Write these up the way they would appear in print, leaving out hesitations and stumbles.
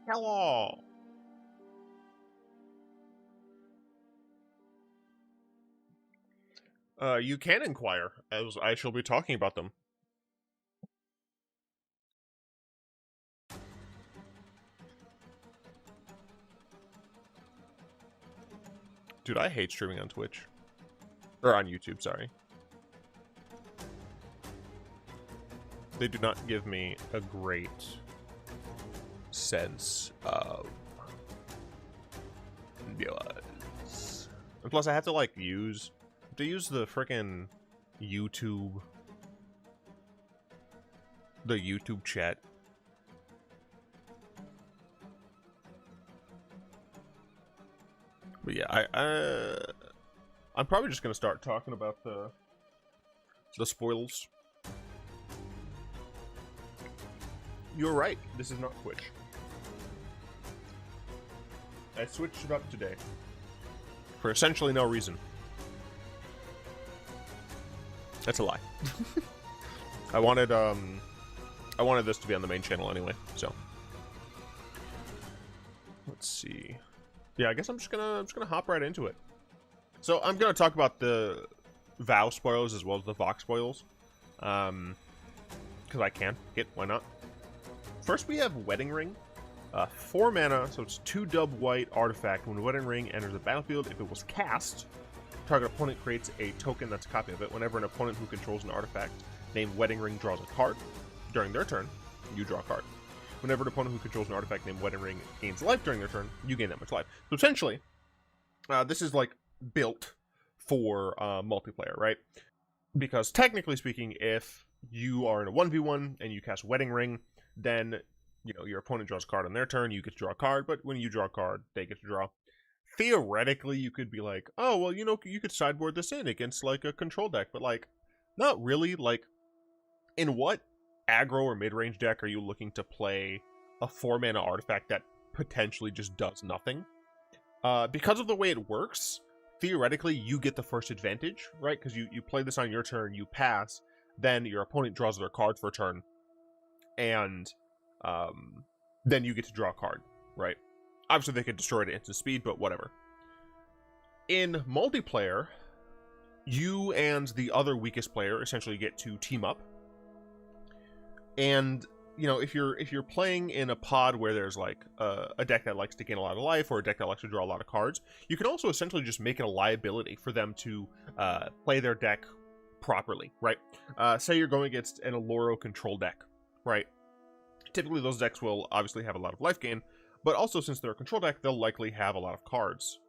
Hello. You can inquire, as I shall be talking about them. Dude, I hate streaming on Twitch. Or on YouTube, sorry. They do not give me a great sense of viewers. And plus I have to like use the frickin' YouTube chat. But yeah, I'm probably just gonna start talking about the spoils. You're right, this is not Twitch. I switched it up today. For essentially no reason. That's a lie. I wanted this to be on the main channel anyway, so. Let's see. Yeah, I guess I'm just gonna hop right into it. So I'm gonna talk about the VOW spoils as well as the Vox spoils. Because I can. Why not? First we have Wedding Ring. 4 mana, so it's 2 dub white artifact. When Wedding Ring enters the battlefield, if it was cast, target opponent creates a token that's a copy of it. Whenever an opponent who controls an artifact named Wedding Ring draws a card, during their turn, you draw a card. Whenever an opponent who controls an artifact named Wedding Ring gains life during their turn, you gain that much life. So essentially, this is like built for multiplayer, right? Because technically speaking, if you are in a 1v1 and you cast Wedding Ring, then you know your opponent draws a card on their turn, you get to draw a card, but when you draw a card, they get to draw. Theoretically, you could be like, oh, well, you know, you could sideboard this in against, like, a control deck, but, like, not really. Like, in what aggro or mid-range deck are you looking to play a 4-mana artifact that potentially just does nothing? Because of the way it works, theoretically, you get the first advantage, right? Because you play this on your turn, you pass, then your opponent draws their card for a turn, and then you get to draw a card, right? Obviously, they could destroy it at instant speed, but whatever. In multiplayer, you and the other weakest player essentially get to team up. And, you know, if you're playing in a pod where there's, like, a deck that likes to gain a lot of life or a deck that likes to draw a lot of cards, you can also essentially just make it a liability for them to play their deck properly, right? Say you're going against an Aloro control deck, right? Typically, those decks will obviously have a lot of life gain, but also, since they're a control deck, they'll likely have a lot of cards.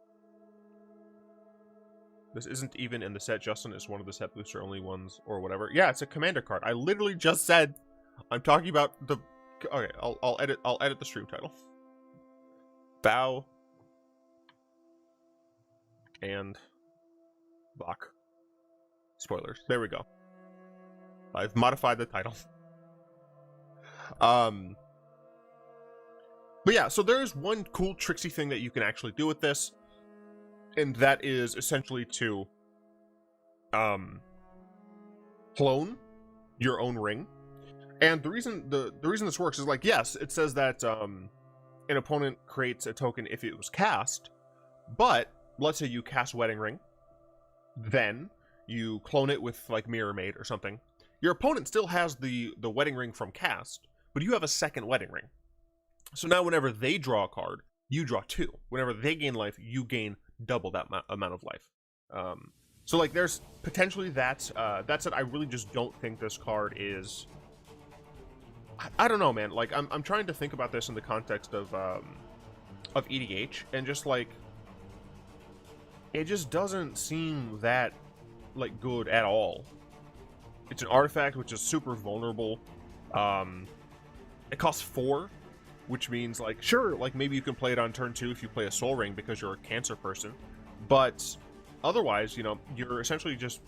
This isn't even in the set, Justin. It's one of the set booster only ones, or whatever. Yeah, it's a commander card. I literally just said I'm talking about the... Okay, I'll edit the stream title. Bow and Bach. Spoilers. There we go. I've modified the title. But yeah, so there's one cool tricksy thing that you can actually do with this, and that is essentially to clone your own ring. And the reason this works is, like, yes, it says that an opponent creates a token if it was cast, but let's say you cast Wedding Ring, then you clone it with, like, Mirror Maid or something. Your opponent still has the Wedding Ring from cast, but you have a second Wedding Ring. So now whenever they draw a card, you draw 2. Whenever they gain life, you gain double that amount of life. So, like, there's potentially that. That said, I really just don't think this card is... I don't know, man. Like, I'm trying to think about this in the context of EDH, and just, like, it just doesn't seem that, like, good at all. It's an artifact which is super vulnerable. It costs 4, which means, like, sure, like, maybe you can play it on turn 2 if you play a Soul Ring because you're a Cancer person, but otherwise, you know, you're essentially just...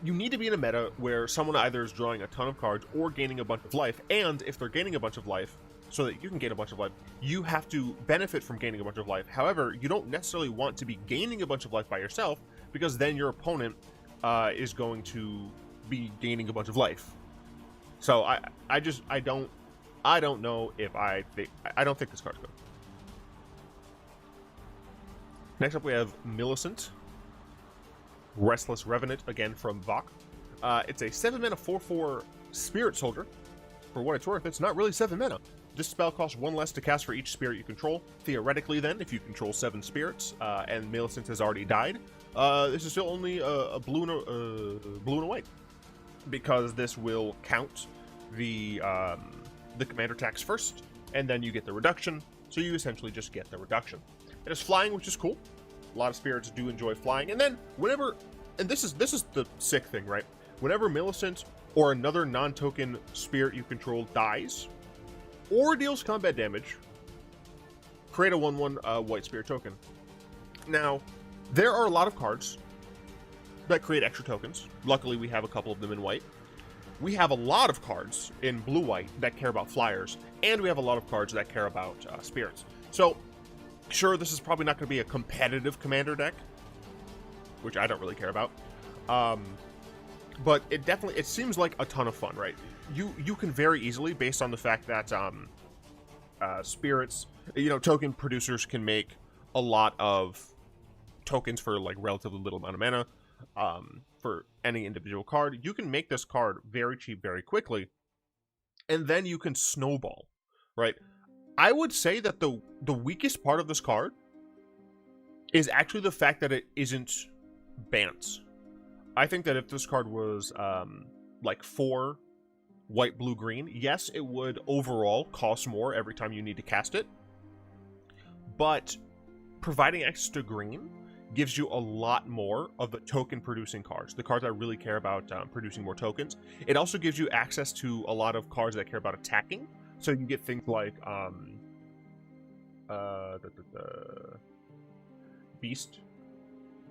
You need to be in a meta where someone either is drawing a ton of cards or gaining a bunch of life, and if they're gaining a bunch of life, so that you can gain a bunch of life, you have to benefit from gaining a bunch of life. However, you don't necessarily want to be gaining a bunch of life by yourself, because then your opponent is going to be gaining a bunch of life. So I don't know if I don't think this card's good. Next up we have Millicent, Restless Revenant, again from Vok. It's a 7-mana 4/4 Spirit Soldier. For what it's worth, it's not really 7 mana. This spell costs 1 less to cast for each spirit you control. Theoretically then, if you control 7 spirits, and Millicent has already died, this is still only a blue and a white. Because this will count the commander tax first, and then you get the reduction, so you essentially just get the reduction. It is flying, which is cool. A lot of spirits do enjoy flying, and then whenever, and this is the sick thing, right? Whenever Millicent or another non-token spirit you control dies, or deals combat damage, create a 1/1 white spirit token. Now, there are a lot of cards that create extra tokens. Luckily, we have a couple of them in white. We have a lot of cards in blue-white that care about flyers, and we have a lot of cards that care about spirits. So, sure, this is probably not going to be a competitive commander deck, which I don't really care about. But it seems like a ton of fun, right? You can very easily, based on the fact that spirits, token producers can make a lot of tokens for like relatively little amount of mana. For any individual card, you can make this card very cheap very quickly, and then you can snowball, right? I would say that the weakest part of this card is actually the fact that it isn't Bance. I think that if this card was like 4 white, blue, green, yes, it would overall cost more every time you need to cast it, but providing access to green gives you a lot more of the token producing cards, the cards I really care about producing more tokens. It also gives you access to a lot of cards that care about attacking, so you get things like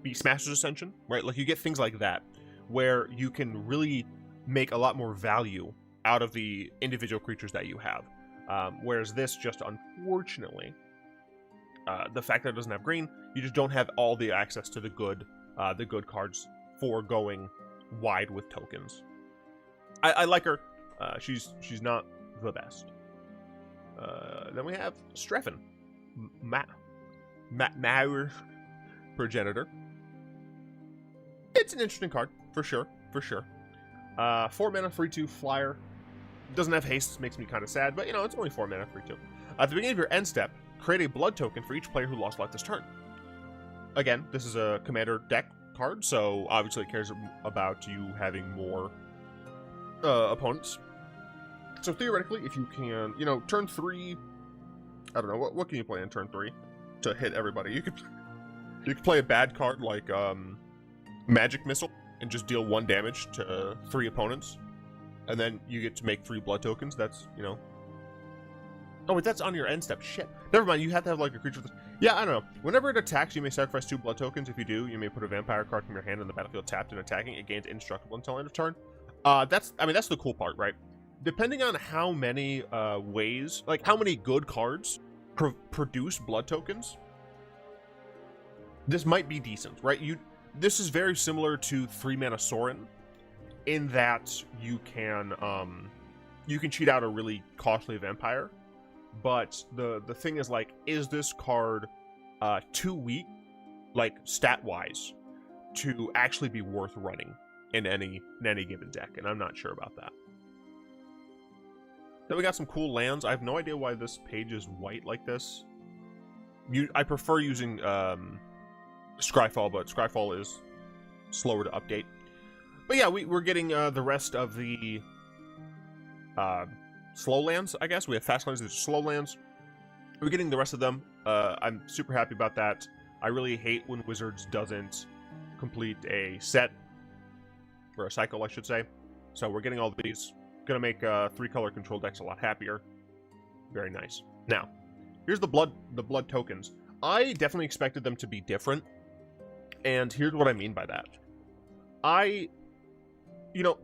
Beastmaster's Ascension, right? Like you get things like that where you can really make a lot more value out of the individual creatures that you have, whereas this just unfortunately, the fact that it doesn't have green, you just don't have all the access to the good cards for going wide with tokens. I like her. She's not the best. Then we have Streffen, Mauer Progenitor. It's an interesting card for sure. 4 mana 3/2 flyer. Doesn't have haste, makes me kind of sad, but it's only 4 mana 3/2. At the beginning of your end step, create a blood token for each player who lost life this turn. Again, this is a commander deck card, so obviously it cares about you having more opponents. So theoretically, if you can, turn 3, I don't know, what can you play in turn 3 to hit everybody? You could play a bad card like Magic Missile and just deal 1 damage to 3 opponents, and then you get to make 3 blood tokens. That's, Oh, wait, that's on your end step. Shit. Never mind, you have to have, like, a creature with... Yeah, I don't know. Whenever it attacks, you may sacrifice 2 blood tokens. If you do, you may put a vampire card from your hand on the battlefield tapped and attacking. It gains indestructible until end of turn. That's the cool part, right? Depending on how many ways... Like, how many good cards produce blood tokens, this might be decent, right? This is very similar to 3-mana Sorin, in that you can cheat out a really costly vampire. But the thing is, like, is this card too weak, like, stat-wise, to actually be worth running in any given deck? And I'm not sure about that. Then we got some cool lands. I have no idea why this page is white like this. I prefer using Scryfall, but Scryfall is slower to update. But yeah, we're getting the rest of the slow lands, I guess. We have fast lands, there's slow lands. We're getting the rest of them. I'm super happy about that. I really hate when Wizards doesn't complete a set, or a cycle, I should say. So we're getting all these. Gonna make 3-color control decks a lot happier. Very nice. Now, here's the blood tokens. I definitely expected them to be different, and here's what I mean by that.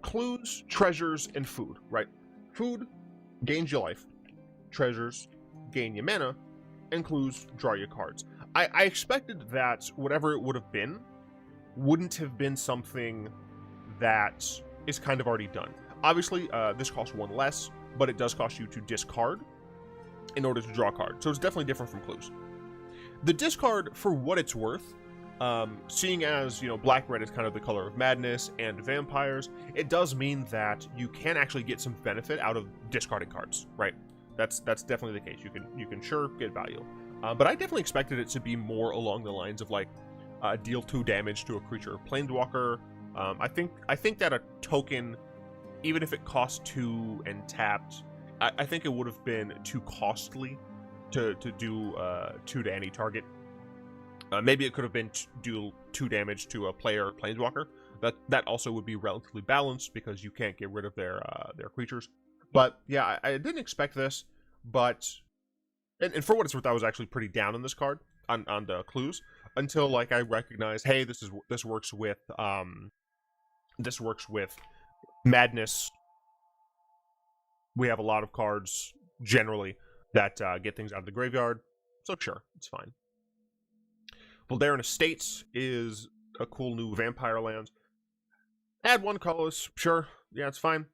Clues, treasures, and food, right? Food gains you life, treasures gain you mana, and clues draw you cards. I expected that whatever it would have been wouldn't have been something that is kind of already done. Obviously, this costs 1 less, but it does cost you to discard in order to draw a card. So it's definitely different from clues. The discard, for what it's worth, seeing as, you know, black-red is kind of the color of madness and vampires, it does mean that you can actually get some benefit out of discarding cards, right? That's definitely the case. You can sure get value. But I definitely expected it to be more along the lines of, like, deal 2 damage to a creature or planeswalker. I think that a token, even if it costs 2 and tapped, I think it would have been too costly to do 2 to any target. Maybe it could have been do 2 damage to a player or planeswalker. That also would be relatively balanced because you can't get rid of their creatures. But yeah, I didn't expect this, but and for what it's worth, I was actually pretty down on this card on the clues until like I recognized, hey, this works with madness. We have a lot of cards generally that get things out of the graveyard, so sure, it's fine. Voldaren Estates is a cool new vampire land. Add 1 colorless, sure, yeah, it's fine.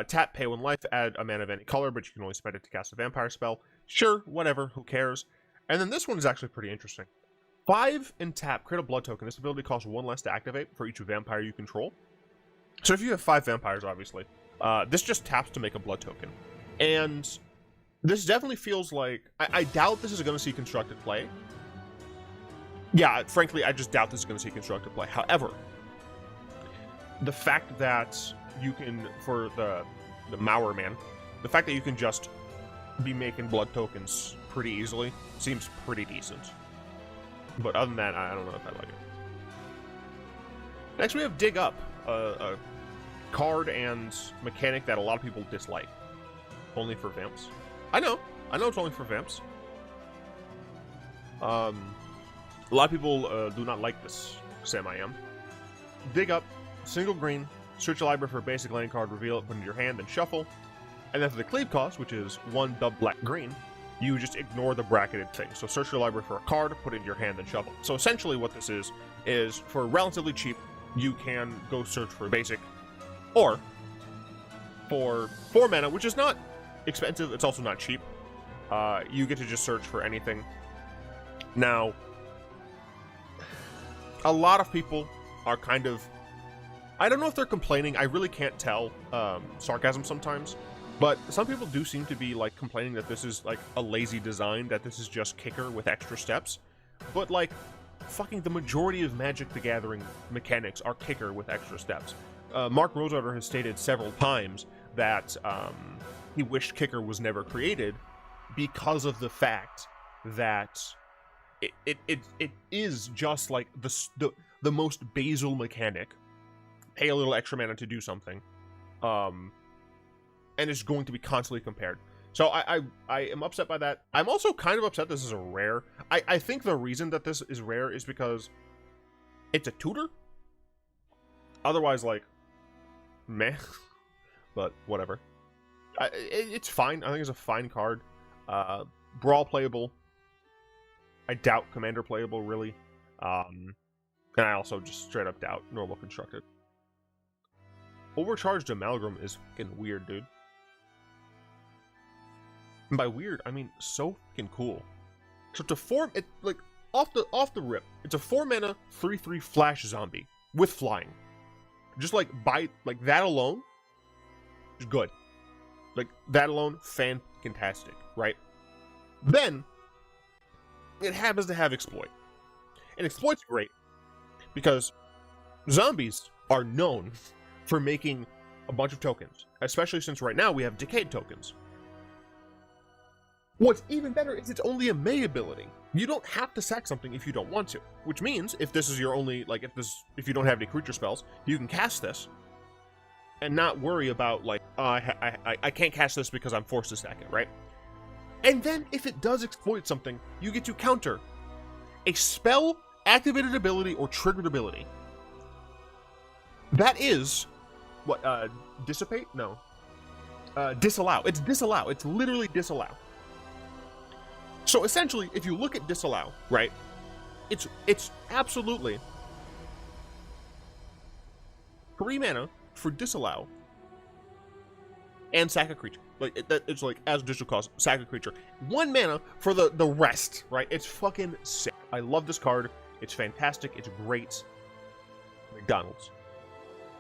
Tap, pay 1 life, add a mana of any color, but you can only spend it to cast a vampire spell. Sure, whatever, who cares? And then this one is actually pretty interesting. 5 and tap, create a blood token. This ability costs 1 less to activate for each vampire you control. So if you have 5 vampires, obviously, this just taps to make a blood token. And this definitely feels like... I doubt this is going to see constructed play. Yeah, frankly, I just doubt this is going to see constructed play. However, the fact that you can, for the Mauer man, the fact that you can just be making blood tokens pretty easily seems pretty decent. But other than that, I don't know if I like it. Next, we have Dig Up, a card and mechanic that a lot of people dislike. Only for Vamps. I know it's only for Vamps. A lot of people do not like this, Sam I am. Dig Up, single green, search your library for a basic land card, reveal it, put it in your hand, then shuffle. And then for the cleave cost, which is 1 dub black green, you just ignore the bracketed thing. So search your library for a card, put it in your hand, then shuffle. So essentially what this is for relatively cheap, you can go search for a basic, or for 4 mana, which is not expensive, it's also not cheap, you get to just search for anything. Now, a lot of people are kind of, I don't know if they're complaining, I really can't tell, sarcasm sometimes, but some people do seem to be like complaining that this is like a lazy design, that this is just kicker with extra steps. But like, fucking the majority of Magic the Gathering mechanics are kicker with extra steps. Mark Rosewater has stated several times that he wished kicker was never created because of the fact that it is just like the most basal mechanic. Pay a little extra mana to do something. And it's going to be constantly compared. So I am upset by that. I'm also kind of upset this is a rare. I think the reason that this is rare is because it's a tutor. Otherwise, like, meh. But whatever. It's fine. I think it's a fine card. Brawl playable. I doubt Commander playable, really. And I also just straight up doubt normal constructed. Overcharged Amalgam is fucking weird, dude. And by weird, I mean so fucking cool. So to form it, like off the rip, it's a 4 mana 3/3 flash zombie with flying. Just like like that alone is good. Like that alone, fantastic, right? Then it happens to have exploit, and exploit's great because zombies are known for making a bunch of tokens, especially since right now we have decayed tokens. What's even better is it's only a May ability. You don't have to sack something if you don't want to, which means if this is your only, like, if you don't have any creature spells, you can cast this and not worry about, like, I can't cast this because I'm forced to sack it, right? And then if it does exploit something, you get to counter a spell, activated ability, or triggered ability. That is what, dissipate? No. Disallow. It's disallow. It's literally disallow. So essentially, if you look at disallow, right, it's absolutely 3 mana for disallow and sack a creature. Like, it's like, as additional cost, sack a creature. 1 mana for the rest, right? It's fucking sick. I love this card. It's fantastic. It's great. McDonald's.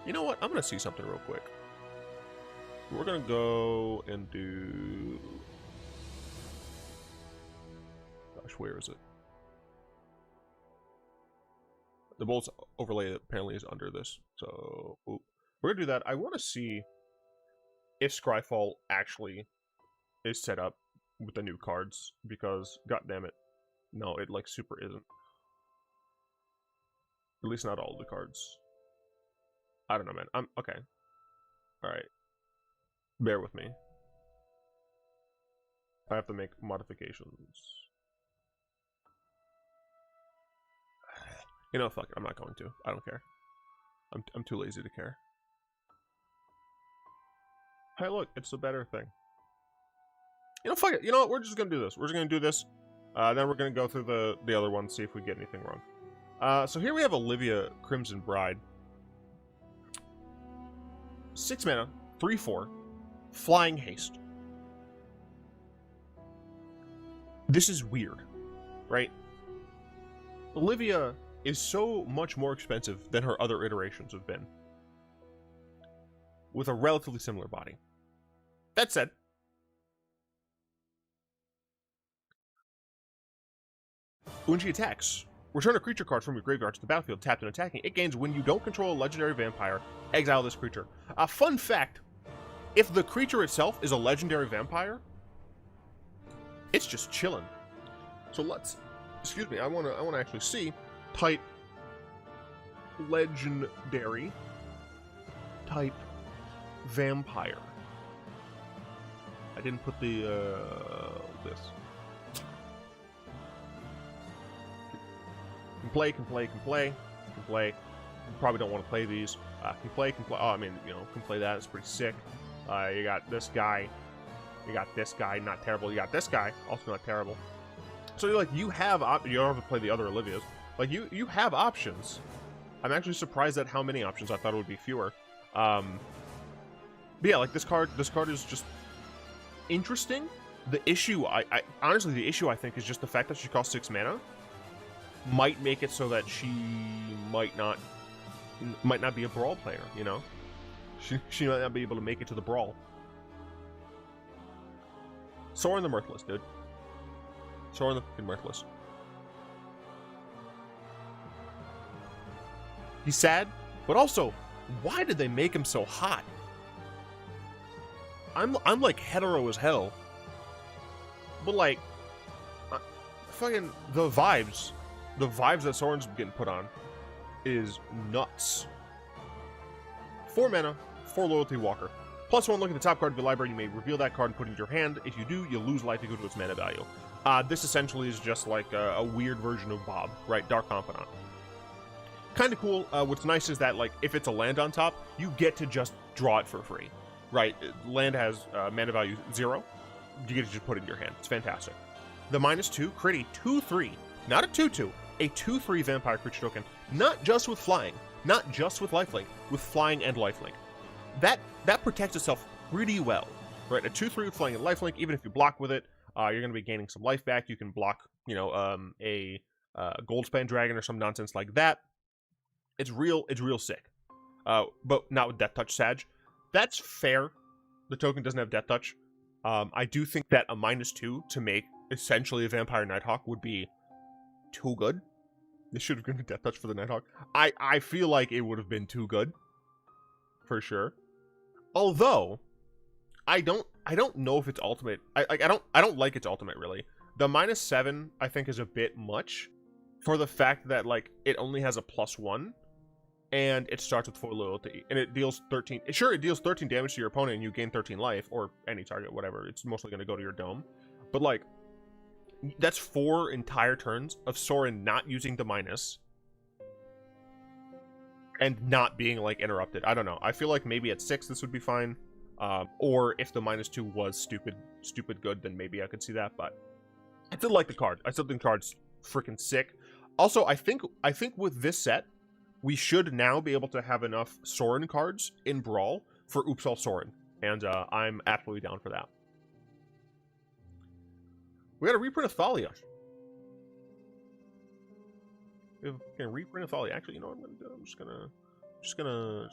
You know what? I'm going to see something real quick. We're going to go and do... Gosh, where is it? The Bolas overlay apparently is under this. So, we're going to do that. I want to see if Scryfall actually is set up with the new cards, because, goddammit, no, it, like, super isn't. At least not all of the cards. I don't know, man. Okay. Alright. Bear with me. I have to make modifications. You know, fuck it. I'm not going to. I don't care. I'm too lazy to care. Hey, look, it's a better thing. You know, fuck it. You know what? We're just gonna do this. We're just gonna do this. Then we're gonna go through the other ones, see if we get anything wrong. So here we have Olivia Crimson Bride. 6 mana, 3/4, Flying Haste. This is weird, right? Olivia is so much more expensive than her other iterations have been, with a relatively similar body. That said, when she attacks, return a creature card from your graveyard to the battlefield tapped and attacking. It gains when you don't control a legendary vampire. Exile this creature. A fun fact, if the creature itself is a legendary vampire, it's just chilling. So let's, excuse me, I wanna actually see. Type legendary, type vampire. I didn't put the this. Can play. You probably don't want to play these. Can play. Oh, I mean, you know, can play that. It's pretty sick. You got this guy. You got this guy. Not terrible. You got this guy. Also not terrible. So like, you have you don't have to play the other Olivias. Like, you have options. I'm actually surprised at how many options. I thought it would be fewer. But yeah, like this card is just interesting. The issue, I honestly, the issue I think is just the fact that she costs 6 mana. Might make it so that she might not be a Brawl player, you know? She might not be able to make it to the Brawl. Sorin the Mirthless, dude. Sorin the fucking Mirthless. He's sad, but also, why did they make him so hot? I'm like hetero as hell, but like, fucking the vibes that Sorin's getting put on is nuts. 4 mana, 4 Loyalty Walker. +1, look at the top card of your library. You may reveal that card and put it in your hand. If you do, you lose life equal to its mana value. This essentially is just like a weird version of Bob, right? Dark Confidant. Kind of cool. What's nice is that, like, if it's a land on top, you get to just draw it for free, right? Land has mana value 0. You get to just put it in your hand. It's fantastic. The -2, create a 2/3, not a 2/2, a 2/3 vampire creature token, not just with flying, not just with lifelink, with flying and lifelink. That protects itself pretty well, right? A 2/3 with flying and lifelink, even if you block with it, you're going to be gaining some life back. You can block, you know, a Goldspan Dragon or some nonsense like that. It's real sick. But not with Death Touch Sag. That's fair. The token doesn't have Death Touch. I do think that a -2 to make essentially a Vampire Nighthawk would be too good. This should have given Death Touch for the Nighthawk. I feel like it would have been too good, for sure. Although, I don't know if it's ultimate. I don't like its ultimate really. The -7 I think is a bit much, for the fact that like it only has a +1, and it starts with 4 loyalty, and it deals 13. Sure, it deals 13 damage to your opponent, and you gain 13 life, or any target, whatever. It's mostly going to go to your dome, but like, that's 4 entire turns of Sorin not using the minus and not being like interrupted. I don't know. I feel like maybe at 6 this would be fine, or if the -2 was stupid good, then maybe I could see that. But I still like the card. I still think the card's freaking sick. Also, I think with this set, we should now be able to have enough Sorin cards in Brawl for Oops All Sorin. And I'm absolutely down for that. We got a reprint of Thalia. We have a reprint of Thalia. Actually, you know what I'm gonna do? I'm just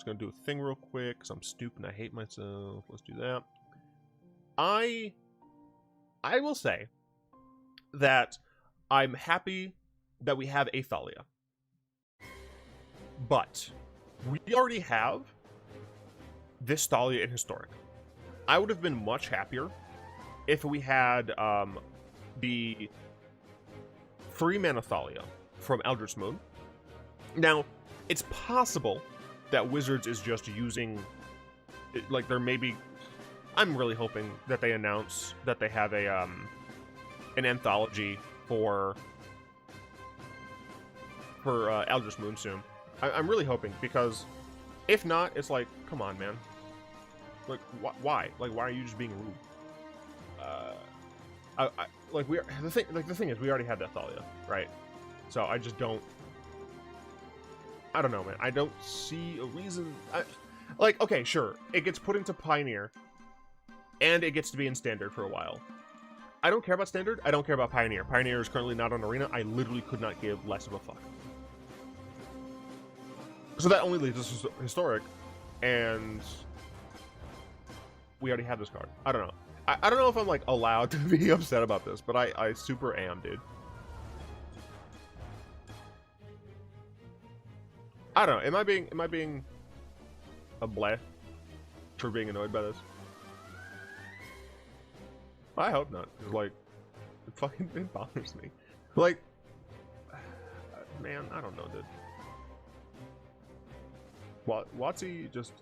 gonna do a thing real quick because I'm stupid and I hate myself. Let's do that. I will say that I'm happy that we have a Thalia. But we already have this Thalia in Historic. I would have been much happier if we had the 3-mana Thalia from Eldritch Moon. Now, it's possible that Wizards is just using, like, there may be, I'm really hoping that they announce that they have a an anthology for Eldritch Moon soon. I'm really hoping, because if not, it's like, come on, man. Like, why? Like, why are you just being rude? The thing is, we already had that Thalia, right? So I just don't. I don't know, man. I don't see a reason. Like, okay, sure, it gets put into Pioneer, and it gets to be in Standard for a while. I don't care about Standard. I don't care about Pioneer. Pioneer is currently not on Arena. I literally could not give less of a fuck. So that only leaves us Historic, and we already have this card. I don't know. I don't know if I'm, like, allowed to be upset about this, but I super am, dude. I don't know. Am I being a bleh for being annoyed by this? I hope not. Cause, like, it bothers me. Like, man, I don't know, dude. WotC just,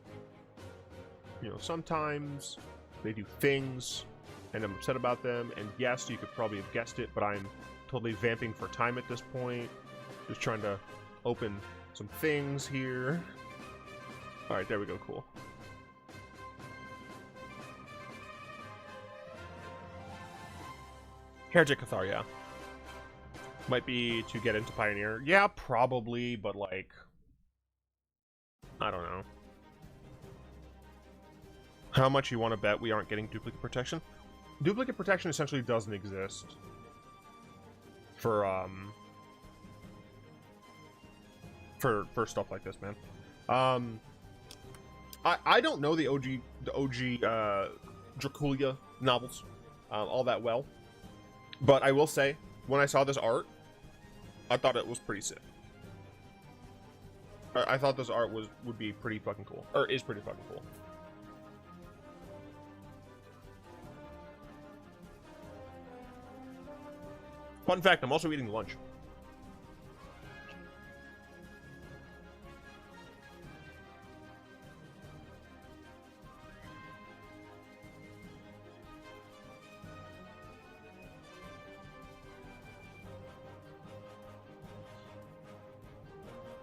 you know, sometimes they do things and I'm upset about them, and yes, you could probably have guessed it, but I'm totally vamping for time at this point. Just trying to open some things here. Alright, there we go, cool. Heretic Cathar, yeah. Might be to get into Pioneer. Yeah, probably, but like, I don't know. How much you want to bet we aren't getting duplicate protection? Duplicate protection essentially doesn't exist for stuff like this, man. I don't know the OG Draculia novels all that well, but I will say when I saw this art, I thought it was pretty sick. I thought this art would be pretty fucking cool, or is pretty fucking cool. Fun fact, I'm also eating lunch.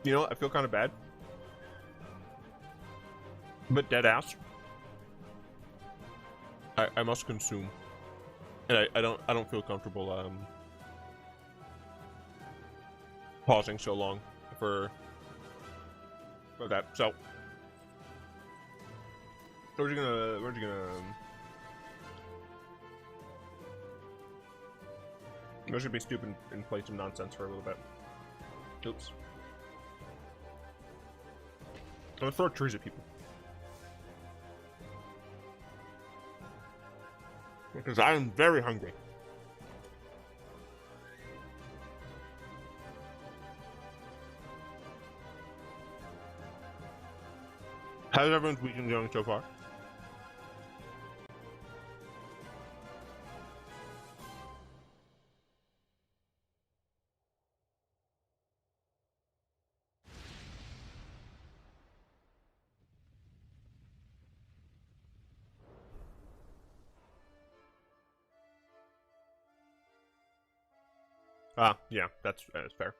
You know, I feel kind of bad, but dead ass. I must consume, and I don't feel comfortable pausing so long for that. So where's you gonna I'm just gonna be stupid and play some nonsense for a little bit. Oops. I'm gonna throw trees at people. Because I am very hungry. How's everyone's weekend going so far? Yeah, that's fair.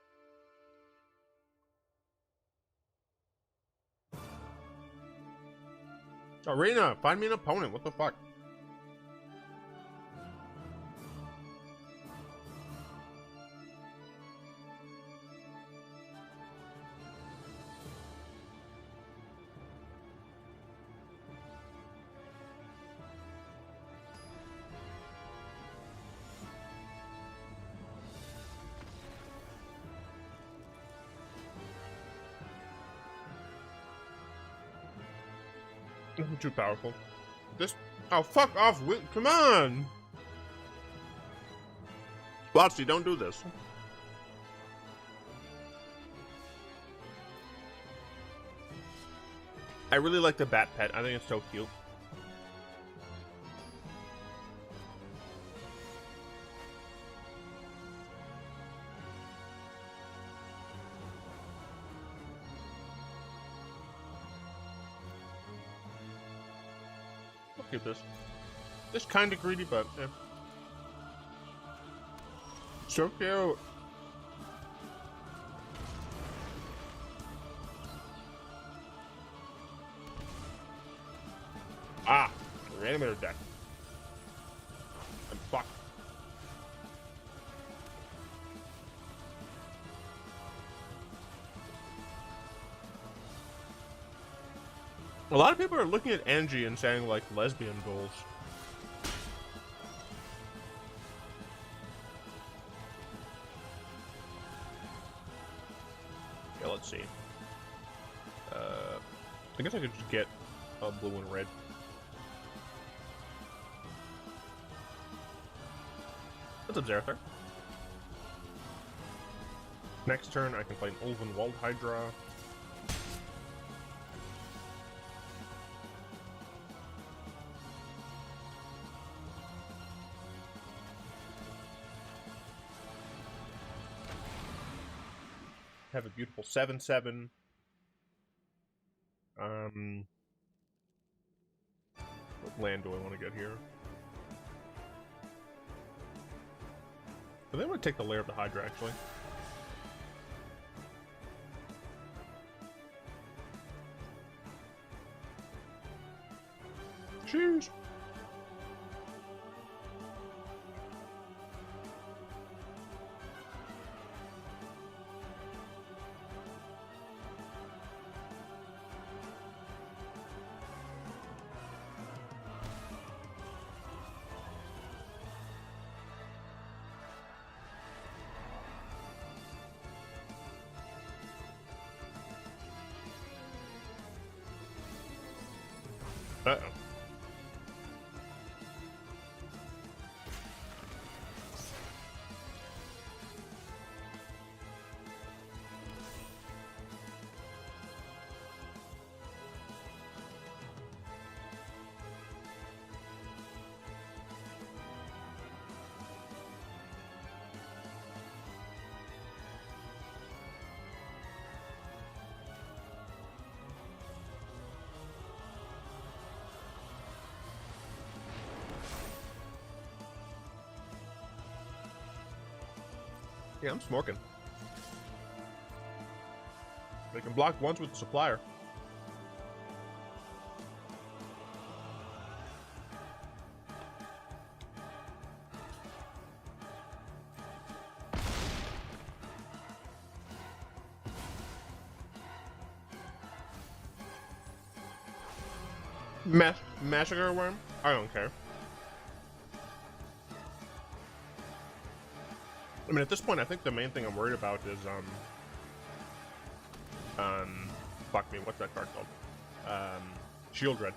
Arena, find me an opponent. What the fuck? Too powerful. This. Oh, fuck off! Come on! Botsy, don't do this. I really like the bat pet. I think it's so cute. Look at this. This kind of greedy, but yeah. So cute. Ah, reanimator deck. I'm fucked. A lot of people are looking at Angie and saying like lesbian goals. Yeah, let's see. I guess I could just get blue and red. What's up, Zerathar? Next turn, I can play an Ulven Wald Hydra. Have a beautiful 7/7. What land do I want to get here? I think I'm going to take the Lair of the Hydra, actually. Cheers! Uh-oh. Yeah, I'm smoking. They can block once with the supplier. Massacre worm? I don't care. I mean, at this point, I think the main thing I'm worried about is, fuck me, what's that card called? Shield Red.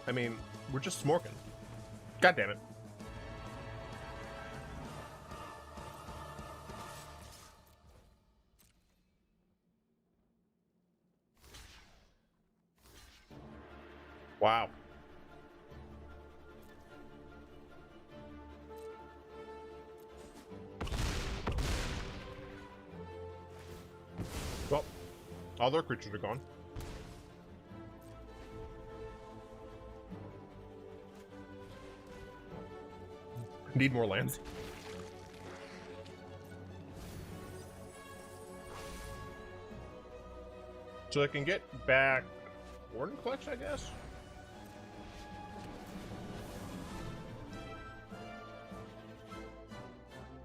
I mean, we're just smorking. God damn it. Wow. Well, all their creatures are gone. Need more lands. So I can get back Warden Collection, I guess?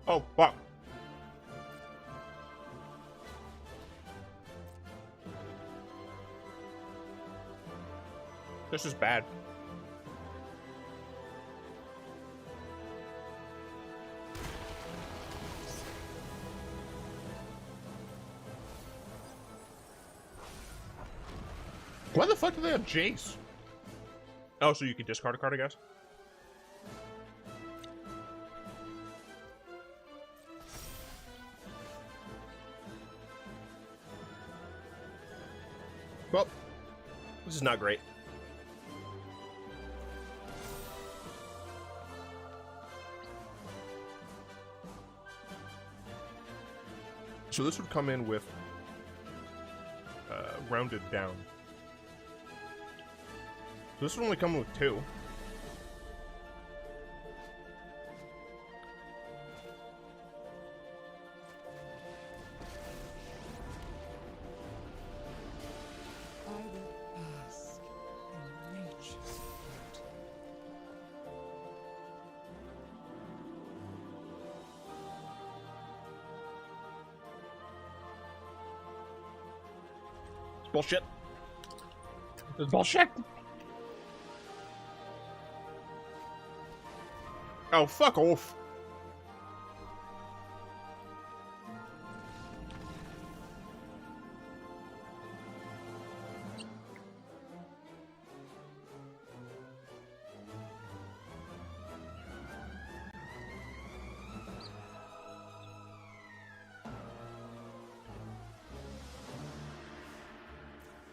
Oh, fuck. This is bad. Why the fuck do they have Jace? Oh, so you can discard a card, I guess? Well, this is not great. So this would come in with rounded down. So this would only come with 2. Bullshit. This is bullshit. Oh, fuck off.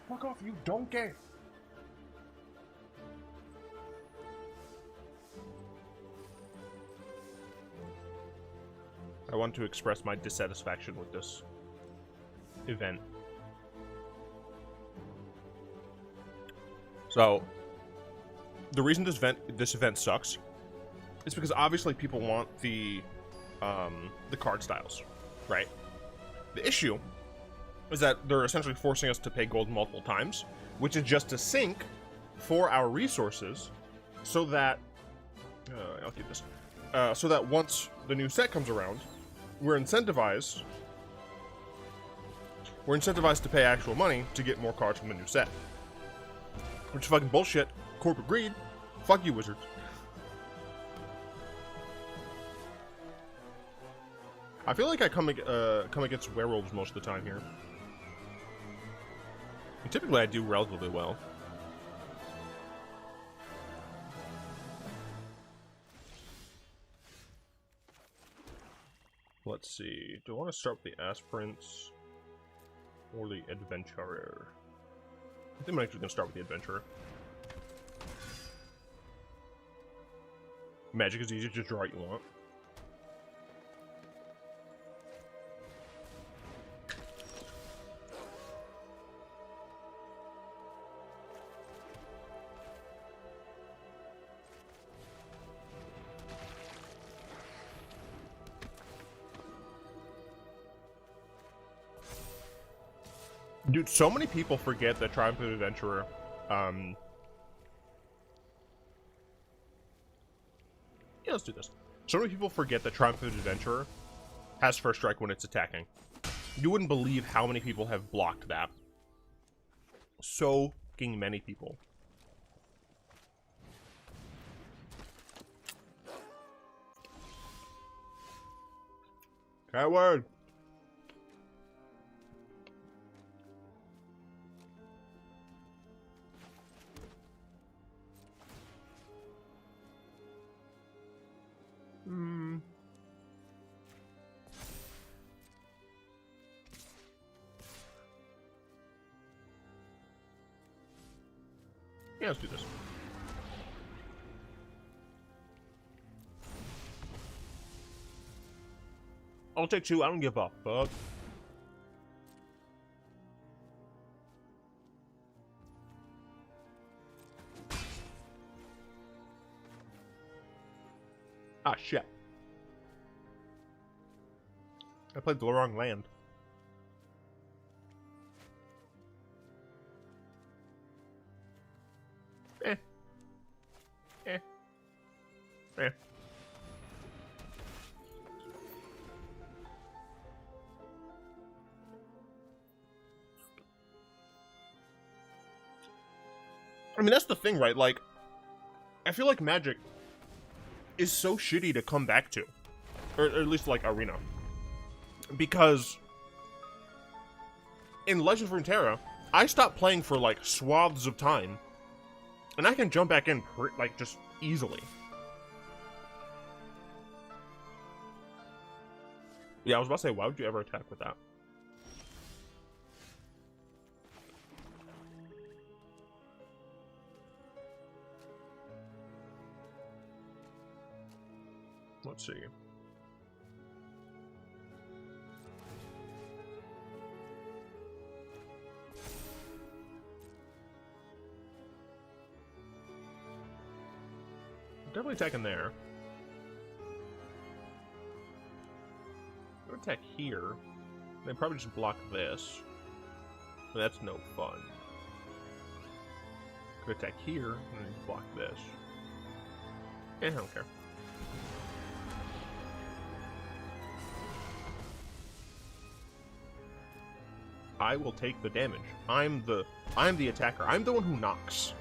Fuck off, you donkey! I want to express my dissatisfaction with this event. So, the reason this event sucks is because obviously people want the card styles, right? The issue is that they're essentially forcing us to pay gold multiple times, which is just a sink for our resources, so that I'll keep this. So that once the new set comes around, we're incentivized to pay actual money to get more cards from the new set. Which is fucking bullshit. Corporate greed. Fuck you, Wizards. I feel like I come against werewolves most of the time here. And typically I do relatively well. Let's see. Do I want to start with the Aspirants or the Adventurer? I think I'm actually going to start with the Adventurer. Magic is easy to draw what you want. Dude, so many people forget that Triumphant Adventurer, yeah, let's do this. So many people forget that Triumphant Adventurer has first strike when it's attacking. You wouldn't believe how many people have blocked that. So fucking many people. That word. Yeah, let's do this. I'll take 2. I don't give a fuck. Ah, shit. I played the wrong land. Eh. I mean, that's the thing, right? Like, I feel like Magic is so shitty to come back to. Or at least, like, Arena. Because in Legends of Runeterra, I stopped playing for, like, swaths of time. And I can jump back in, like, just easily. Yeah, I was about to say, why would you ever attack with that? Let's see. Definitely attacking there. I'll attack here. They probably just block this. But that's no fun. Could attack here and then block this. I don't care. I will take the damage. I'm the attacker. I'm the one who knocks.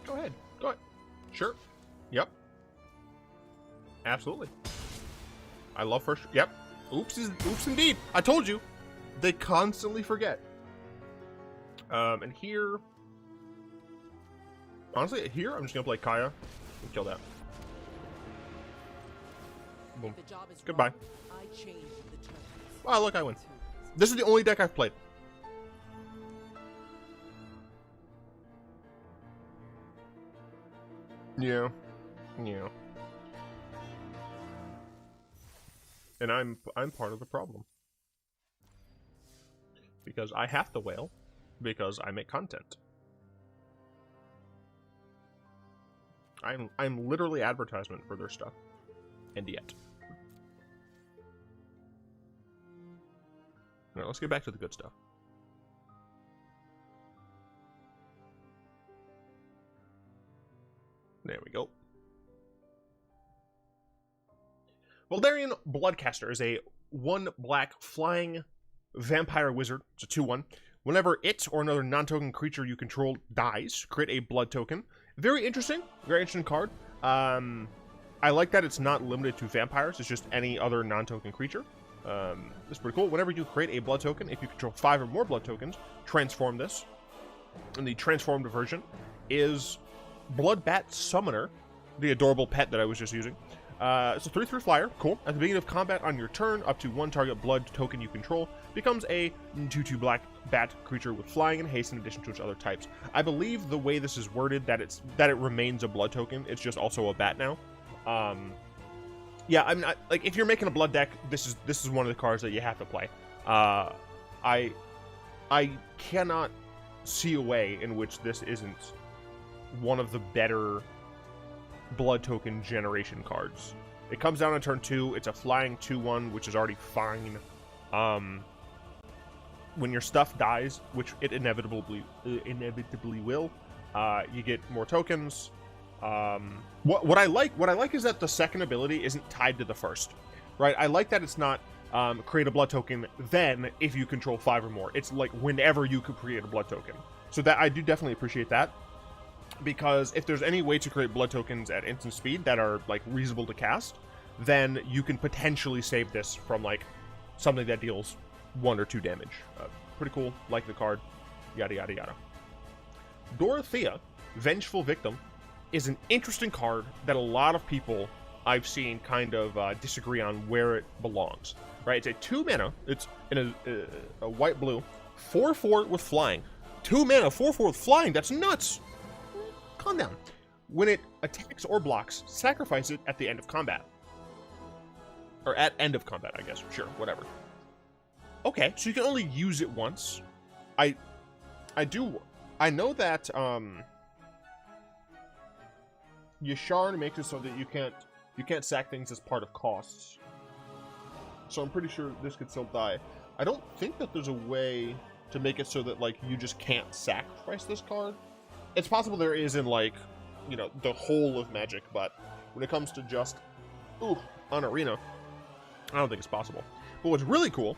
Go ahead. Go ahead. Sure. Yep. Absolutely. I love first. Yep. Oops indeed. I told you. They constantly forget. And here. Honestly, here I'm just gonna play Kaya and kill that. Boom. Goodbye. Wow, look, I win. This is the only deck I've played. Yeah. Yeah. And I'm part of the problem. Because I have to whale. Because I make content. I'm literally advertisement for their stuff. And yet. Alright, let's get back to the good stuff. There we go. Voldarian Bloodcaster is a 1 black flying vampire wizard. It's a 2/1. Whenever it or another non-token creature you control dies, create a blood token. Very interesting card. I like that it's not limited to vampires, it's just any other non-token creature. It's pretty cool. Whenever you create a blood token, if you control 5 or more blood tokens, transform this. And the transformed version is Bloodbat Summoner, the adorable pet that I was just using. It's a 3/3 flyer, cool. At the beginning of combat on your turn, up to 1 target blood token you control becomes a 2/2 black bat creature with flying and haste in addition to its other types. I believe the way this is worded that it remains a blood token. It's just also a bat now. Yeah, I'm not like if you're making a blood deck, this is one of the cards that you have to play. I cannot see a way in which this isn't one of the better blood token generation cards. It comes down on turn 2. It's a flying 2/1, which is already fine. When your stuff dies, which it inevitably will, you get more tokens. What I like is that the second ability isn't tied to the first, right? I like that it's not create a blood token then if you control 5 or more. It's like whenever you could create a blood token. So that I do definitely appreciate that, because if there's any way to create blood tokens at instant speed that are like reasonable to cast, then you can potentially save this from like something that deals 1 or 2 damage. Pretty cool. Like the card. Yada yada yada. Dorothea, Vengeful Victim, is an interesting card that a lot of people I've seen kind of disagree on where it belongs. Right? It's a 2 mana. It's in a white blue 4/4 with flying. 2 mana 4/4 with flying. That's nuts. Calm down. When it attacks or blocks, sacrifice it at the end of combat. Or at end of combat, I guess. Sure, whatever. Okay, so you can only use it once. I know that Yasharn makes it so that you can't sack things as part of costs. So I'm pretty sure this could still die. I don't think that there's a way to make it so that, like, you just can't sacrifice this card. It's possible there is in, like, you know, the whole of Magic, but when it comes to just, on Arena, I don't think it's possible. But what's really cool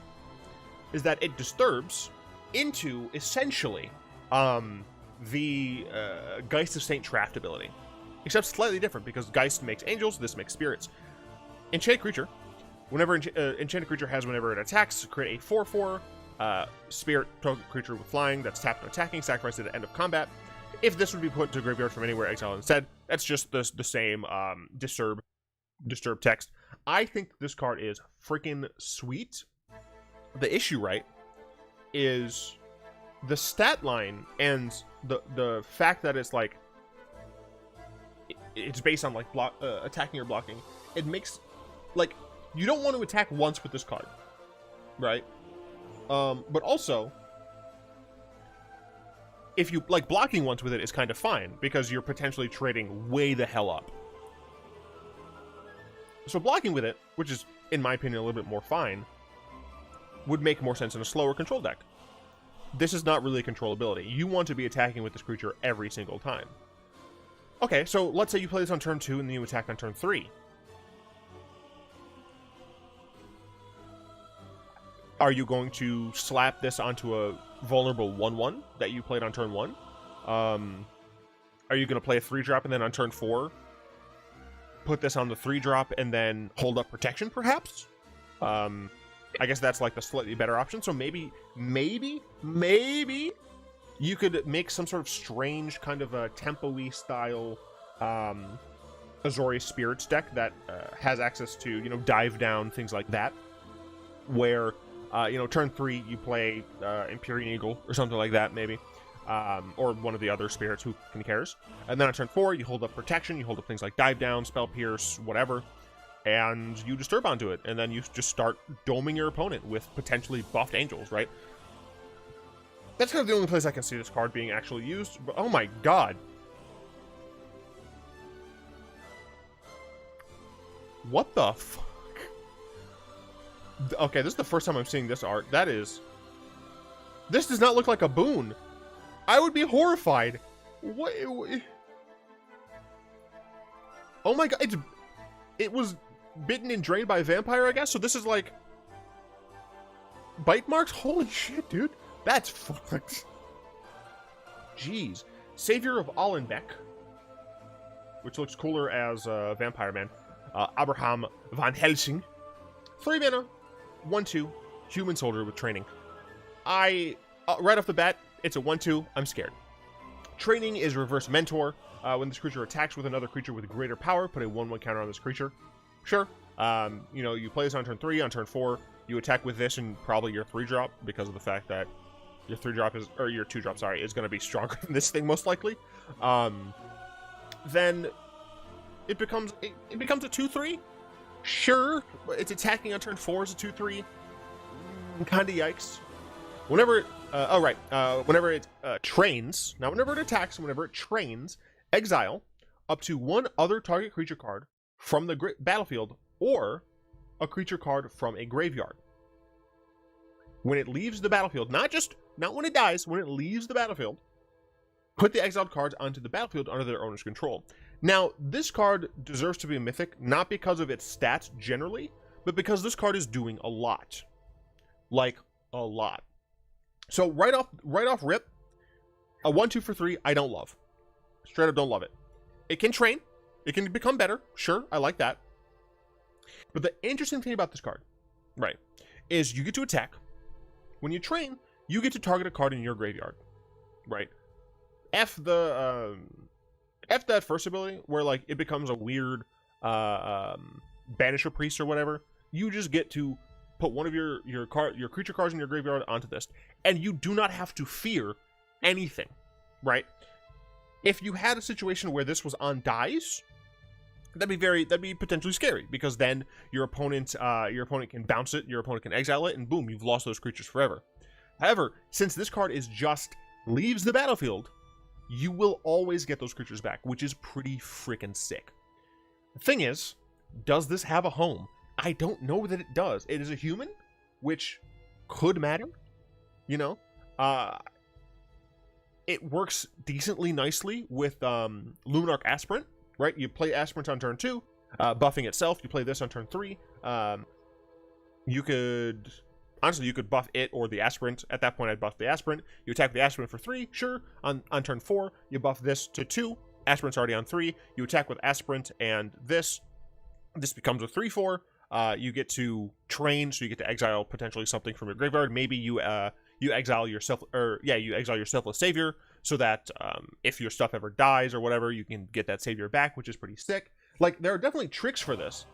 is that it disturbs into, essentially, the Geist of Saint Traft ability. Except slightly different, because Geist makes angels, this makes spirits. Enchanted creature. Whenever enchanted creature has whenever it attacks, create a 4/4 spirit token creature with flying that's tapped and attacking, sacrificed at the end of combat. If this would be put to graveyard from anywhere, exile instead. That's just the same disturb text. I think this card is freaking sweet. The issue, right, is the stat line and the fact that it's like it's based on like attacking or blocking. It makes like you don't want to attack once with this card, right? But also, if you like blocking once with it is kind of fine because you're potentially trading way the hell up. So blocking with it, which is in my opinion a little bit more fine, would make more sense in a slower control deck. This is not really a control ability. You want to be attacking with this creature every single time. Okay, so let's say you play this on turn 2 and then you attack on turn 3. Are you going to slap this onto a vulnerable 1/1 that you played on turn 1? Are you going to play a 3-drop and then on turn 4 put this on the 3-drop and then hold up protection, perhaps? I guess that's like the slightly better option. So maybe you could make some sort of strange kind of a tempo-y style Azorius Spirits deck that has access to, you know, dive down, things like that, where you know, turn 3 you play Empyrean Eagle or something like that, maybe, or one of the other spirits, who cares, and then on turn 4 you hold up protection, you hold up things like dive down, spell pierce, whatever, and you disturb onto it, and then you just start doming your opponent with potentially buffed angels, right? That's kind of the only place I can see this card being actually used, but oh my god. What the fuck? Okay, this is the first time I'm seeing this art. This does not look like a boon. I would be horrified. What? Oh my god, it was bitten and drained by a vampire, I guess? So this is like bite marks? Holy shit, dude. That's fucked. Jeez. Savior of Allenbeck, which looks cooler as Vampire Man. Abraham Van Helsing. 3 mana, 1/2, human soldier with training. Right off the bat, it's a 1/2. I'm scared. Training is reverse mentor. When this creature attacks with another creature with greater power, put a 1/1 counter on this creature. Sure. You know, you play this on turn 3, on turn 4, you attack with this and probably your 3-drop because of the fact that your 3-drop is, or your 2-drop, sorry, is going to be stronger than this thing most likely. Then it becomes a 2/3. Sure, but it's attacking on turn 4 as a 2/3. Kind of yikes. Whenever it, whenever it trains, not whenever it attacks, whenever it trains, exile up to 1 other target creature card from the battlefield or a creature card from a graveyard. When it leaves the battlefield, not when it dies, when it leaves the battlefield, put the exiled cards onto the battlefield under their owner's control. Now, this card deserves to be a mythic, not because of its stats generally, but because this card is doing a lot. Like, a lot. So, right off rip, a 1/2 for 3, I don't love. Straight up don't love it. It can train. It can become better. Sure, I like that. But the interesting thing about this card, right, is you get to attack. When you train, you get to target a card in your graveyard, right? F that first ability where like it becomes a weird Banisher Priest or whatever. You just get to put one of your creature cards in your graveyard onto this, and you do not have to fear anything, right? If you had a situation where this was on dies, that'd be potentially scary, because then your opponent can bounce it, your opponent can exile it, and boom, you've lost those creatures forever. However, since this card is just leaves the battlefield, you will always get those creatures back, which is pretty freaking sick. The thing is, does this have a home? I don't know that it does. It is a human, which could matter, you know? It works decently nicely with Luminarch Aspirant, right? You play Aspirant on turn 2, buffing itself. You play this on turn 3. You could... Honestly, you could buff it or the Aspirant. At that point, I'd buff the Aspirant. You attack the Aspirant for 3, sure. On turn 4, you buff this to 2. Aspirant's already on 3. You attack with Aspirant and this. This becomes a 3/4. You get to train, so you get to exile potentially something from your graveyard. Maybe you exile yourself, you exile your Selfless Savior, so that if your stuff ever dies or whatever, you can get that Savior back, which is pretty sick. Like, there are definitely tricks for this.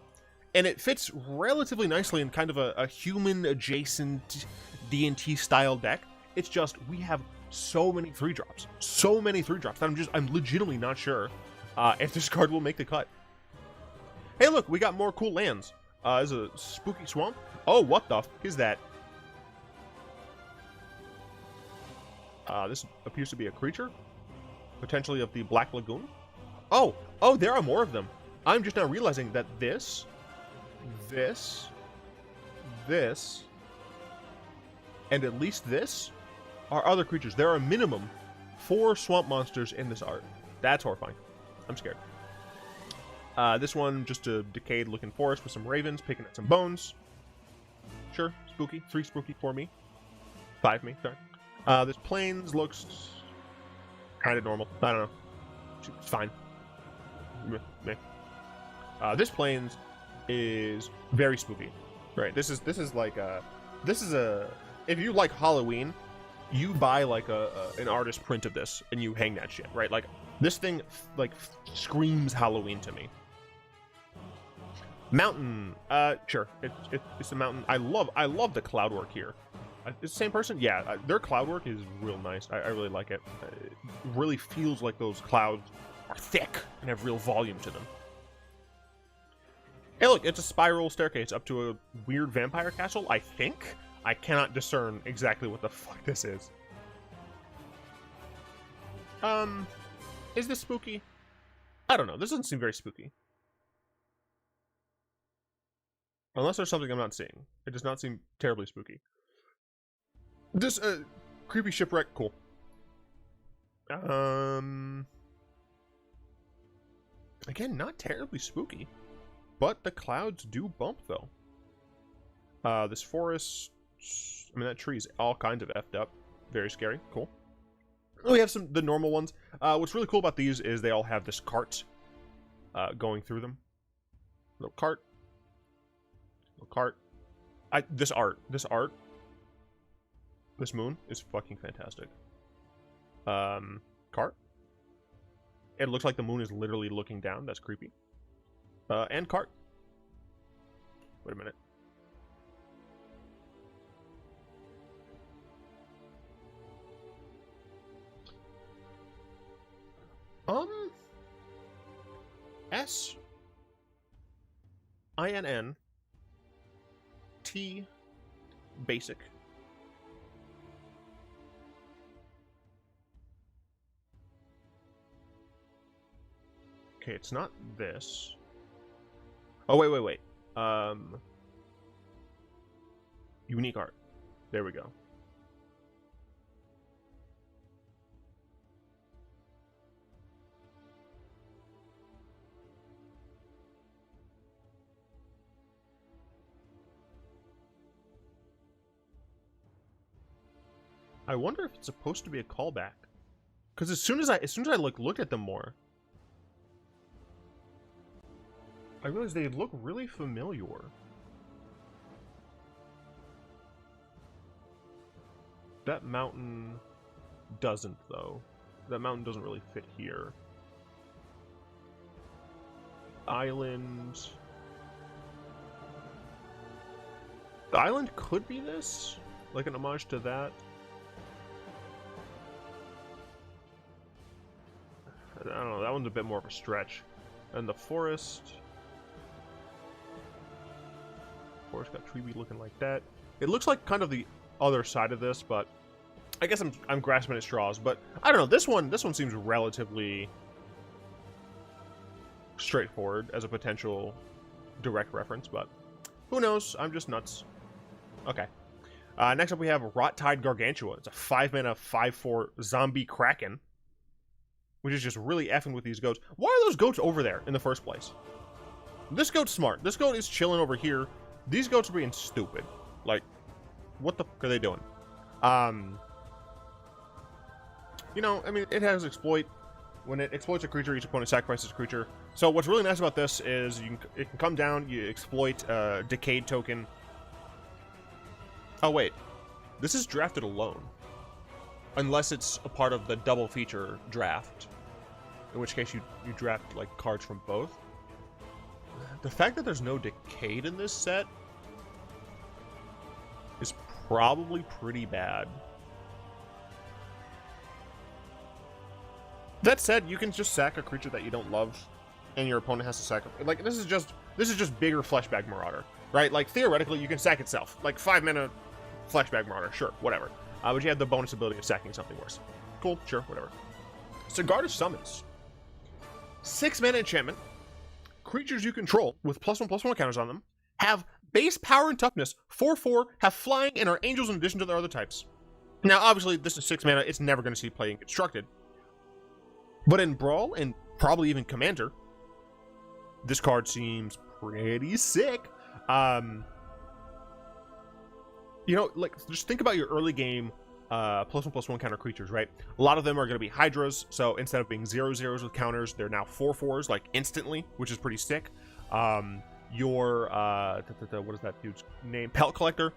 And it fits relatively nicely in kind of a human-adjacent D&T style deck. It's just, we have so many 3-drops. So many 3-drops that I'm legitimately not sure if this card will make the cut. Hey, look, we got more cool lands. There's a Spooky Swamp. Oh, what the f*** is that? This appears to be a creature. Potentially of the Black Lagoon. Oh, there are more of them. I'm just now realizing that this, and at least this are other creatures. There are a minimum 4 swamp monsters in this art. That's horrifying. I'm scared. This one, just a decayed looking forest with some ravens picking at some bones. Sure, spooky. 3 spooky for me. 5 me, sorry. This plains looks kind of normal. I don't know. It's fine. Meh. This plains is very spooky. Right, this is like if you like Halloween, you buy like an artist print of this and you hang that shit, right? Like, this thing like screams Halloween to me. Mountain, sure, it's a mountain. I love the cloud work here. It's the same person? Yeah, their cloud work is real nice. I really like it. It really feels like those clouds are thick and have real volume to them. Hey, look, it's a spiral staircase up to a weird vampire castle, I think? I cannot discern exactly what the fuck this is. Is this spooky? I don't know. This doesn't seem very spooky. Unless there's something I'm not seeing. It does not seem terribly spooky. This, creepy shipwreck, cool. Again, not terribly spooky. But the clouds do bump, though. This forest... I mean, that tree's all kinds of effed up. Very scary. Cool. We have the normal ones. What's really cool about these is they all have this cart going through them. Little cart. Little cart. This art. This moon is fucking fantastic. Cart. It looks like the moon is literally looking down. That's creepy. And cart. Wait a minute. SINN T basic. Okay, it's not this. Oh, wait. Unique art. There we go. I wonder if it's supposed to be a callback. Because as soon as I like looked at them more, I realized they look really familiar. That mountain doesn't, though. That mountain doesn't really fit here. Island. The island could be this? Like an homage to that? I don't know, that one's a bit more of a stretch. And the forest... Forest got treeby looking like that. It looks like kind of the other side of this, but I guess I'm grasping at straws. But I don't know, this one seems relatively straightforward as a potential direct reference, but who knows? I'm just nuts. Okay. Next up, we have Rot-Tide Gargantua. It's a 5-mana, 5/4 zombie kraken, which is just really effing with these goats. Why are those goats over there in the first place? This goat's smart. This goat is chilling over here. These goats are being stupid. Like, what the fuck are they doing? You know, I mean, it has exploit. When it exploits a creature, each opponent sacrifices a creature. So what's really nice about this is it can come down, you exploit a Decayed token. Oh wait, this is drafted alone. Unless it's a part of the double feature draft. In which case you draft like cards from both. The fact that there's no Decayed in this set is probably pretty bad. That said, you can just sack a creature that you don't love, and your opponent has to sacrifice. Like this is just bigger Fleshbag Marauder, right? Like theoretically, you can sack itself, like 5-mana Fleshbag Marauder, sure, whatever. But you have the bonus ability of sacking something worse. Cool, sure, whatever. Sigarda's Summons, 6-mana enchantment. Creatures you control with +1/+1 counters on them have base power and toughness, 4/4, have flying, and are angels in addition to their other types. Now, obviously, this is 6 mana. It's never going to see play in Constructed. But in Brawl, and probably even Commander, this card seems pretty sick. You know, like, just think about your early game +1/+1 counter creatures, right? A lot of them are going to be Hydras, so instead of being 0/0s with counters, they're now 4/4s, like, instantly, which is pretty sick. Your, what is that dude's name? Pelt Collector,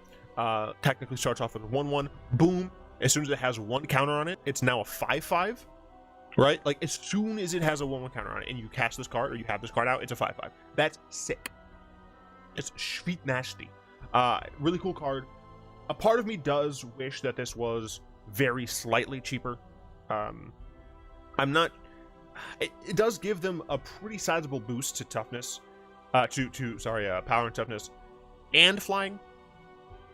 technically starts off with 1/1, boom. As soon as it has 1 counter on it, it's now a 5/5. Right? Like, as soon as it has a 1/1 counter on it, and you cast this card, or you have this card out, it's a 5/5. That's sick. It's sweet nasty. Really cool card. A part of me does wish that this was very slightly cheaper. I'm not... It does give them a pretty sizable boost to toughness. Power and toughness. And flying.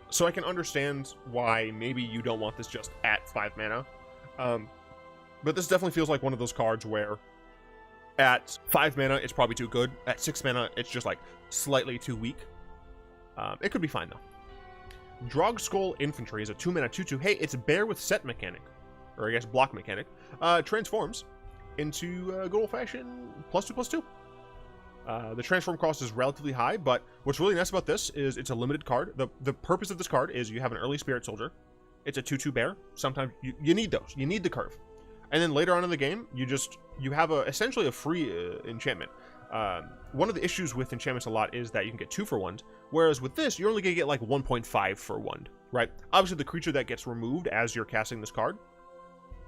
So I can understand why maybe you don't want this just at 5 mana. But this definitely feels like one of those cards where at 5 mana, it's probably too good. At 6 mana, it's just like slightly too weak. It could be fine though. Drog Skull Infantry is a 2-mana 2/2. Hey, it's a bear with set mechanic. Or I guess block mechanic. Transforms into good old-fashioned +2/+2. The transform cost is relatively high, but what's really nice about this is it's a limited card. The purpose of this card is you have an early Spirit Soldier. It's a 2/2 bear. Sometimes you need those. You need the curve. And then later on in the game, you have essentially a free enchantment. One of the issues with enchantments a lot is that you can get 2 for 1, whereas with this, you're only going to get like 1.5 for 1, right? Obviously, the creature that gets removed as you're casting this card,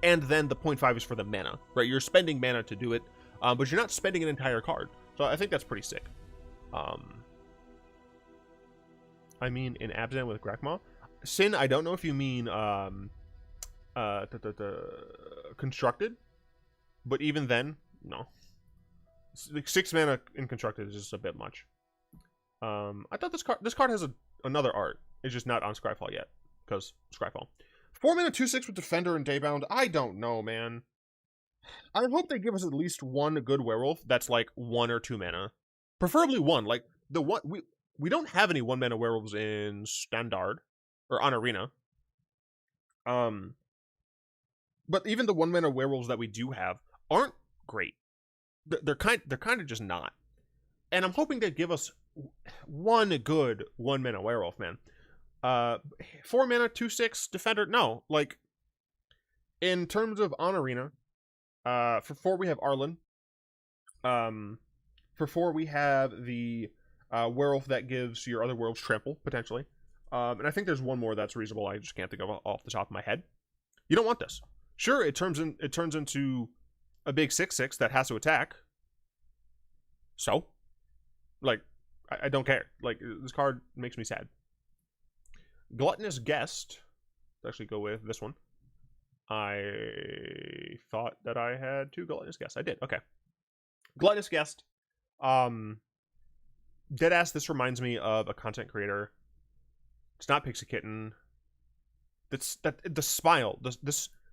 and then the 0.5 is for the mana, right? You're spending mana to do it, but you're not spending an entire card. So I think that's pretty sick. I mean, in Abzan with Grakmaw. Sin, I don't know if you mean Constructed, but even then, no. 6 mana in Constructed is just a bit much. I thought this card has another art. It's just not on Scryfall yet, because Scryfall. 4-mana 2/6 with Defender and Daybound. I don't know, man. I hope they give us at least one good werewolf that's like 1 or 2 mana, preferably 1. Like the one we don't have any 1-mana werewolves in Standard or on Arena. But even the 1-mana werewolves that we do have aren't great. They're kind of just not. And I'm hoping they give us one good 1-mana werewolf, man. 4-mana 2/6 Defender. No, like in terms of on Arena, for 4 we have Arlen. For 4 we have the werewolf that gives your other werewolves trample potentially. And I think there's one more that's reasonable. I just can't think of off the top of my head. You don't want this. Sure, it turns into a big 6/6 that has to attack. So, like, I don't care. Like, this card makes me sad. Gluttonous Guest. Let's actually go with this one. I thought that I had 2 Gluttonous Guests. I did. Okay. Gluttonous Guest. Deadass, this reminds me of a content creator. It's not Pixie Kitten. The smile.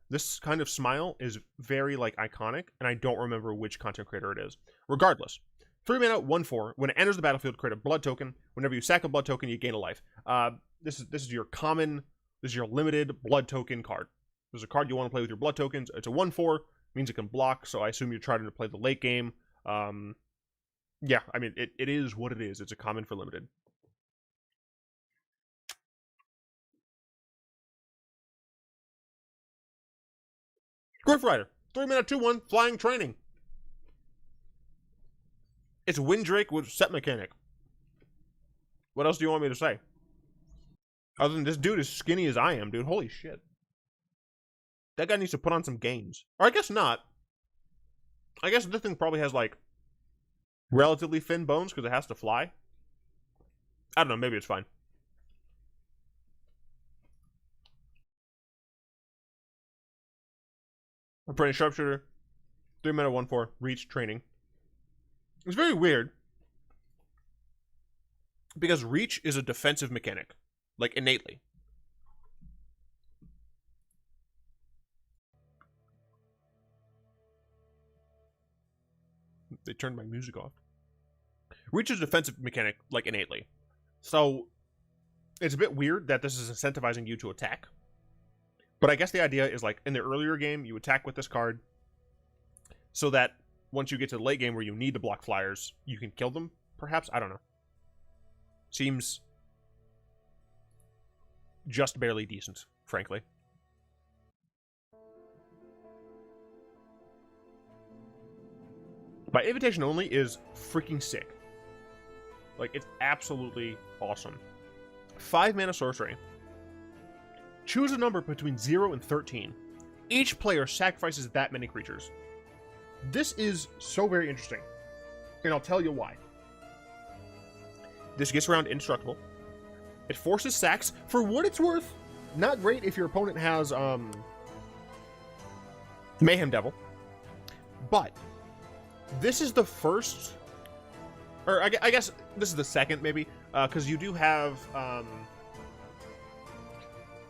This kind of smile is very, like, iconic, and I don't remember which content creator it is. Regardless, 3-mana, 1/4. When it enters the battlefield, create a blood token. Whenever you sack a blood token, you gain a life. This is your common This is your limited blood token card. There's a card you want to play with your blood tokens. It's a 1/4, means it can block, so I assume you're trying to play the late game. Yeah, I mean, it is what it is. It's a common for limited. Griff Rider, 3-mana 2/1, flying training. It's Windrake with set mechanic. What else do you want me to say? Other than this dude is skinny as I am, dude. Holy shit. That guy needs to put on some gains. Or I guess not. I guess this thing probably has, like, relatively thin bones because it has to fly. I don't know, maybe it's fine. Apprentice Sharpshooter, 3-mana 1/4, reach, training. It's very weird. Because reach is a defensive mechanic. Like, innately. They turned my music off. Reach is a defensive mechanic, like, innately. So, it's a bit weird that this is incentivizing you to attack. But I guess the idea is, like, in the earlier game, you attack with this card so that once you get to the late game where you need to block flyers, you can kill them, perhaps? I don't know. Seems just barely decent, frankly. By invitation only is freaking sick. Like, it's absolutely awesome. 5-mana sorcery. Choose a number between 0 and 13. Each player sacrifices that many creatures. This is so very interesting, and I'll tell you why. This gets around indestructible. It forces sacks. For what it's worth, not great if your opponent has Mayhem Devil. But this is the first, or I guess this is the second, maybe, because you do have, well,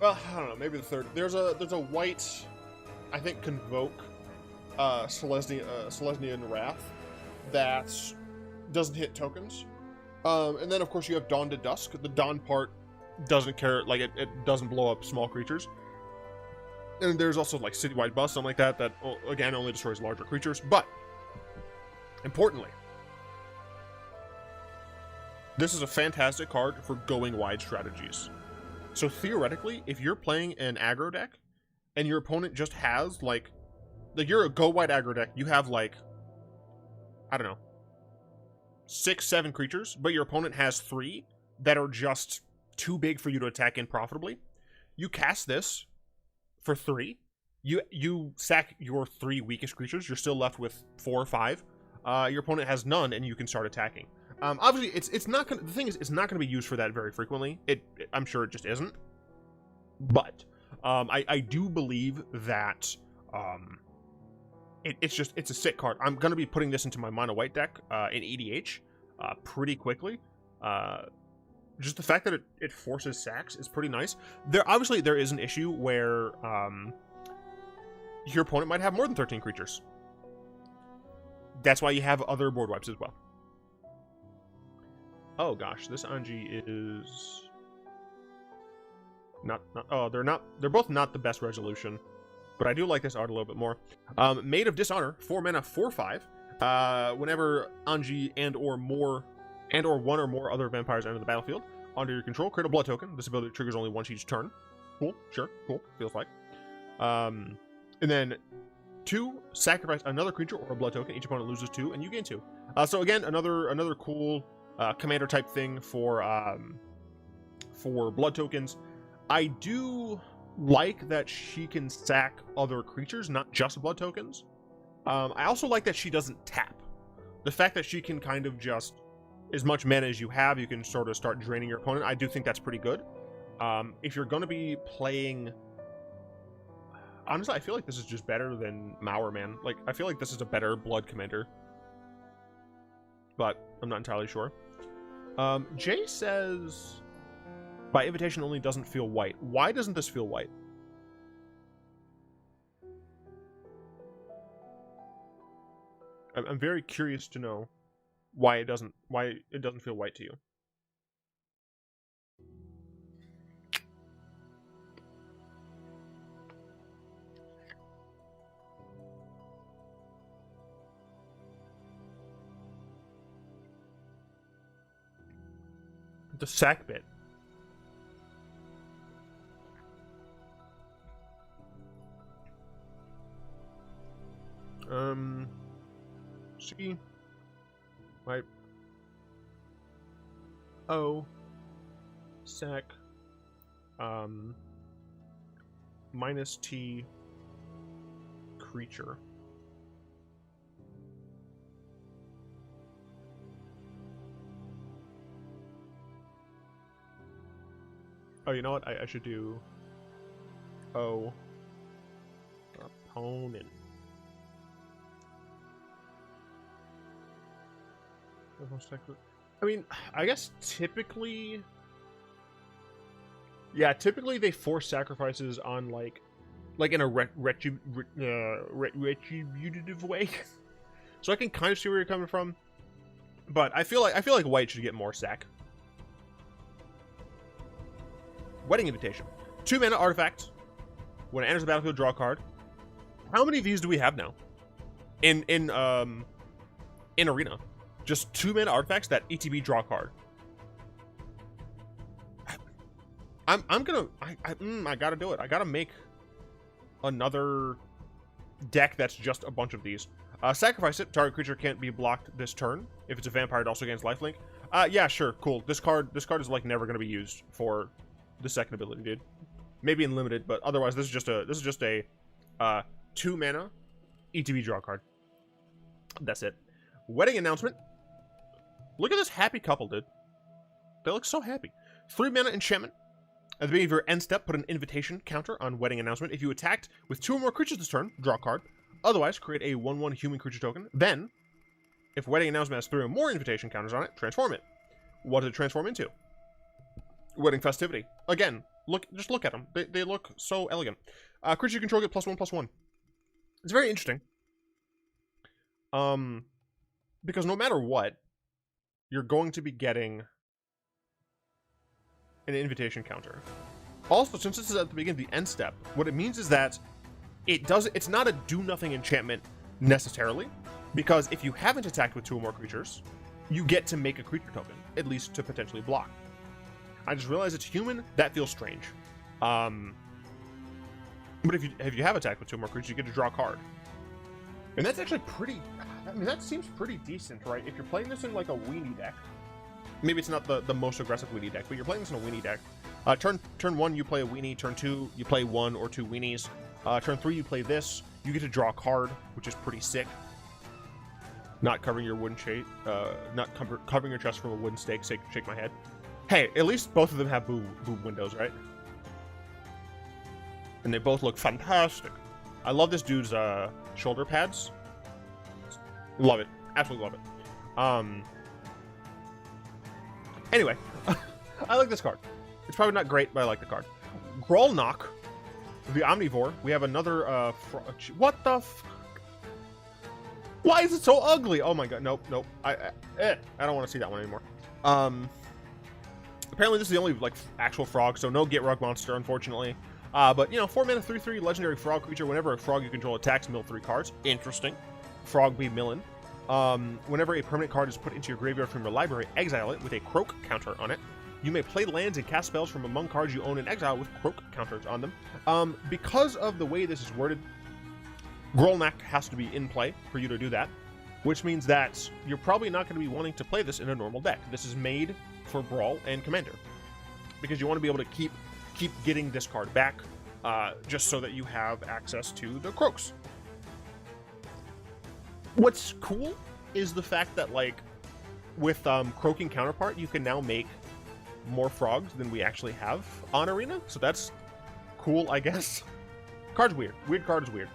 I don't know, maybe the third. There's a white, I think, Convoke Selesnian Wrath that doesn't hit tokens. And then, of course, you have Dawn to Dusk. The Dawn part doesn't care, like, it doesn't blow up small creatures. And there's also, like, Citywide Bust, something like that, that, again, only destroys larger creatures. But, importantly, this is a fantastic card for going wide strategies. So, theoretically, if you're playing an aggro deck, and your opponent just has, like you're a go-wide aggro deck, you have, like, I don't know, 6, 7 creatures, but your opponent has 3 that are just too big for you to attack in profitably. You cast this for 3. You sack your 3 weakest creatures. You're still left with 4 or 5. Your opponent has none, and you can start attacking. Obviously, it's not gonna. The thing is, it's not going to be used for that very frequently. I'm sure it just isn't. But I do believe that it's a sick card. I'm going to be putting this into my mono white deck in EDH pretty quickly. Just the fact that it forces sacks is pretty nice. Obviously there is an issue where your opponent might have more than 13 creatures. That's why you have other board wipes as well. Oh gosh, this Anji is not oh, they're both not the best resolution. But I do like this art a little bit more. Maid of Dishonor, 4-mana, 4/5. Whenever Anji and or one or more other vampires enter the battlefield, under your control, create a blood token. This ability triggers only once each turn. Cool, sure, cool, feels like. And then 2, sacrifice another creature or a blood token. Each opponent loses 2, and you gain 2. So again, another cool commander type thing for blood tokens. I do like that she can sack other creatures, not just blood tokens. I also like that she doesn't tap. The fact that she can kind of just, as much mana as you have, you can sort of start draining your opponent. I do think that's pretty good. If you're going to be playing, honestly, I feel like this is just better than Mauer, man. Like, I feel like this is a better blood commander, but I'm not entirely sure. Jay says, by invitation only doesn't feel white. Why doesn't this feel white? I'm very curious to know why it doesn't feel white to you. The sack bit. C. Right. O. Sack. Minus T. Creature. Oh, you know what? I should do O. Opponent. I mean, I guess typically... Yeah, typically they force sacrifices on, like in a retributive way. So I can kind of see where you're coming from. But I feel like white should get more sack. Wedding Invitation. 2 mana artifact. When it enters the battlefield, draw a card. How many of these do we have now? In Arena. Just 2 mana artifacts that ETB draw a card. I gotta do it. I gotta make another deck that's just a bunch of these. Sacrifice it. Target creature can't be blocked this turn. If it's a vampire, it also gains lifelink. Yeah, sure, cool. This card is like never gonna be used for the second ability, dude. Maybe in limited, but otherwise this is just a 2 mana ETB draw card. That's it. Wedding Announcement. Look at this happy couple, dude. They look so happy. 3 mana enchantment. At the beginning of your end step, put an invitation counter on Wedding Announcement. If you attacked with 2 or more creatures this turn, draw a card. Otherwise, create a 1/1 human creature token. Then, if Wedding Announcement has 3 or more invitation counters on it, transform it. What does it transform into? Wedding Festivity. Again, just look at them. They look so elegant. Creature you control get +1/+1. It's very interesting. Because no matter what, you're going to be getting an invitation counter. Also, since this is at the beginning of the end step, what it means is that it's not a do-nothing enchantment necessarily, because if you haven't attacked with 2 or more creatures, you get to make a creature token, at least to potentially block. I just realized it's human. That feels strange. But if you have attacked with 2 or more creatures, you get to draw a card. And that's actually pretty... I mean, that seems pretty decent, right? If you're playing this in, like, a weenie deck. Maybe it's not the most aggressive weenie deck, but you're playing this in a weenie deck. Turn 1, you play a weenie. Turn 2, you play 1 or 2 weenies. Turn 3, you play this. You get to draw a card, which is pretty sick. Not covering your wooden shape. Not covering your chest from a wooden stake. Shake my head. Hey, at least both of them have boob windows, right? And they both look fantastic. I love this dude's shoulder pads. Love it. Absolutely love it. Anyway, I like this card. It's probably not great, but I like the card. Brawl Knock, the Omnivore. We have another, what the f... Why is it so ugly? Oh my god, nope. I don't want to see that one anymore. Apparently this is the only, like, actual frog, so no Get Rug monster, unfortunately. But, you know, 4 mana, 3/3, legendary frog creature. Whenever a frog you control attacks, mill 3 cards. Interesting. Frog be millin'. Whenever a permanent card is put into your graveyard from your library, exile it with a Croak counter on it. You may play lands and cast spells from among cards you own in exile with Croak counters on them. Because of the way this is worded, Grolnak has to be in play for you to do that, which means that you're probably not going to be wanting to play this in a normal deck. This is made for Brawl and Commander, because you want to be able to keep getting this card back, just so that you have access to the Croaks. What's cool is the fact that, like, with Croaking Counterpart, you can now make more frogs than we actually have on Arena, so that's cool, I guess. Card's weird. Weird card is weird.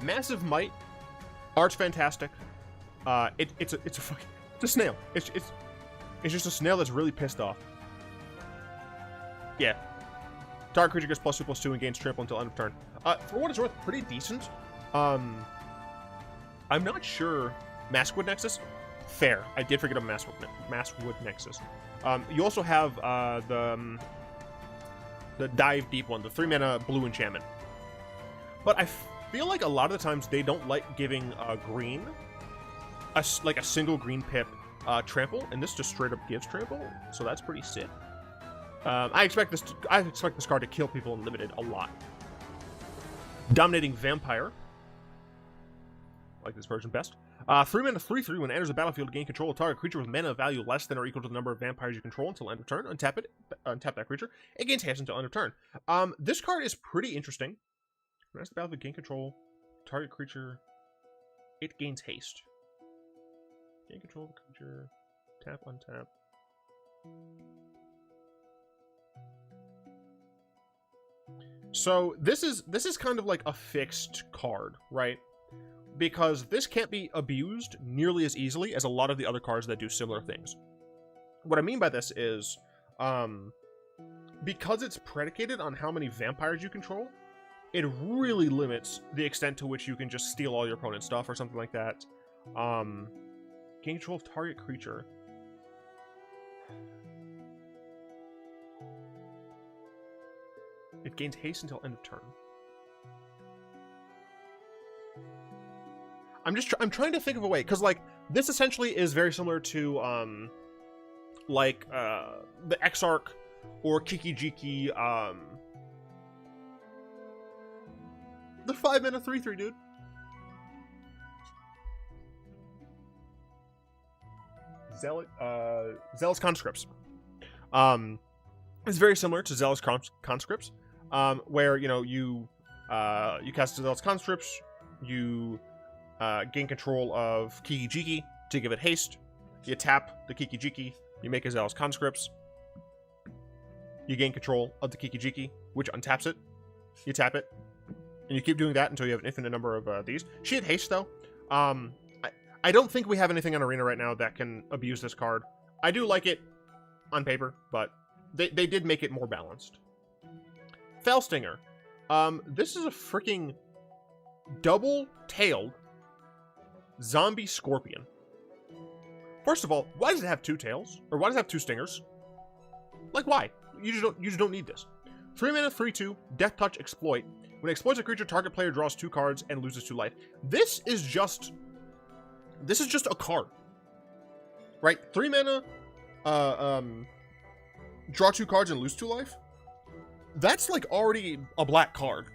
Massive Might. Art's fantastic. It's a snail. It's just a snail that's really pissed off. Yeah. Target creature gets +2/+2 and gains trample until end of turn. For what it's worth, pretty decent. I'm not sure. Maskwood Nexus? Fair. I did forget about Maskwood Nexus. You also have the Dive Deep one, the 3 mana blue enchantment. But I feel like a lot of the times they don't like giving green, like a single green pip, trample, and this just straight up gives trample, so that's pretty sick. I expect this card to kill people in limited a lot. Dominating Vampire. I like this version best. 3 mana 3/3. When it enters the battlefield, gain control of target creature with mana value less than or equal to the number of vampires you control until end of turn. Untap it. Untap that creature. It gains haste until end of turn. This card is pretty interesting. When it enters the battlefield, gain control target creature. It gains haste. Gain control of the creature. Tap, untap. So this is kind of like a fixed card, right? Because this can't be abused nearly as easily as a lot of the other cards that do similar things. What I mean by this is, because it's predicated on how many vampires you control, it really limits the extent to which you can just steal all your opponent's stuff or something like that. Gain control of target creature. It gains haste until end of turn. I'm trying to think of a way, because like this essentially is very similar to the Exarch or Kiki-Jiki, the 5 mana 3/3, dude. Zealous Conscripts. It's very similar to Zealous Conscripts, where you cast Zealous Conscripts, you gain control of Kiki-Jiki to give it haste. You tap the Kiki-Jiki, you make a Zealous Conscripts. You gain control of the Kiki-Jiki, which untaps it. You tap it, and you keep doing that until you have an infinite number of these. She had haste though. I don't think we have anything on Arena right now that can abuse this card. I do like it on paper, but they did make it more balanced. Felstinger. This is a freaking double-tailed zombie scorpion. First of all, why does it have 2 tails? Or why does it have 2 stingers? Like, why? You just don't need this. 3 mana 3/2, Death Touch Exploit. When it exploits a creature, target player draws 2 cards and loses 2 life. This is just a card. Right? 3 mana, draw 2 cards and lose 2 life? That's like already a black card.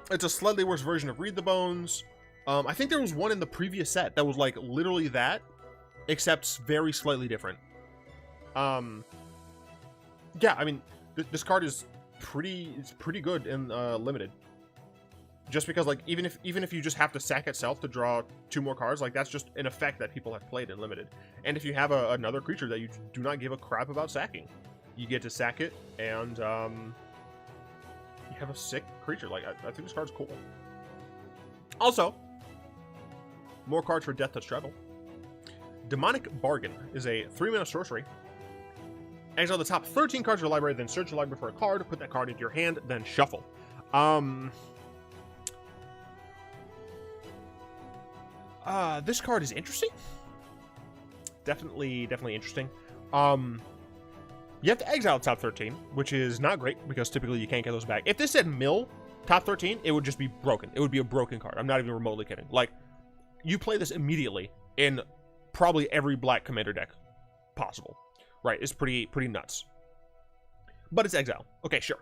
It's a slightly worse version of Read the Bones. I think there was one in the previous set that was like literally that, except very slightly different. Yeah, I mean, this card is pretty good in limited. Just because like even if you just have to sack itself to draw 2 more cards, like that's just an effect that people have played in limited. And if you have another creature that you do not give a crap about sacking, you get to sack it, and you have a sick creature. Like I think this card's cool. Also, more cards for Death Touch Travel. Demonic Bargain is a 3 mana sorcery. Exile the top 13 cards of your library, then search your library for a card, put that card into your hand, then shuffle. This card is interesting. Definitely interesting. You have to exile top 13, which is not great, because typically you can't get those back. If this said mill top 13, it would just be broken. It would be a broken card. I'm not even remotely kidding. Like, you play this immediately in probably every black commander deck possible. Right, it's pretty nuts. But it's exile. Okay, sure.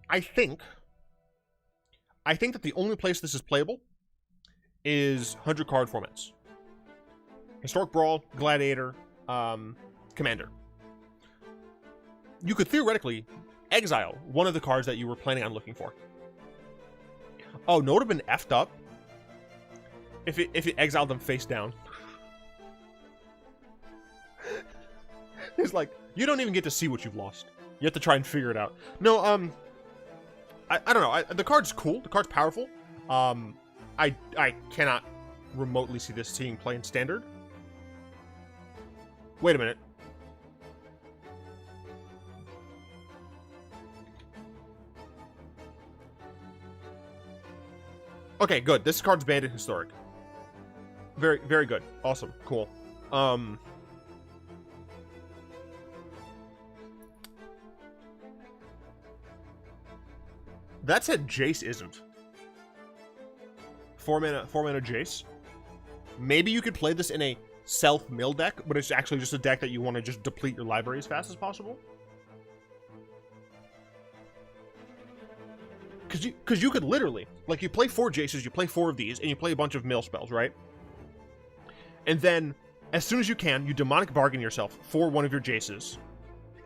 I think that the only place this is playable is 100 card formats. Historic Brawl, Gladiator, Commander. You could theoretically exile one of the cards that you were planning on looking for. Oh, no, it would have been effed up if it exiled them face down. It's like, you don't even get to see what you've lost. You have to try and figure it out. No, I don't know. The card's cool. The card's powerful. I cannot remotely see this being played in Standard. Wait a minute. Okay, good. This card's banned in Historic. Very, very good. Awesome. Cool. That said Jace isn't. 4 mana Jace. Maybe you could play this in a self-mill deck, but it's actually just a deck that you want to just deplete your library as fast as possible. Because you could literally, like, you play 4 Jaces, you play 4 of these, and you play a bunch of mill spells, right? And then, as soon as you can, you demonic bargain yourself for one of your Jaces.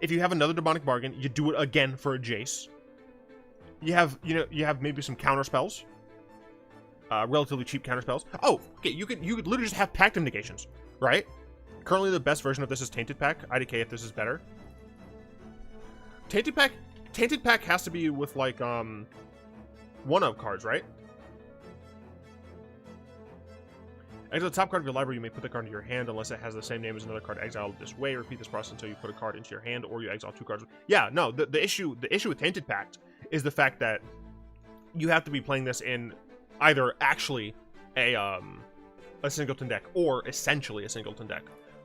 If you have another demonic bargain, you do it again for a Jace. You have maybe some counter spells. Relatively cheap counter spells. Oh, okay, you could literally just have Pact of Negations, right? Currently the best version of this is Tainted Pack. IDK if this is better. Tainted Pack has to be with like 1-of cards, right? Exile the top card of your library, you may put the card into your hand unless it has the same name as another card exiled this way. Repeat this process until you put a card into your hand or you exile 2 cards. Yeah, no, the issue with Tainted Pact is the fact that you have to be playing this in either actually a singleton deck or essentially a singleton deck.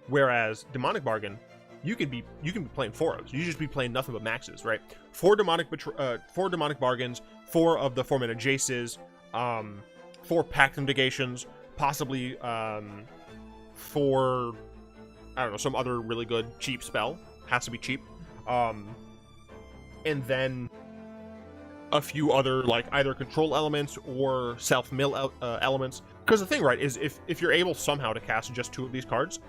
Whereas Demonic Bargain, you can be playing 4 of. You just be playing nothing but maxes, right? 4 demonic bargains, 4 of the 4-mana Jaces, 4 Pact of Negations, possibly 4, I don't know, some other really good cheap spell. Has to be cheap. And then a few other, like, either control elements or self-mill elements. Because the thing, right, is if you're able somehow to cast just 2 of these cards,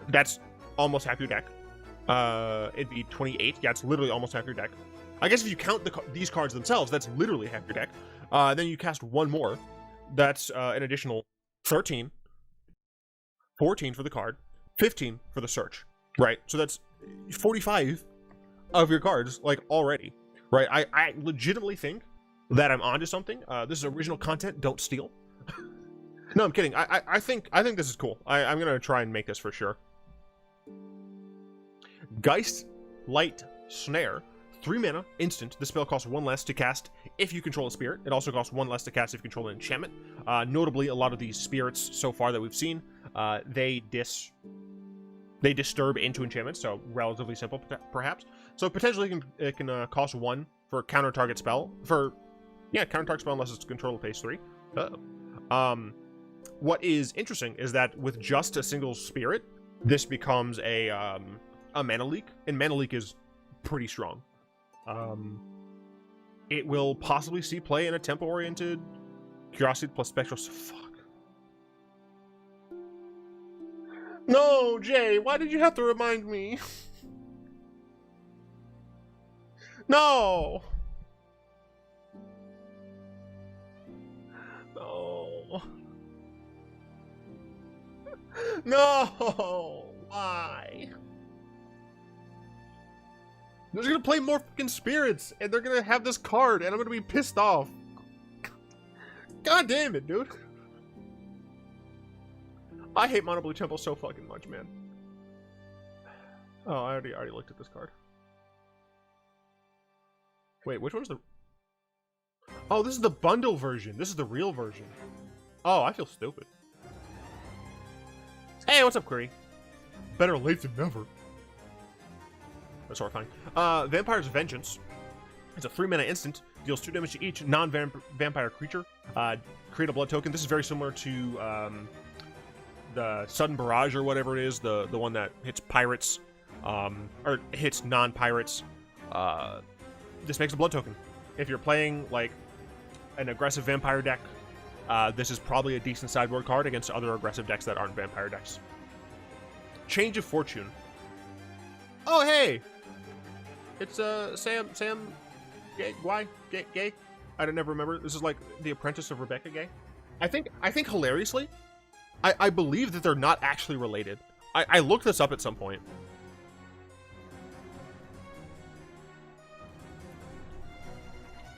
that's almost half your deck. It'd be 28. Yeah, it's literally almost half your deck. I guess if you count these cards themselves, that's literally half your deck. Then you cast 1 more. That's an additional 13. 14 for the card. 15 for the search. Right? So that's 45 of your cards, like, already. Right? I legitimately think that I'm onto something. This is original content. Don't steal. No, I'm kidding. I think this is cool. I'm gonna try and make this for sure. Geist Light Snare, 3 mana, instant. This spell costs 1 less to cast if you control a spirit. It also costs 1 less to cast if you control an enchantment. Notably, a lot of these spirits so far that we've seen, they disturb into enchantments, so relatively simple, perhaps. So potentially it can cost 1 for counter target spell. Counter target spell unless it's control of phase 3. What is interesting is that with just a single spirit, this becomes a mana leak, and mana leak is pretty strong. It will possibly see play in a tempo-oriented Curiosity plus Spectral. Fuck. No, Jay, why did you have to remind me? No! No. No! Why? They're gonna play more fucking spirits, and they're gonna have this card, and I'm gonna be pissed off. God damn it, dude. I hate Mono Blue Temple so fucking much, man. Oh, I already looked at this card. Wait, which one's the... Oh, this is the bundle version. This is the real version. Oh, I feel stupid. Hey, what's up, Query? Better late than never. That's horrifying. Vampire's Vengeance. It's a 3-mana instant. Deals 2 damage to each non-vampire creature. Create a blood token. This is very similar to the Sudden Barrage or whatever it is. The one that hits pirates. Or hits non-pirates. This makes a blood token. If you're playing, like, an aggressive vampire deck, this is probably a decent sideboard card against other aggressive decks that aren't vampire decks. Change of Fortune. Oh, hey! It's, Sam Gay? Gay? I don't never remember. This is like the apprentice of Rebecca Gay. I think hilariously, I believe that they're not actually related. I looked this up at some point.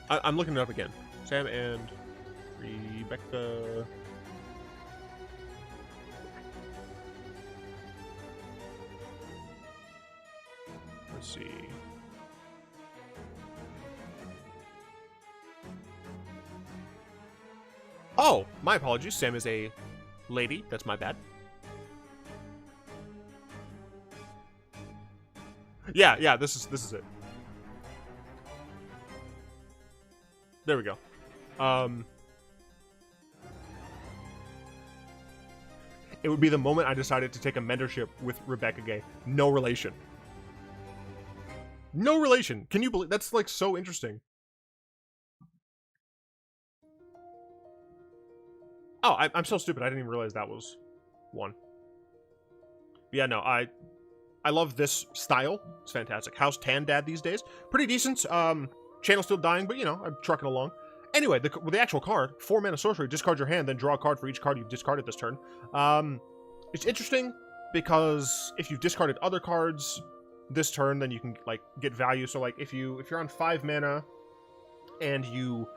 I'm looking it up again. Sam and Rebecca. Let's see. Oh, my apologies. Sam is a lady. That's my bad. Yeah, this is it. There we go. it would be the moment I decided to take a mentorship with Rebecca Gay. No relation. No relation. Can you believe that's like so interesting? Oh, I'm so stupid. I didn't even realize that was one. Yeah, no, I love this style. It's fantastic. How's Tan Dad these days? Pretty decent. Channel's still dying, but you know, I'm trucking along. Anyway, with the actual card, 4 mana sorcery, discard your hand, then draw a card for each card you've discarded this turn. It's interesting because if you've discarded other cards this turn, then you can like get value. So like if you're on 5 mana and you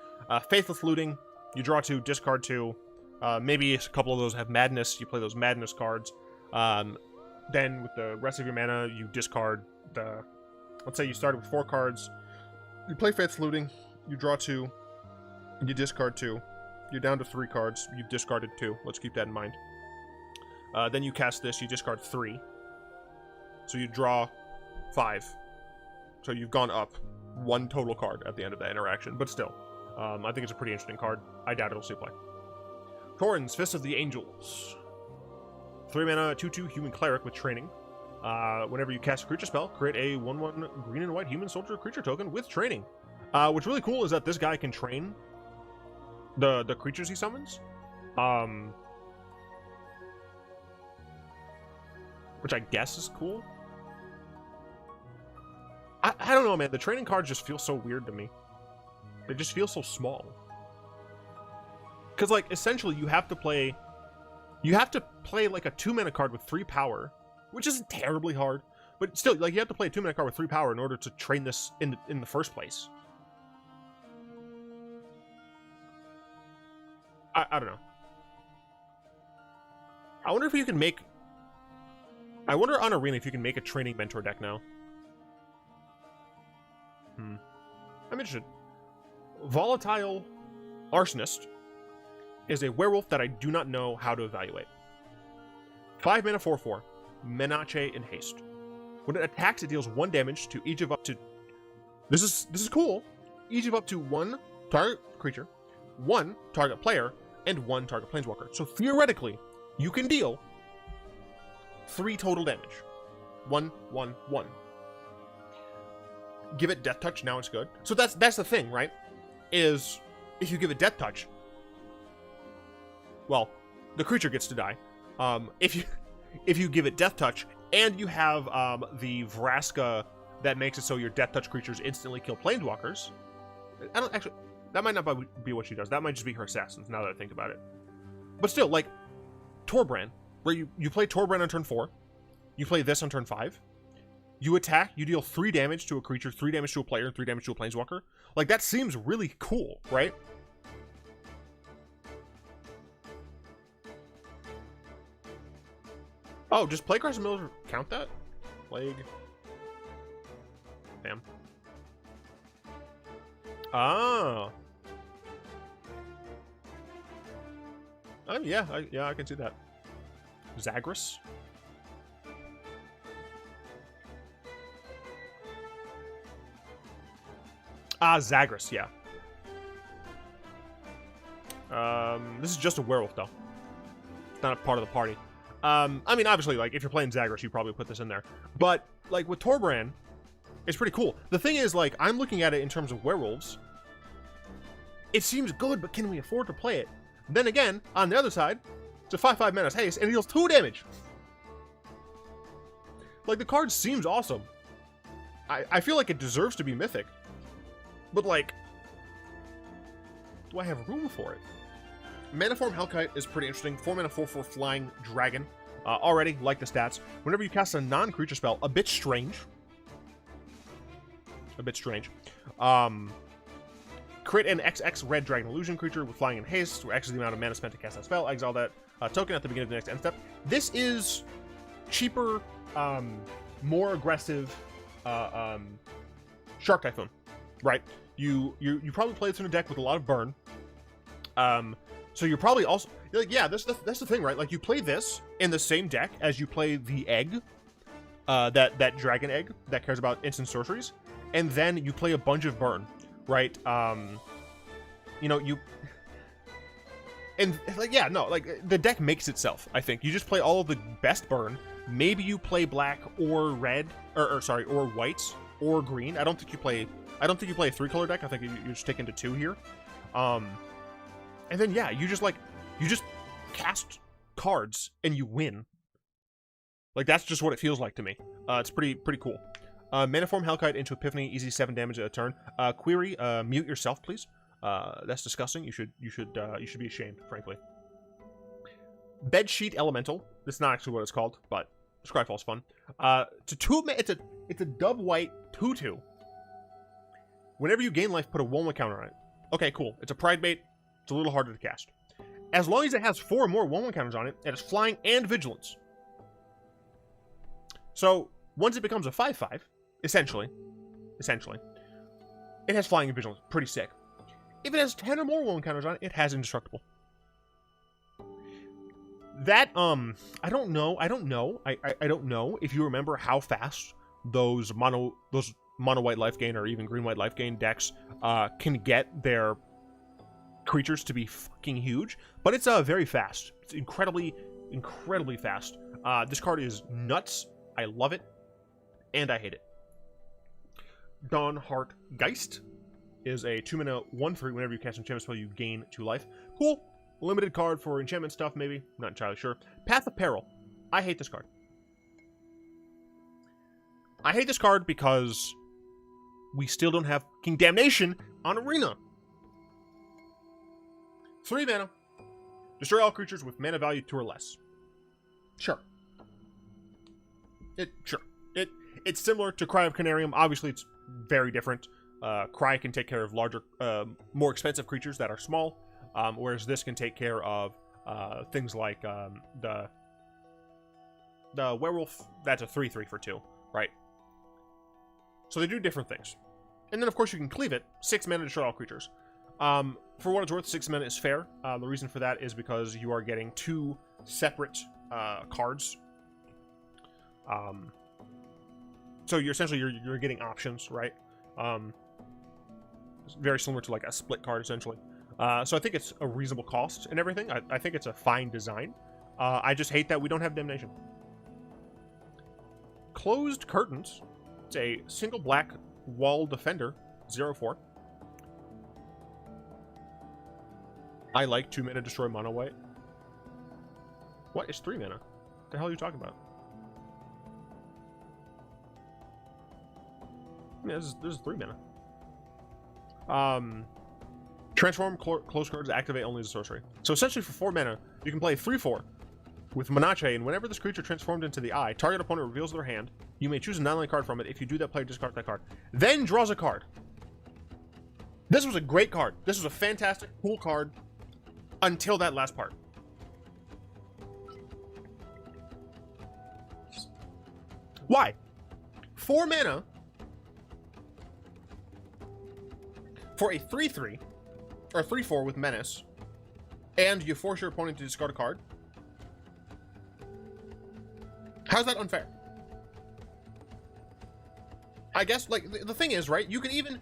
Faithless Looting, you draw 2, discard 2. Maybe a couple of those have Madness. You play those Madness cards. Then with the rest of your mana, you discard the... Let's say you started with 4 cards. You play Faithless Looting. You draw 2. You discard 2. You're down to 3 cards. You've discarded 2. Let's keep that in mind. Then you cast this. You discard 3. So you draw 5. So you've gone up 1 total card at the end of that interaction. But still, I think it's a pretty interesting card. I doubt it'll see play. Torrens, Fist of the Angels. 3 mana, 2/2 human cleric with training. Whenever you cast a creature spell, create a 1/1 green and white human soldier creature token with training. What's really cool is that this guy can train the creatures he summons. Which I guess is cool. I don't know, man. The training cards just feel so weird to me. They just feel so small. Because, like, essentially, you have to play like a 2-mana card with 3 power, which isn't terribly hard, but still, like, you have to play a 2-mana card with 3 power in order to train this in the first place. I don't know. I wonder if you can make... I wonder on Arena if you can make a training mentor deck now. I'm interested. Volatile Arsonist is a werewolf that I do not know how to evaluate. 5 mana 4/4. Menace and haste. When it attacks, it deals 1 damage to each of up to... This is cool. Each of up to 1 target creature, 1 target player, and 1 target planeswalker. So theoretically, you can deal 3 total damage. 1, 1, 1. Give it Death Touch, now it's good. So that's the thing, right? Is if you give it Death Touch, well, the creature gets to die. If you give it Death Touch and you have the Vraska that makes it so your Death Touch creatures instantly kill planeswalkers. I don't actually. That might not be what she does. That might just be her assassins. Now that I think about it, but still, like Torbrand, where you play Torbrand on turn 4, you play this on turn 5. You attack, you deal 3 damage to a creature, 3 damage to a player, 3 damage to a planeswalker. Like, that seems really cool, right? Oh, does Plaguecrest Miller count that? Plague. Damn. Ah. Yeah, I can see that. Zagreus. Zagreus, yeah. This is just a werewolf, though. It's not a part of the party. I mean, obviously, like, if you're playing Zagreus, you probably put this in there. But, like, with Torbrand, it's pretty cool. The thing is, like, I'm looking at it in terms of werewolves. It seems good, but can we afford to play it? Then again, on the other side, it's a 5/5 Menace Haste, and it deals 2 damage. Like, the card seems awesome. I feel like it deserves to be mythic. But, like, do I have room for it? Manaform Hellkite is pretty interesting. 4 mana 4/4 Flying Dragon. Already, like the stats. Whenever you cast a non-creature spell, a bit strange. Crit an XX Red Dragon Illusion creature with Flying and Haste, where X is the amount of mana spent to cast that spell. Exile that token at the beginning of the next end step. This is cheaper, more aggressive Shark Typhoon, right? You probably play this in a deck with a lot of burn. So you're probably also like, yeah, that's the thing, right? Like, you play this in the same deck as you play the egg, that dragon egg that cares about instant sorceries, and then you play a bunch of burn, right? You know, And like, yeah, no, like the deck makes itself. I think you just play all of the best burn. Maybe you play black or red, or sorry, or whites or green. I don't think you play a 3-color deck. I think you stick into 2 here. And then yeah, you just cast cards and you win. Like that's just what it feels like to me. It's pretty cool. Mana Form Hellkite into Epiphany, easy 7 damage at a turn. Query, mute yourself, please. That's disgusting. You should be ashamed, frankly. Bedsheet Elemental. That's not actually what it's called, but Scryfall's fun. It's a dub white 2/2. Whenever you gain life, put a 1/1 counter on it. Okay, cool. It's a pride bait. It's a little harder to cast. As long as it has 4 more 1/1 counters on it, it has flying and vigilance. So once it becomes a 5/5, essentially, it has flying and vigilance. Pretty sick. If it has 10 or more 1/1 counters on it, it has indestructible. That, I don't know if you remember how fast those mono white life gain or even green white life gain decks can get their creatures to be fucking huge, but it's very fast. It's incredibly fast. This card is nuts. I love it, and I hate it. Dawnheart Geist is a 2-mana 1/3. Whenever you cast an enchantment spell, you gain 2 life. Cool. Limited card for enchantment stuff, maybe. Not entirely sure. Path of Peril. I hate this card. I hate this card because we still don't have King Damnation on Arena. 3 mana. Destroy all creatures with mana value 2 or less. Sure. It's similar to Cry of Canarium. Obviously, it's very different. Cry can take care of larger, more expensive creatures that are small, whereas this can take care of things like the Werewolf. That's a 3/3 for 2, right? So they do different things. And then, of course, you can cleave it. 6 mana to destroy all creatures. For what it's worth, 6 mana is fair. The reason for that is because you are getting 2 separate cards. So you're essentially you're getting options, right? It's very similar to like a split card, essentially. So I think it's a reasonable cost and everything. I think it's a fine design. I just hate that we don't have Damnation. Closed Curtains. It's a single black wall defender, 0/4. I like 2 mana destroy mono white. What is 3 mana? What the hell are you talking about? Yeah, this is 3 mana. Transform close cards activate only as a sorcery. So essentially for 4 mana, you can play 3/4 with Menache, and whenever this creature transformed into the eye, target opponent reveals their hand. You may choose a non-land card from it. If you do that, player discards that card. Then draws a card. This was a great card. This was a fantastic, cool card until that last part. Why? 4 mana for a 3/3 or 3/4 with Menace, and you force your opponent to discard a card. How's that unfair? I guess, like, the thing is, right, you could even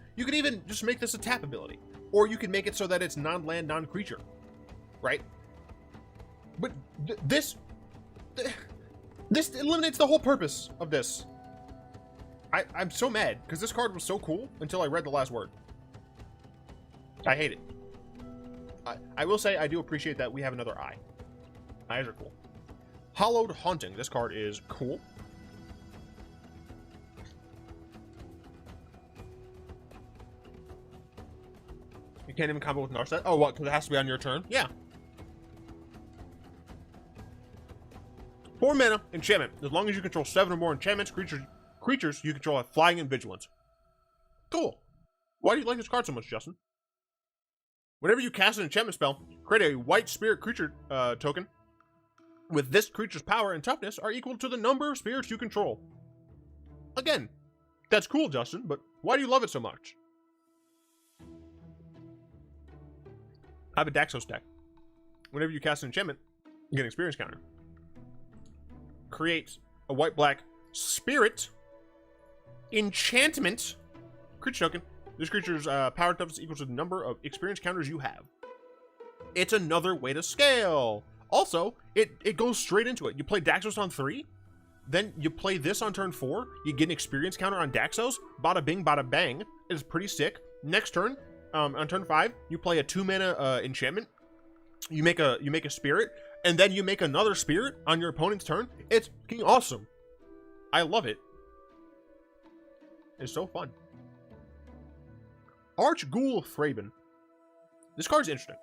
just make this a tap ability, or you can make it so that it's non-land, non-creature, right? But this eliminates the whole purpose of this. I'm so mad because this card was so cool until I read the last word. I hate it. I will say I do appreciate that we have another eye. Eyes are cool. Hollowed Haunting. This card is cool. You can't even combo with Narset? Oh, what? Because it has to be on your turn? Yeah. 4 mana, enchantment. As long as you control 7 or more enchantments, creatures you control have flying and vigilance. Cool. Why do you like this card so much, Justin? Whenever you cast an enchantment spell, create a white spirit creature token with this creature's power and toughness are equal to the number of spirits you control. Again, that's cool, Justin, but why do you love it so much? I have a Daxos deck. Whenever you cast an enchantment, you get an experience counter. Create a white-black spirit enchantment creature token. This creature's power toughness equals to the number of experience counters you have. It's another way to scale. Also, it goes straight into it. You play Daxos on 3, then you play this on turn 4, you get an experience counter on Daxos, bada bing, bada bang. It's pretty sick. Next turn, on turn 5, you play a 2-mana enchantment. You make a spirit, and then you make another spirit on your opponent's turn. It's fucking awesome. I love it. It's so fun. Archghoul Thraben. This card's interesting.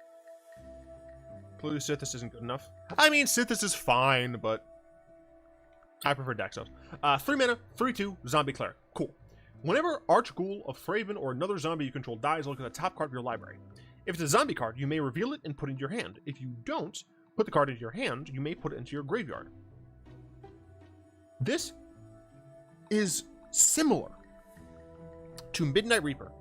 Clearly Sythis isn't good enough. I mean, Sythis is fine, but I prefer Daxos. 3 mana, 3/2, Zombie Cleric. Cool. Whenever Archghoul of Thraben or another zombie you control dies, look at the top card of your library. If it's a zombie card, you may reveal it and put it into your hand. If you don't put the card into your hand, you may put it into your graveyard. This is similar to Midnight Reaper,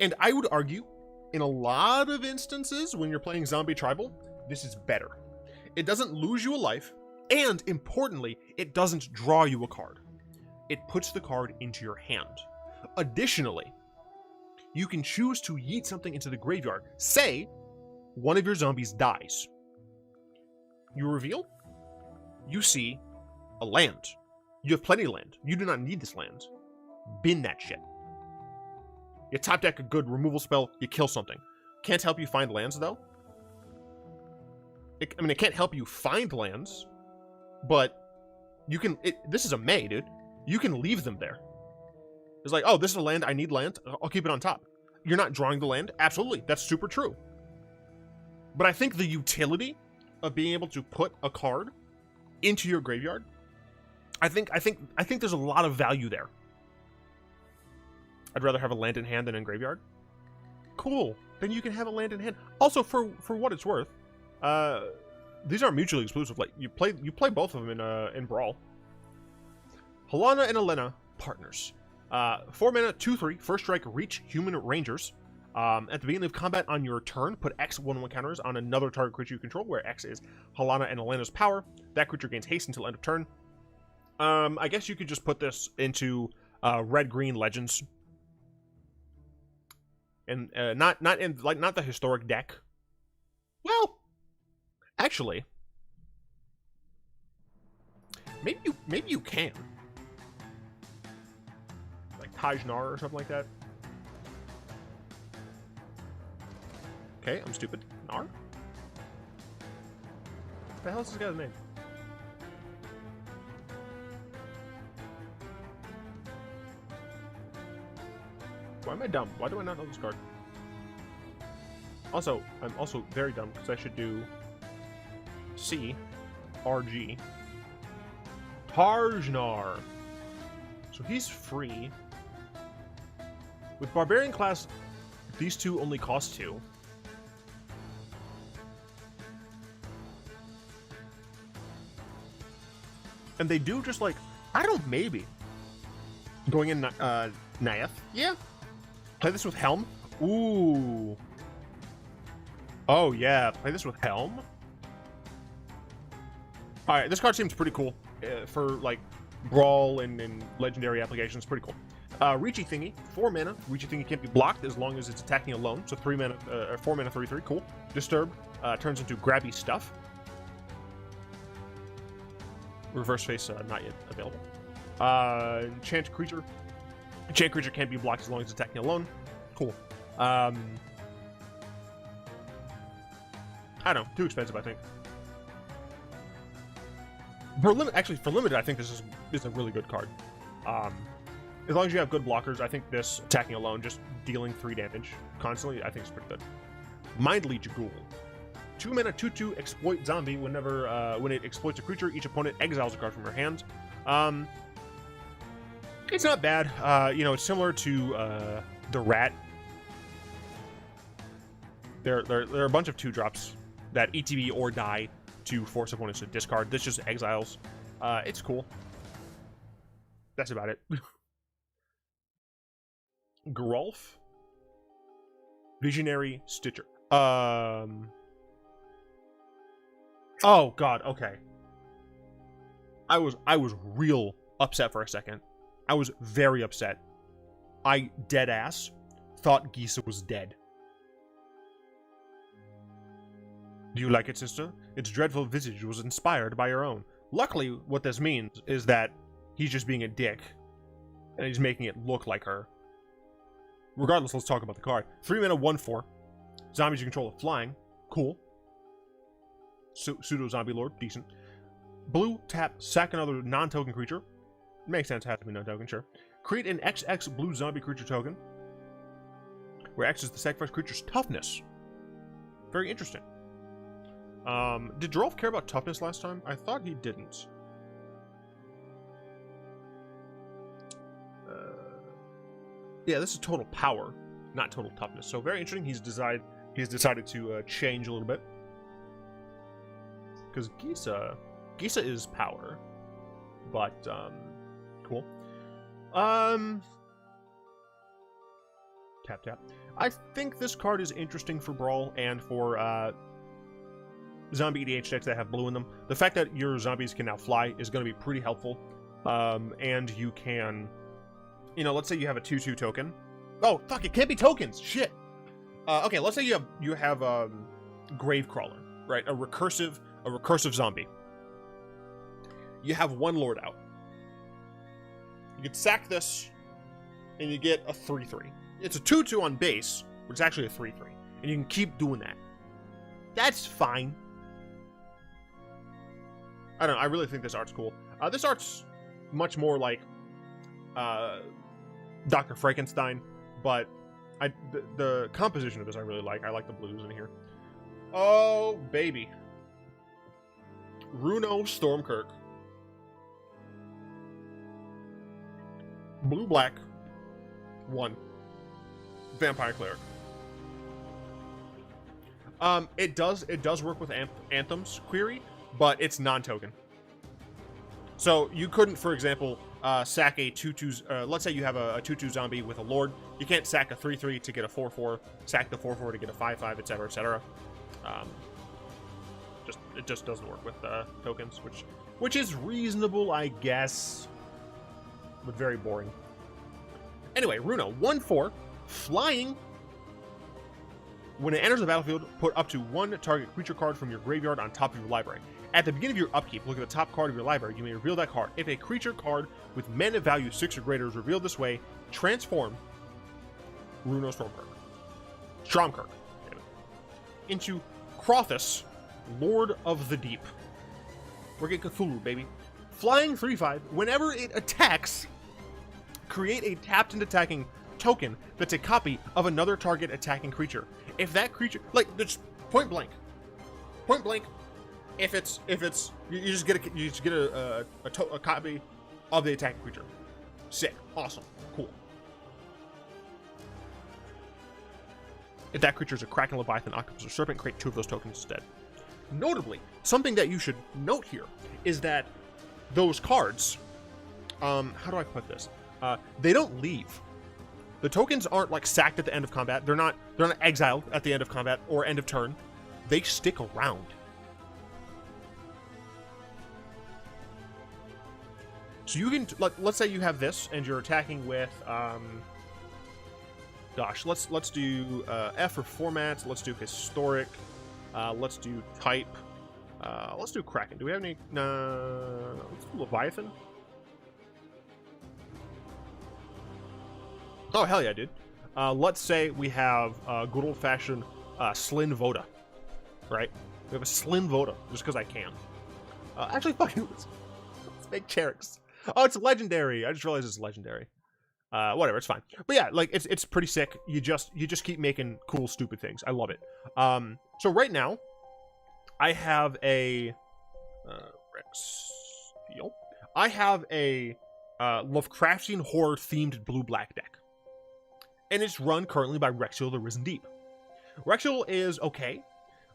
and I would argue, in a lot of instances when you're playing Zombie Tribal, this is better. It doesn't lose you a life, and importantly, it doesn't draw you a card. It puts the card into your hand. Additionally, you can choose to yeet something into the graveyard. Say, one of your zombies dies. You reveal, you see a land. You have plenty of land. You do not need this land. Bin that shit. You top deck a good removal spell, you kill something. Can't help you find lands, though. It can't help you find lands, but you can... this is a May, dude. You can leave them there. It's like, oh, this is a land, I need land, I'll keep it on top. You're not drawing the land? Absolutely, that's super true. But I think the utility of being able to put a card into your graveyard, I think there's a lot of value there. I'd rather have a land in hand than in graveyard. Cool. Then you can have a land in hand. Also, for what it's worth, these aren't mutually exclusive. Like you play both of them in Brawl. Halana and Elena, partners. 4 mana, 2/3, first strike, reach human rangers. At the beginning of combat on your turn, put X 1/1 counters on another target creature you control, where X is Halana and Elena's power. That creature gains haste until end of turn. I guess you could just put this into red-green legends. And not the historic deck. Well, actually, maybe you can. Like Tajnar or something like that. Okay, I'm stupid. Nar? What the hell is this guy's name? Why am I dumb? Why do I not know this card? Also, I'm also very dumb because I should do C, RG. Tajnar. So he's free. With Barbarian class, these two only cost 2. And they do just like, I don't know, maybe. Going in Nayeth? Yeah. Play this with Helm? Ooh. Oh, yeah. Play this with Helm? Alright, this card seems pretty cool. For, like, Brawl and Legendary applications. Pretty cool. Reachy Thingy. 4 mana. Reachy Thingy can't be blocked as long as it's attacking alone. So 4 mana, 3/3. Cool. Disturb. Turns into Grabby Stuff. Reverse face, not yet available. Enchant Creature. Enchant Creature can't be blocked as long as it's attacking alone. Cool. I don't know. Too expensive, I think. For limited, I think this is a really good card. As long as you have good blockers, I think this attacking alone, just dealing 3 damage constantly, I think is pretty good. Mind Leech Ghoul. 2 mana, 2/2, exploit zombie. Whenever when it exploits a creature, each opponent exiles a card from your hand. It's not bad. You know, it's similar to the Rat. There are a bunch of 2-drops that ETB or die to force opponents to discard. This just exiles. It's cool. That's about it. Geralf, Visionary Stitcher. Oh god, okay. I was real upset for a second. I was very upset. I dead ass thought Gisa was dead. Do you like it, sister? Its dreadful visage was inspired by your own. Luckily, what this means is that he's just being a dick. And he's making it look like her. Regardless, let's talk about the card. 3 mana, 1/4. Zombies you control are flying. Cool. Pseudo Zombie Lord. Decent. Blue, tap, sack another non-token creature. Makes sense, has to be non-token, sure. Create an XX blue zombie creature token, where X is the sacrifice creature's toughness. Very interesting. Did Drolf care about toughness last time? I thought he didn't. Yeah, this is total power, not total toughness. So very interesting. He's decided to change a little bit. Because Gisa is power. But, cool. Tap, tap. I think this card is interesting for Brawl and for, zombie EDH decks that have blue in them. The fact that your zombies can now fly is going to be pretty helpful. And you can, you know, let's say you have a 2/2 token. Oh, fuck, it can't be tokens. Shit. Okay, let's say you have Gravecrawler, right? A recursive zombie. You have one Lord out. You can sack this, and you get a 3/3. It's a 2/2 on base, but it's actually a 3/3. And you can keep doing that. That's fine. I don't know, I really think this art's cool. This art's much more like Dr. Frankenstein, but the composition of this I really like. I like the blues in here. Oh, baby. Runo Stormkirk. Blue-black. 1. Vampire Cleric. It does work with Anthem's query, but it's non-token. So you couldn't, for example, sack a 2/2. Let's say you have a 2/2 zombie with a Lord. You can't sack a 3/3 to get a 4/4. Sack the 4/4 to get a 5/5, etc., etc. It just doesn't work with tokens, which is reasonable, I guess, but very boring. Anyway, Runo 1/4, flying. When it enters the battlefield, put up to 1 target creature card from your graveyard on top of your library. At the beginning of your upkeep, look at the top card of your library. You may reveal that card. If a creature card with mana value 6 or greater is revealed this way, transform Runo Stromkirk into Crothus, Lord of the Deep. We're getting Cthulhu, baby. Flying 3/5. Whenever it attacks, create a tapped and attacking token that's a copy of another target attacking creature. If that creature, like, it's point blank, if it's you just get a copy of the attacking creature. Sick, awesome, cool. If that creature is a Kraken, Leviathan, Octopus, or Serpent, create 2 of those tokens instead. Notably, something that you should note here is that those cards, how do I put this? They don't leave. The tokens aren't like sacked at the end of combat. They're not exiled at the end of combat or end of turn. They stick around. So you can, let's say you have this and you're attacking with, gosh, let's do F for formats. Let's do historic. Let's do type. Let's do Kraken. Do we have any? Let's do Leviathan. Oh, hell yeah, dude. Let's say we have good old-fashioned Slin Voda, right? We have a Slin Voda, just because I can. Actually, fucking, let's make Cheriks. Oh, it's legendary. I just realized it's legendary. Whatever, it's fine. But yeah, like, it's pretty sick. You just keep making cool, stupid things. I love it. So right now, I have a... I have a Lovecraftian horror-themed blue-black deck. And it's run currently by Rexiel the Risen Deep. Rexiel is okay,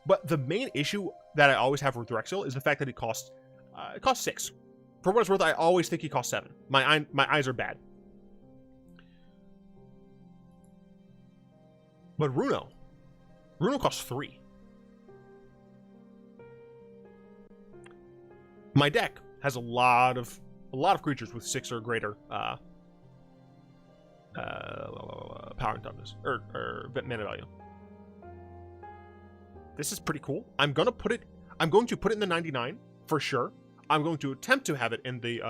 but the main issue that I always have with Rexiel is the fact that it costs 6. For what it's worth, I always think he costs 7. My eyes are bad. But Runo costs 3. My deck has a lot of creatures with 6 or greater power and toughness, or mana value. This is pretty cool. I'm going to put it in the 99 for sure. I'm going to attempt to have it in the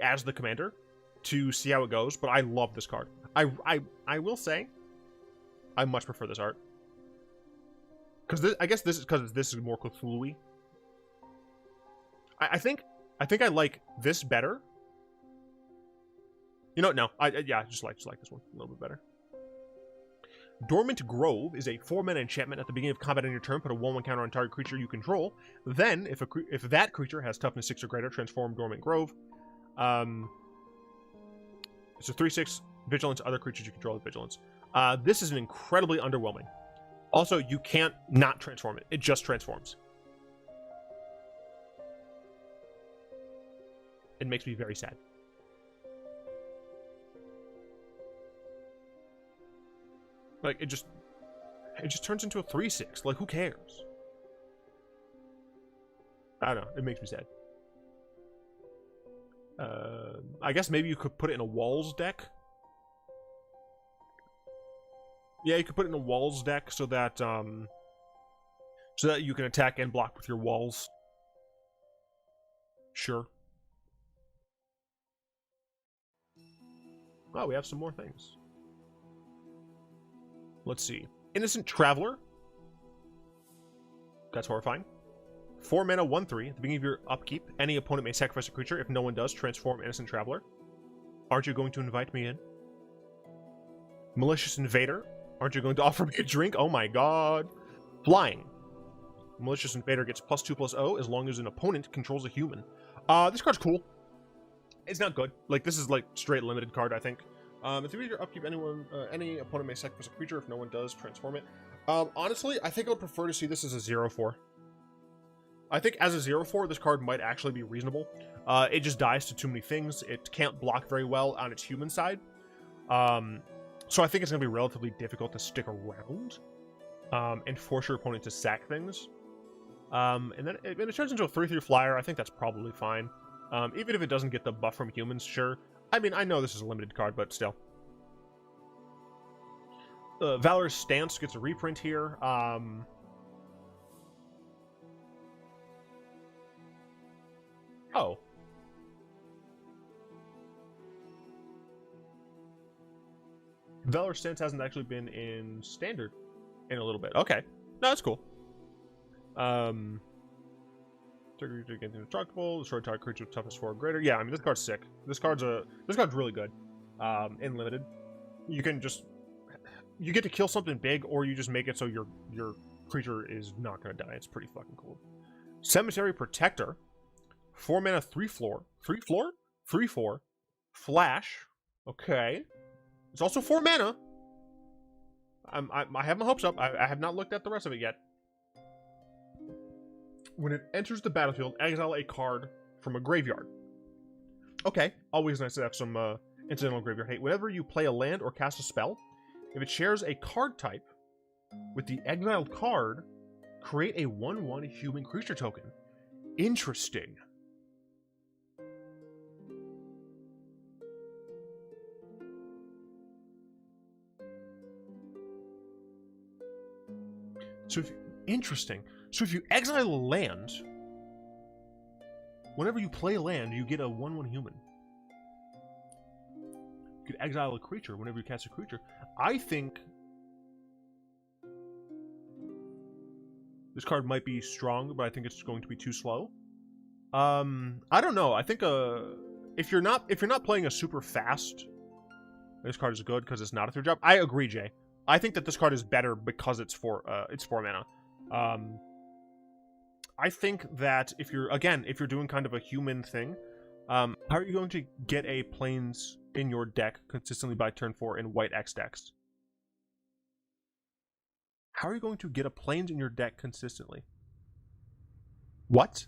as the commander to see how it goes, but I love this card. I will say I much prefer this art. Cuz I guess this is cuz this is more Cthulhu-y. I think I like this better. You know, no. Yeah, I just like this one a little bit better. Dormant Grove is a 4-mana enchantment. At the beginning of combat on your turn, put a 1/1 counter on target creature you control. Then, if that creature has toughness 6 or greater, transform Dormant Grove. It's a 3/6 vigilance. Other creatures you control with vigilance. This is an incredibly underwhelming. Also, you can't not transform it. It just transforms. It makes me very sad. Like, it just turns into a 3/6. Like, who cares? I don't know. It makes me sad. I guess maybe you could put it in a Walls deck. Yeah, you could put it in a Walls deck so that you can attack and block with your Walls. Sure. Oh, we have some more things. Let's see. Innocent Traveler. That's horrifying. 4 mana, 1/3. At the beginning of your upkeep, any opponent may sacrifice a creature. If no one does, transform Innocent Traveler. Aren't you going to invite me in? Malicious Invader. Aren't you going to offer me a drink? Oh my god. Flying. Malicious Invader gets +2/+0 as long as an opponent controls a human. This card's cool. It's not good. Like, this is like straight limited card, I think. At the beginning of your upkeep, any opponent may sacrifice a creature. If no one does, transform it. Honestly, I think I would prefer to see this as a 0/4. I think as a 0/4, this card might actually be reasonable. It just dies to too many things. It can't block very well on its human side. So I think it's going to be relatively difficult to stick around and force your opponent to sack things. And then it turns into a 3/3 flyer. I think that's probably fine. Even if it doesn't get the buff from humans, sure. I mean, I know this is a limited card, but still. Valor's Stance gets a reprint here. Oh. Valor's Stance hasn't actually been in Standard in a little bit. Okay. No, that's cool. Target creature gets indestructible. Destroy target creature with toughness 4 or greater. Yeah, I mean, this card's sick. This card's really good. In limited, you can just get to kill something big, or you just make it so your creature is not gonna die. It's pretty fucking cool. Cemetery Protector, 4 mana, 3/4, 3/4, flash. Okay, it's also 4 mana. I have my hopes up. I have not looked at the rest of it yet. When it enters the battlefield, exile a card from a graveyard. Okay, always nice to have some incidental graveyard hate. Whenever you play a land or cast a spell, if it shares a card type with the exiled card, create a 1/1 human creature token. Interesting. Interesting. So if you exile a land, whenever you play a land, you get a 1/1 human. You could exile a creature whenever you cast a creature. I think this card might be strong, but I think it's going to be too slow. I don't know. I think if you're not playing a super fast, this card is good because it's not a 3-drop. I agree, Jay. I think that this card is better because it's 4 mana. I think that if you're doing kind of a human thing, how are you going to get a planes in your deck consistently by turn 4 in white X decks? How are you going to get a planes in your deck consistently? What?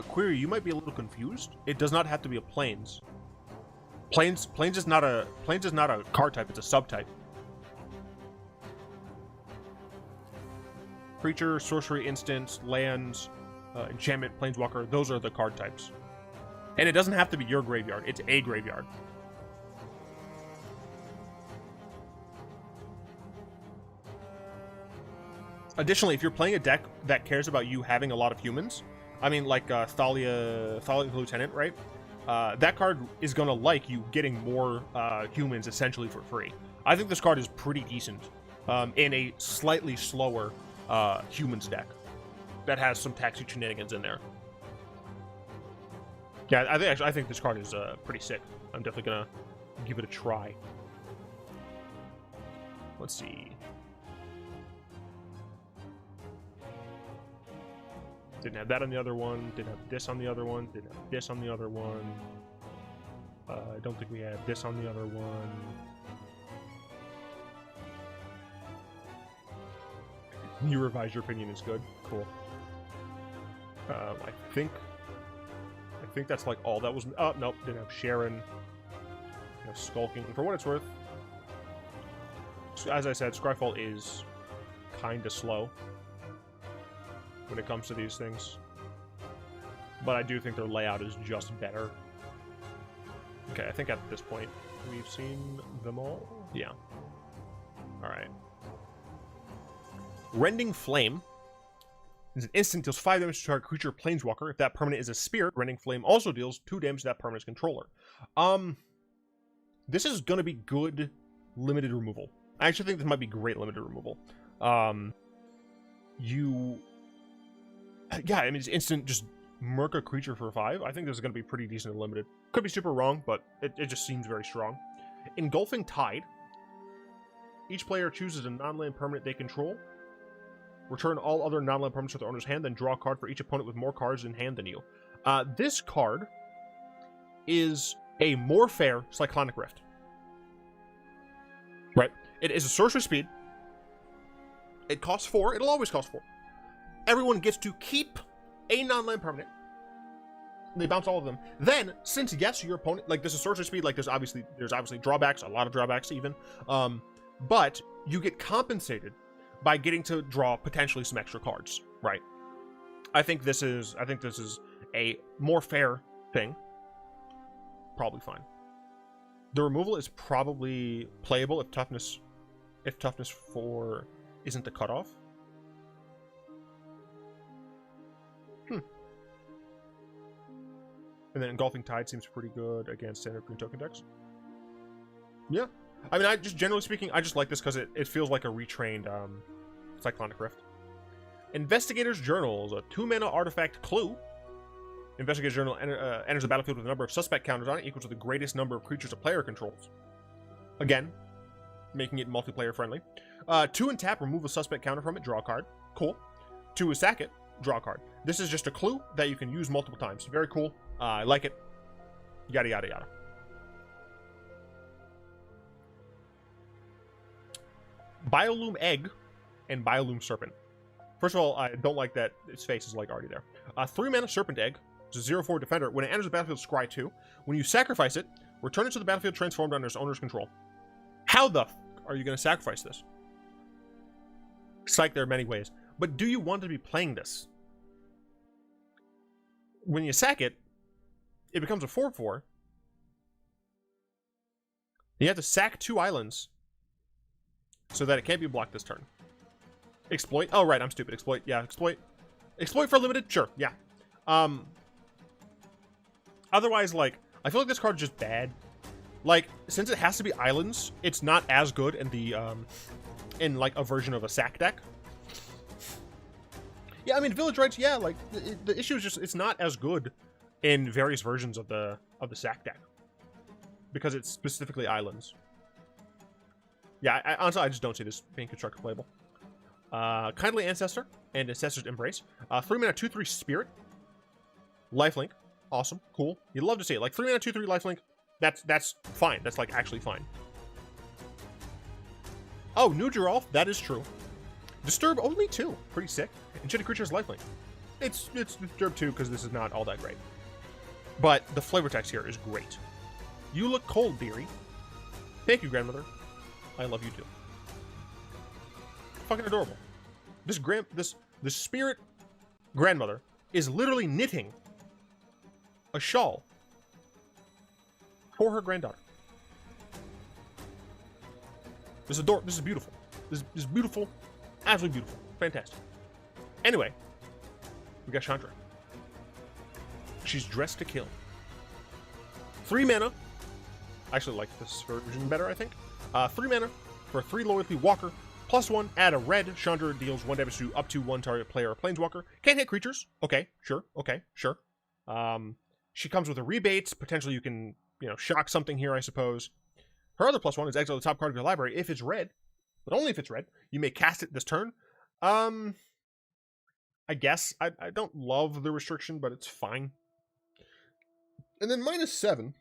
Query, you might be a little confused. It does not have to be a planes. Planes is not a card type, it's a subtype. Creature, sorcery, instant, lands, enchantment, planeswalker, those are the card types. And it doesn't have to be your graveyard. It's a graveyard. Additionally, if you're playing a deck that cares about you having a lot of humans, I mean, like Thalia the Lieutenant, right? That card is going to like you getting more humans essentially for free. I think this card is pretty decent in a slightly slower humans deck that has some taxi shenanigans in there. Yeah, I think this card is pretty sick. I'm definitely going to give it a try. Let's see. Didn't have that on the other one. Didn't have this on the other one. Didn't have this on the other one. I don't think we had this on the other one. You revise your opinion is good. Cool. I think that's like all that was. Oh nope, didn't have Sharon. You know, Skulking. For what it's worth, as I said, Scryfall is kind of slow when it comes to these things, but I do think their layout is just better. Okay, I think at this point we've seen them all. Yeah. All right. Rending Flame is an instant, deals 5 damage to target creature planeswalker. If that permanent is a spirit, Rending Flame also deals 2 damage to that permanent's controller. This is going to be good limited removal. I actually think this might be great limited removal. Yeah, I mean, it's instant, just murk a creature for 5. I think this is going to be pretty decent and limited. Could be super wrong, but it just seems very strong. Engulfing Tide. Each player chooses a non-land permanent they control. Return all other non-land permanents to their owner's hand, then draw a card for each opponent with more cards in hand than you. This card is a more fair Cyclonic Rift. Right? It is a sorcery speed. It costs 4. It'll always cost 4. Everyone gets to keep a non-land permanent. They bounce all of them. Then, since yes, your opponent, like, this is sorcery speed, like, there's obviously drawbacks, a lot of drawbacks even. But you get compensated by getting to draw potentially some extra cards, right? I think this is a more fair thing. Probably fine. The removal is probably playable if toughness 4 isn't the cutoff. And then Engulfing Tide seems pretty good against standard green token decks. Yeah. I mean, just generally speaking, I just like this because it feels like a retrained Cyclonic Rift. Investigator's Journal is a 2-mana artifact clue. Investigator's Journal enters the battlefield with a number of suspect counters on it equal to the greatest number of creatures a player controls. Again, making it multiplayer friendly. 2 and tap, remove a suspect counter from it, draw a card. Cool. 2 is sack it, draw a card. This is just a clue that you can use multiple times. Very cool. I like it. Yada, yada, yada. Biolume Egg and Biolume Serpent. First of all, I don't like that its face is like already there. 3-mana Serpent Egg. It's a 0/4 defender. When it enters the battlefield, scry 2. When you sacrifice it, return it to the battlefield transformed under its owner's control. How the f are you going to sacrifice this? Psych, there are many ways. But do you want to be playing this? When you sack it, it becomes a 4/4. You have to sack 2 islands so that it can't be blocked this turn. Exploit? Oh, right, I'm stupid. Exploit. Yeah, exploit. Exploit for limited? Sure, yeah. Otherwise, like, I feel like this card's just bad. Like, since it has to be islands, it's not as good in the, in, like, a version of a sack deck. Yeah, I mean, Village Rights, yeah, like, the issue is just, it's not as good in various versions of the sack deck. Because it's specifically islands. Yeah, honestly, I just don't see this being constructed playable. Kindly Ancestor and Ancestor's Embrace. 3-mana 2/3 Spirit. Lifelink. Awesome. Cool. You'd love to see it. Like, 3-mana 2/3 Lifelink. That's fine. That's, like, actually fine. Oh, new Geralf. That is true. Disturb only 2. Pretty sick. Enchanted Creature's Lifelink. It's Disturb 2 because this is not all that great. But the flavor text here is great. You look cold, dearie. Thank you, grandmother. I love you too. Fucking adorable. This spirit grandmother is literally knitting a shawl for her granddaughter. This is beautiful. This is beautiful. Absolutely beautiful. Fantastic. Anyway, we got Chandra. She's dressed to kill. 3 mana. I actually like this version better, I think. 3 mana for 3 loyalty walker. +1, add a red. Chandra deals 1 damage to up to 1 target player or planeswalker. Can't hit creatures. Okay, sure. Okay, sure. She comes with a rebate. Potentially you can, shock something here, I suppose. Her other +1 is exile the top card of your library if it's red. But only if it's red. You may cast it this turn. I guess. I don't love the restriction, but it's fine. And then -7.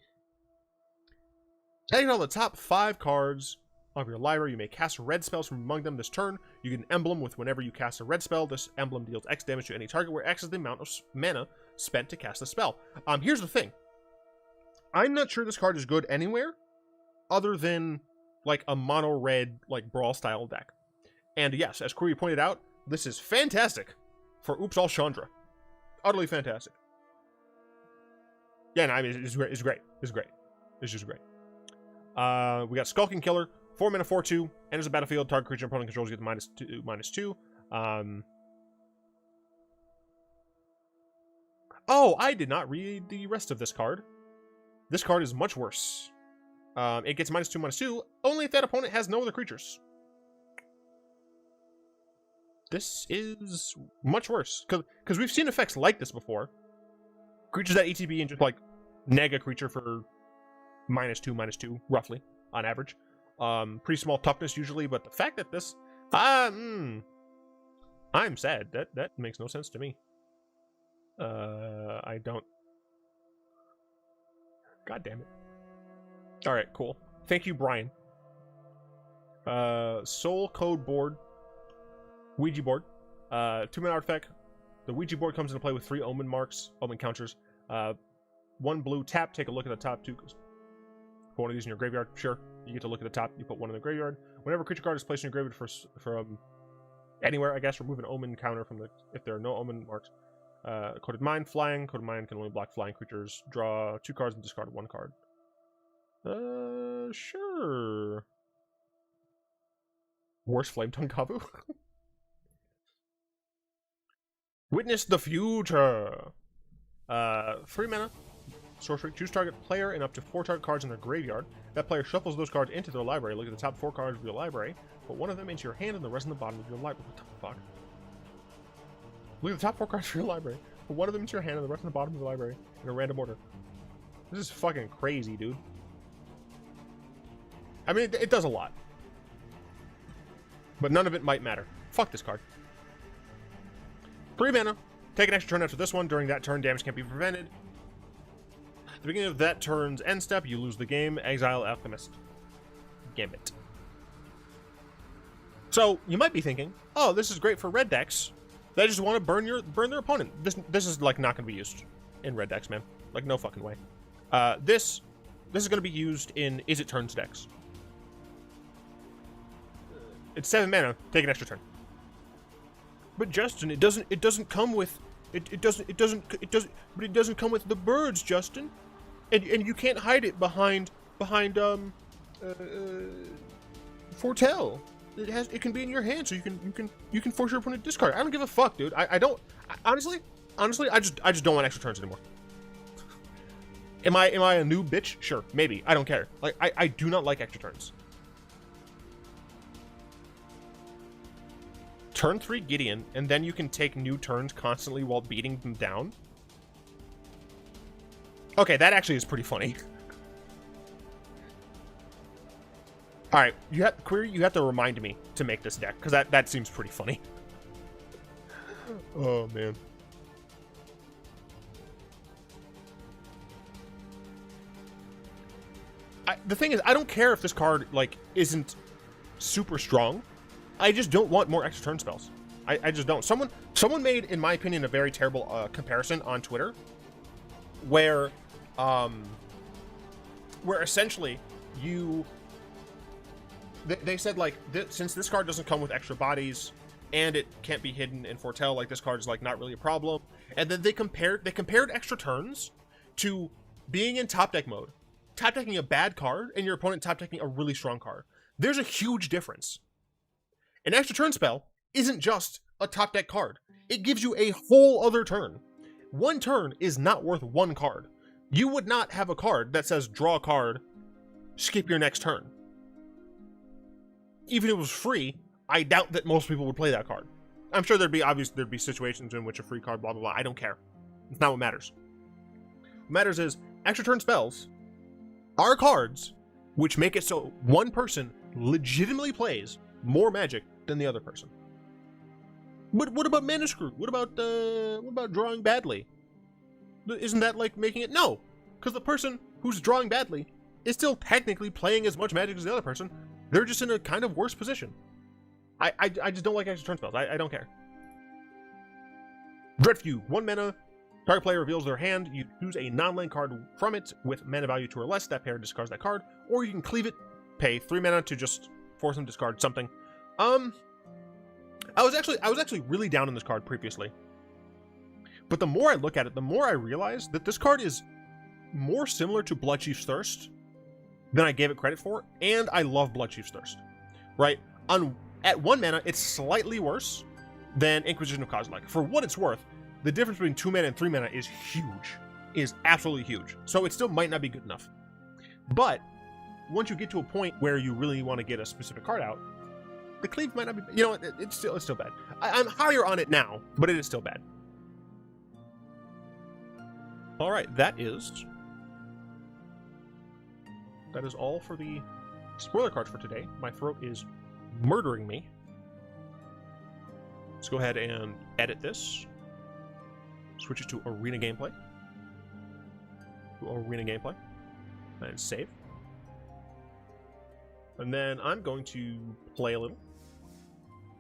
Taking all the top 5 cards of your library, you may cast red spells from among them this turn. You get an emblem with whenever you cast a red spell. This emblem deals X damage to any target, where X is the amount of mana spent to cast the spell. Here's the thing. I'm not sure this card is good anywhere other than like a mono red like Brawl style deck. And yes, as Corey pointed out, this is fantastic for Oops All Chandra. Utterly fantastic. Yeah, no, I mean, it's great. It's great. It's great. It's just great. We got Skulking Killer, 4 mana, 4/2, enters the battlefield. Target creature opponent controls get -2. Oh, I did not read the rest of this card. This card is much worse. It gets -2/2 only if that opponent has no other creatures. This is much worse because we've seen effects like this before. Creatures that ETB and just like neg a creature for -2/2 roughly on average. Pretty small toughness usually, but the fact that this I'm sad. That makes no sense to me. I don't. God damn it. Alright, cool. Thank you, Brian. Soul Code board. Ouija board. 2 mana artifact. The Ouija board comes into play with 3 omen marks, omen counters. 1 blue tap. Take a look at the top 2. Put one of these in your graveyard. Sure. You get to look at the top. You put 1 in the graveyard. Whenever a creature card is placed in your graveyard from anywhere, I guess, remove an omen counter from the if there are no omen marks. Coded Mind, flying. Coded Mind can only block flying creatures. Draw 2 cards and discard 1 card. Sure. Worst Flame Tongue Kavu. Witness the future. 3 mana. Sorcery. Choose target player and up to 4 target cards in their graveyard. That player shuffles those cards into their library. Look at the top 4 cards of your library. Put 1 of them into your hand and the rest in the bottom of your library. What the fuck? Look at the top 4 cards of your library. Put 1 of them into your hand and the rest in the bottom of the library in a random order. This is fucking crazy, dude. I mean, it does a lot. But none of it might matter. Fuck this card. 3 mana. Take an extra turn after this one. During that turn, damage can't be prevented. At the beginning of that turn's end step, you lose the game. Exile Alchemist. Gambit. So, you might be thinking, oh, this is great for red decks. They just want to burn their opponent. This is, like, not going to be used in red decks, man. Like, no fucking way. This is going to be used in Is It Turns decks. It's 7 mana. Take an extra turn. But Justin, it doesn't come with it doesn't come with the birds, Justin. And you can't hide it behind Foretell. It can be in your hand, so you can force your opponent to discard. I don't give a fuck, dude. Honestly, I just don't want extra turns anymore. Am I a new bitch? Sure, maybe. I don't care. Like I do not like extra turns. Turn 3 Gideon, and then you can take new turns constantly while beating them down. Okay, that actually is pretty funny. Alright, you have to remind me to make this deck, because that seems pretty funny. Oh, man. The thing is, I don't care if this card, like, isn't super strong. I just don't want more extra turn spells. I just don't. Someone made, in my opinion, a very terrible comparison on Twitter, where essentially they said like since this card doesn't come with extra bodies and it can't be hidden in Foretell, like this card is like not really a problem. And then they compared extra turns to being in top deck mode top decking a bad card and your opponent top decking a really strong card. There's a huge difference. An extra turn spell isn't just a top deck card. It gives you a whole other turn. One turn is not worth one card. You would not have a card that says draw a card, skip your next turn. Even if it was free, I doubt that most people would play that card. I'm sure there'd be situations in which a free card, blah, blah, blah. I don't care. It's not what matters. What matters is extra turn spells are cards which make it so one person legitimately plays more Magic than the other person. But what about mana screw? What about drawing badly? Isn't that like making it? No, because the person who's drawing badly is still technically playing as much Magic as the other person. They're just in a kind of worse position. I just don't like extra turn spells. I don't care. Dreadfew, 1 mana. Target player reveals their hand. You choose a non-land card from it with mana value 2 or less. That player discards that card, or you can cleave it, pay 3 mana to just force them to discard something. I was actually really down on this card previously, but the more I look at it, the more I realize that this card is more similar to Bloodchief's Thirst than I gave it credit for, and I love Bloodchief's Thirst. Right? At 1 mana, it's slightly worse than Inquisition of Kozilek. For what it's worth, the difference between 2 mana and 3 mana is huge. Is absolutely huge. So it still might not be good enough. But once you get to a point where you really want to get a specific card out, the cleave might not be, you know, it's still bad. I'm higher on it now, but it is still bad. All right, that is all for the spoiler cards for today. My throat is murdering me. Let's go ahead and edit this. Switch it to arena gameplay. And save. And then I'm going to play a little.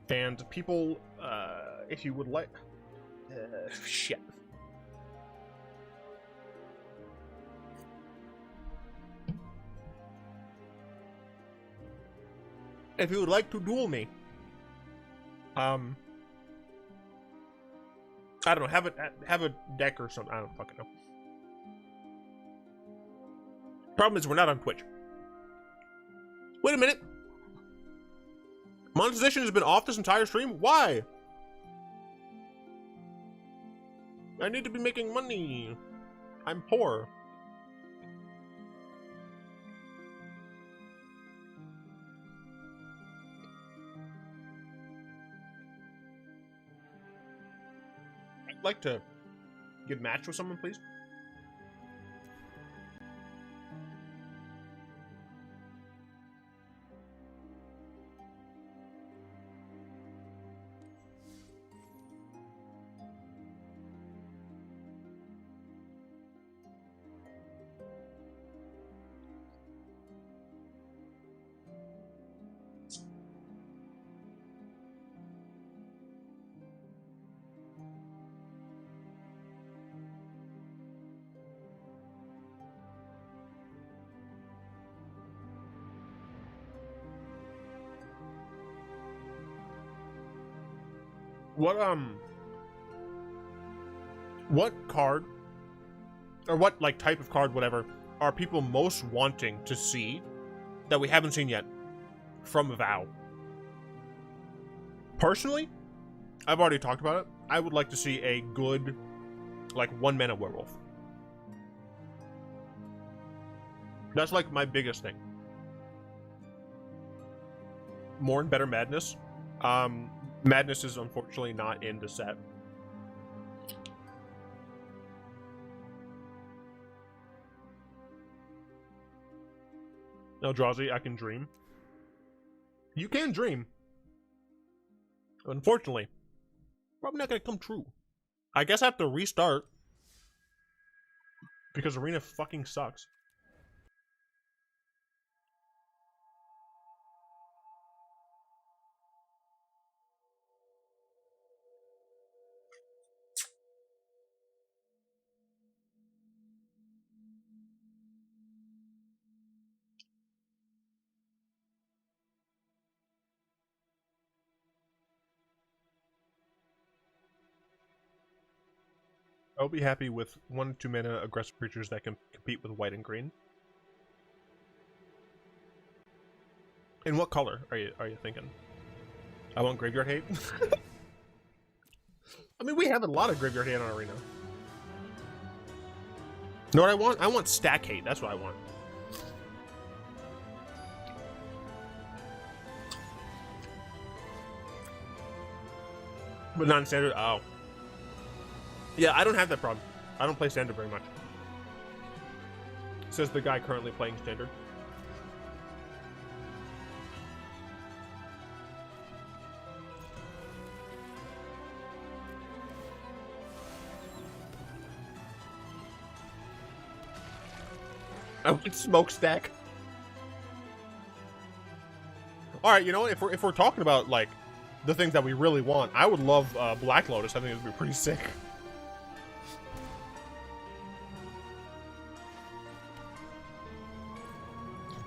And people, if you would like... shit. If you would like to duel me, I don't know, have a deck or something. I don't fucking know. Problem is, we're not on Twitch. Wait a minute. Monetization has been off this entire stream? Why? I need to be making money. I'm poor. I'd like to get matched with someone, please. What card, or what, like, type of card, whatever, are people most wanting to see that we haven't seen yet from VOW? Personally, I've already talked about it. I would like to see a good, like, 1 mana werewolf. That's, like, my biggest thing. More and better Madness. Madness is unfortunately not in the set. Eldrazi, I can dream. You can dream. Unfortunately, probably not gonna come true. I guess I have to restart because Arena fucking sucks. I'll be happy with 1 2 mana aggressive creatures that can compete with white and green. In what color are you thinking? I want graveyard hate. I mean, we have a lot of graveyard hate on Arena. You know what I want? I want stack hate. That's what I want. But not in standard. Oh. Yeah, I don't have that problem. I don't play standard very much. Says the guy currently playing standard. I would smokestack. All right, you know, if we're talking about like the things that we really want, I would love Black Lotus. I think it would be pretty sick.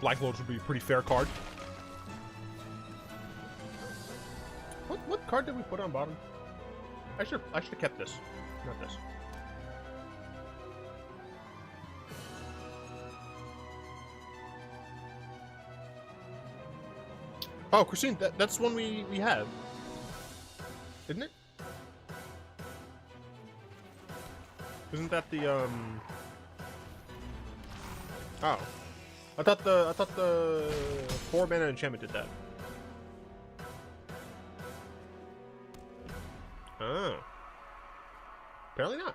Black Lotus would be a pretty fair card. What card did we put on bottom? I should have kept this, not this. Oh, Christine, that's one we have, isn't it? Isn't that the Oh, I thought the 4-mana enchantment did that. Oh, apparently not.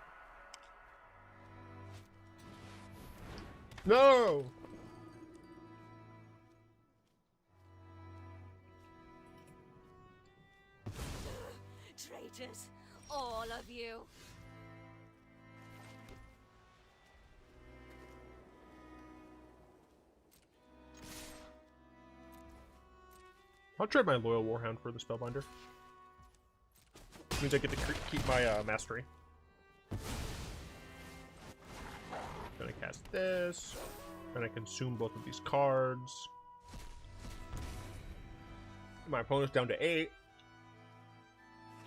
No. Traitors, all of you. I'll trade my Loyal Warhound for the Spellbinder. Means I get to keep my mastery. Gonna cast this. Gonna consume both of these cards. My opponent's down to 8.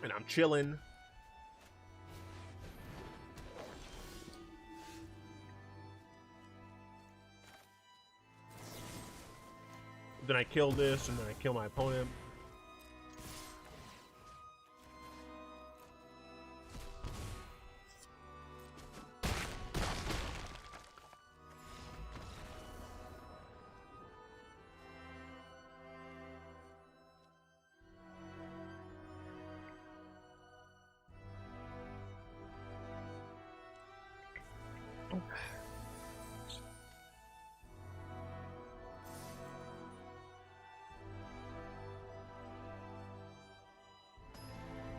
And I'm chilling. Then I kill this, and then I kill my opponent.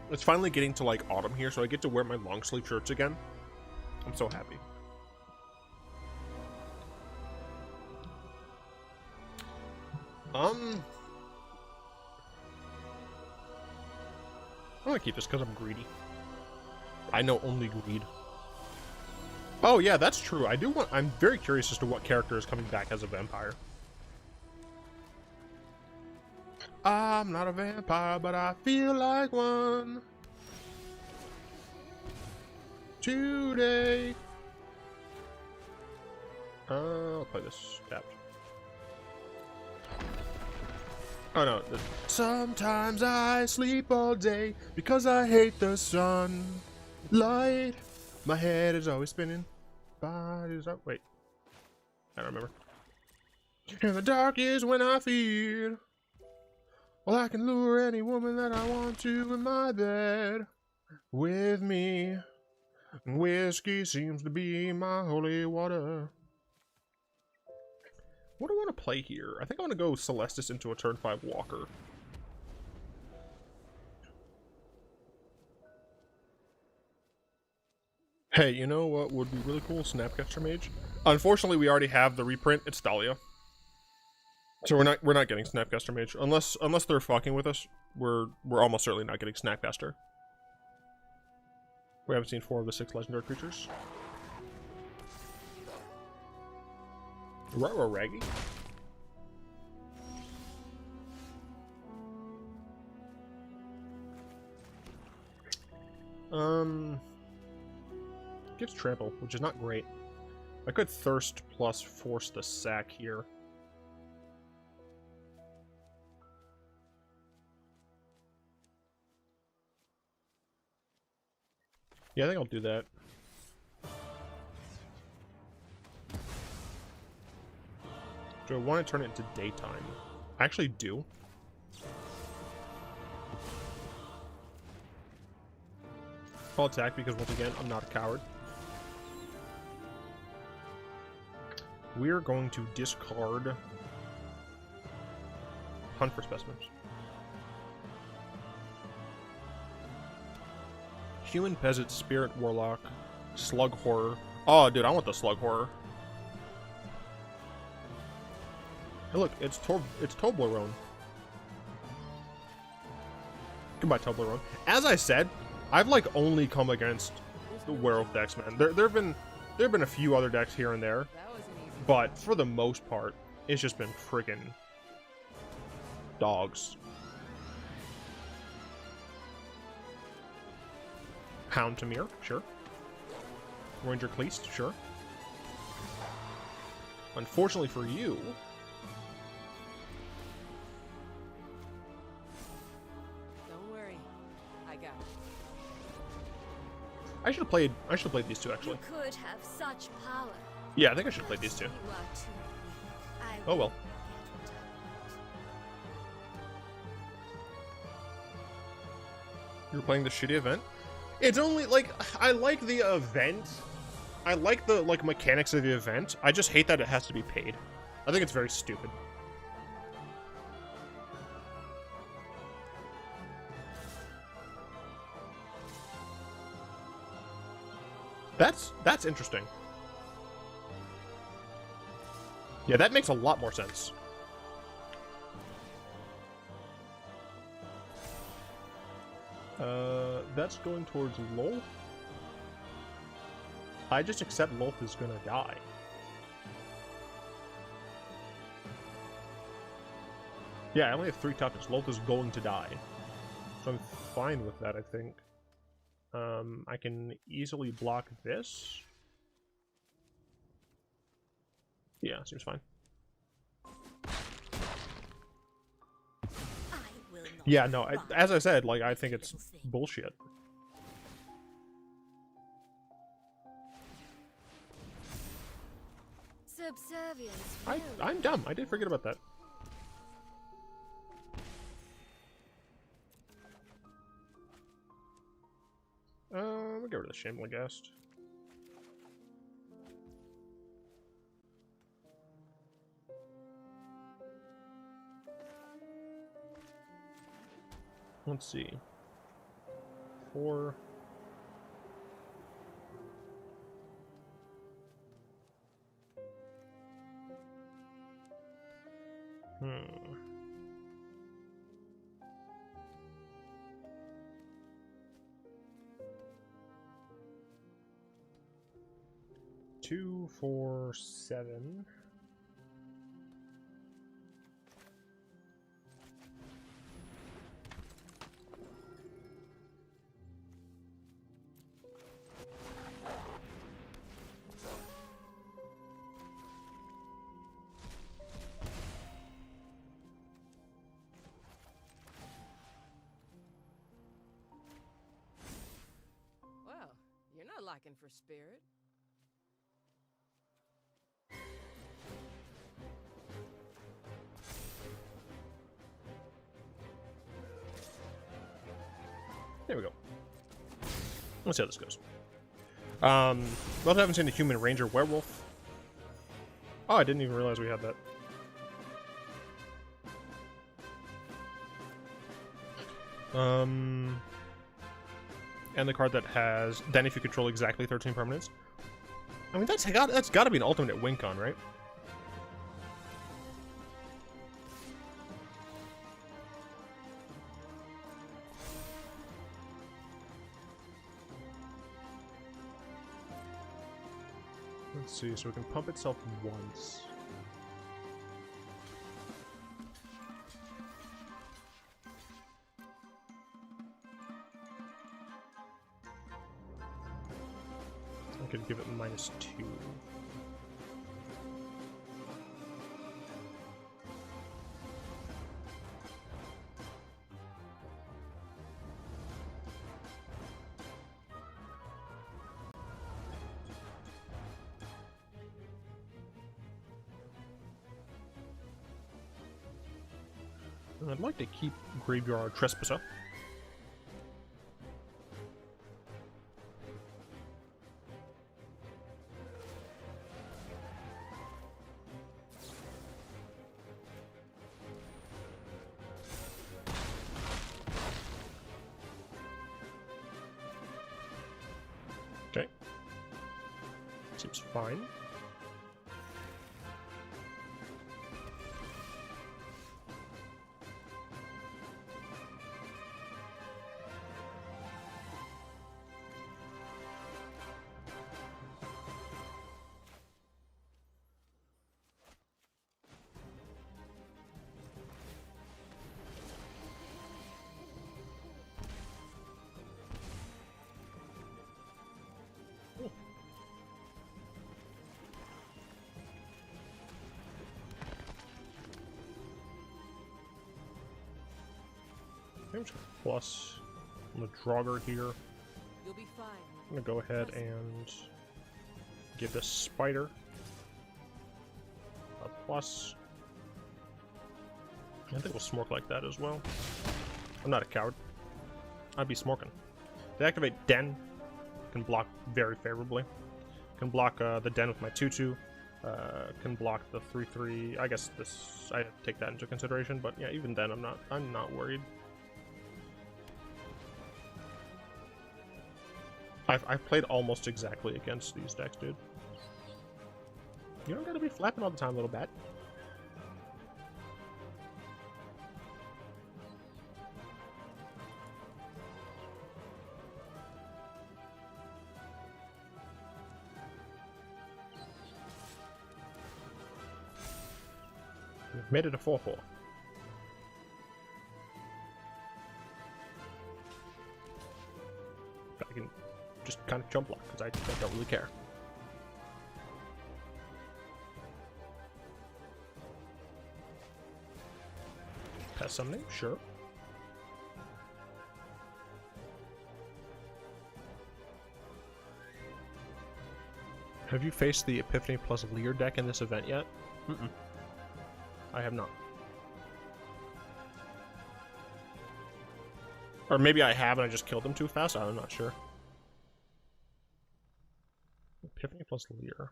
It's finally getting to like autumn here, so I get to wear my long sleeve shirts again. I'm so happy. I'm gonna keep this because I'm greedy. I know only greed. Oh yeah, that's true. I'm very curious as to what character is coming back as a vampire. I'm not a vampire, but I feel like one. Today. I'll play this tapped. Oh no. Sometimes I sleep all day because I hate the sunlight. My head is always spinning. Body's up. Wait. I don't remember. And the dark is when I fear. Well, I can lure any woman that I want to in my bed with me. Whiskey seems to be my holy water. What do I want to play here? I think I want to go Celestis into a turn 5 Walker. Hey, you know what would be really cool? Snapcaster Mage. Unfortunately, we already have the reprint. It's Dahlia. So we're not getting Snapcaster Mage unless they're fucking with us. We're almost certainly not getting Snapcaster. We haven't seen 4 of the 6 legendary creatures. Raggy. Gives trample, which is not great. I could thirst plus force the sack here. Yeah, I think I'll do that. Do I want to turn it into daytime? I actually do. I'll attack because, once again, I'm not a coward. We're going to discard Hunt for Specimens. Human Peasant, Spirit Warlock, Slug Horror. Oh, dude, I want the Slug Horror. Hey, look, it's Toblerone. Goodbye, Toblerone. As I said, I've like only come against the werewolf decks, man. There've been a few other decks here and there, but for the most part, it's just been friggin' dogs. Hound Tamir, sure. Ranger Cleast, sure. Unfortunately for you, don't worry, I got it. I should have played these two actually. You could have such power. Yeah, I think I should have played these two. You are too weak. I Oh well. will get what I want. You're playing the shitty event? It's only like I like the event. I like the mechanics of the event. I just hate that it has to be paid. I think it's very stupid. That's interesting. Yeah, that makes a lot more sense. That's going towards Lolth. I just accept Lolth is gonna die. Yeah, I only have 3 toughness. Lolth is going to die. So I'm fine with that, I think. I can easily block this. Yeah, seems fine. I will not Yeah, no, run as I said, like, I think this it's little thing. bullshit. Subservience. I'm really. dumb. I did forget about that. We'll get rid of the Shambling Ghast. Let's see. 4. Hmm. Two, 4, 7. Well, you're not lacking for spirit. There we go. Let's see how this goes. We also haven't seen the human ranger werewolf. Oh, I didn't even realize we had that. And the card that has then if you control exactly 13 permanents. I mean that's got to be an ultimate win con, right? Let's see, so it can pump itself once. I could give it -2. I'd like to keep Graveyard Trespasser. Okay. Seems fine. I'm just gonna plus on the Draugr here. You'll be fine. I'm gonna go ahead and give this spider a plus. I think we'll smork like that as well. I'm not a coward. I'd be smorking. They activate Den. Can block very favorably. Can block the Den with my 2/2. Can block the 3/3. I guess this I have to take that into consideration, but yeah, even then I'm not worried. I've played almost exactly against these decks, dude. You don't gotta be flapping all the time, little bat. We've made it a 4/4. I can just kind of jump block because I don't really care. Pass summoning, sure. Have you faced the Epiphany plus Lear deck in this event yet? Mm-mm. I have not. Or maybe I have and I just killed them too fast, I'm not sure. Epiphany plus Lear.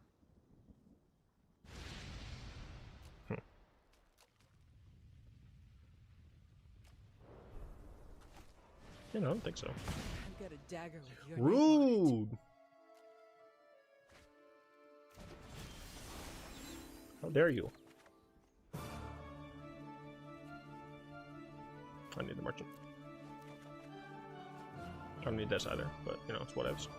You know, I don't think so. I've got a dagger with your Rude! How dare you? I need the merchant. I don't need this either, but you know, it's whatevs.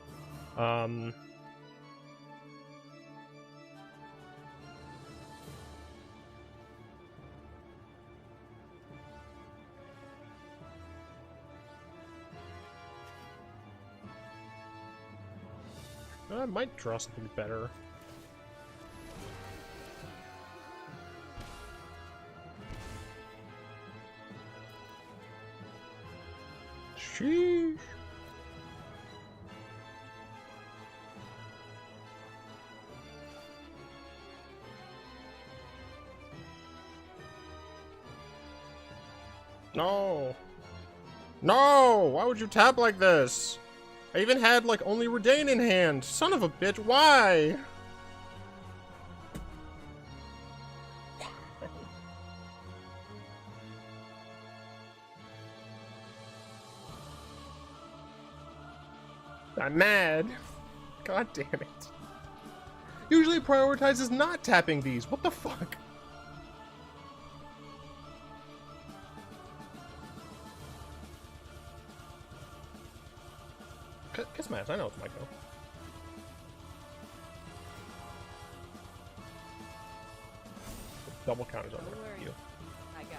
I might draw something better. Sheesh. No. No! Why would you tap like this? I even had, like, only Redain in hand. Son of a bitch, why? I'm mad. God damn it. Usually prioritizes not tapping these. What the fuck? Kiss my ass, I know it's my go. Double counters on there. You. I got you.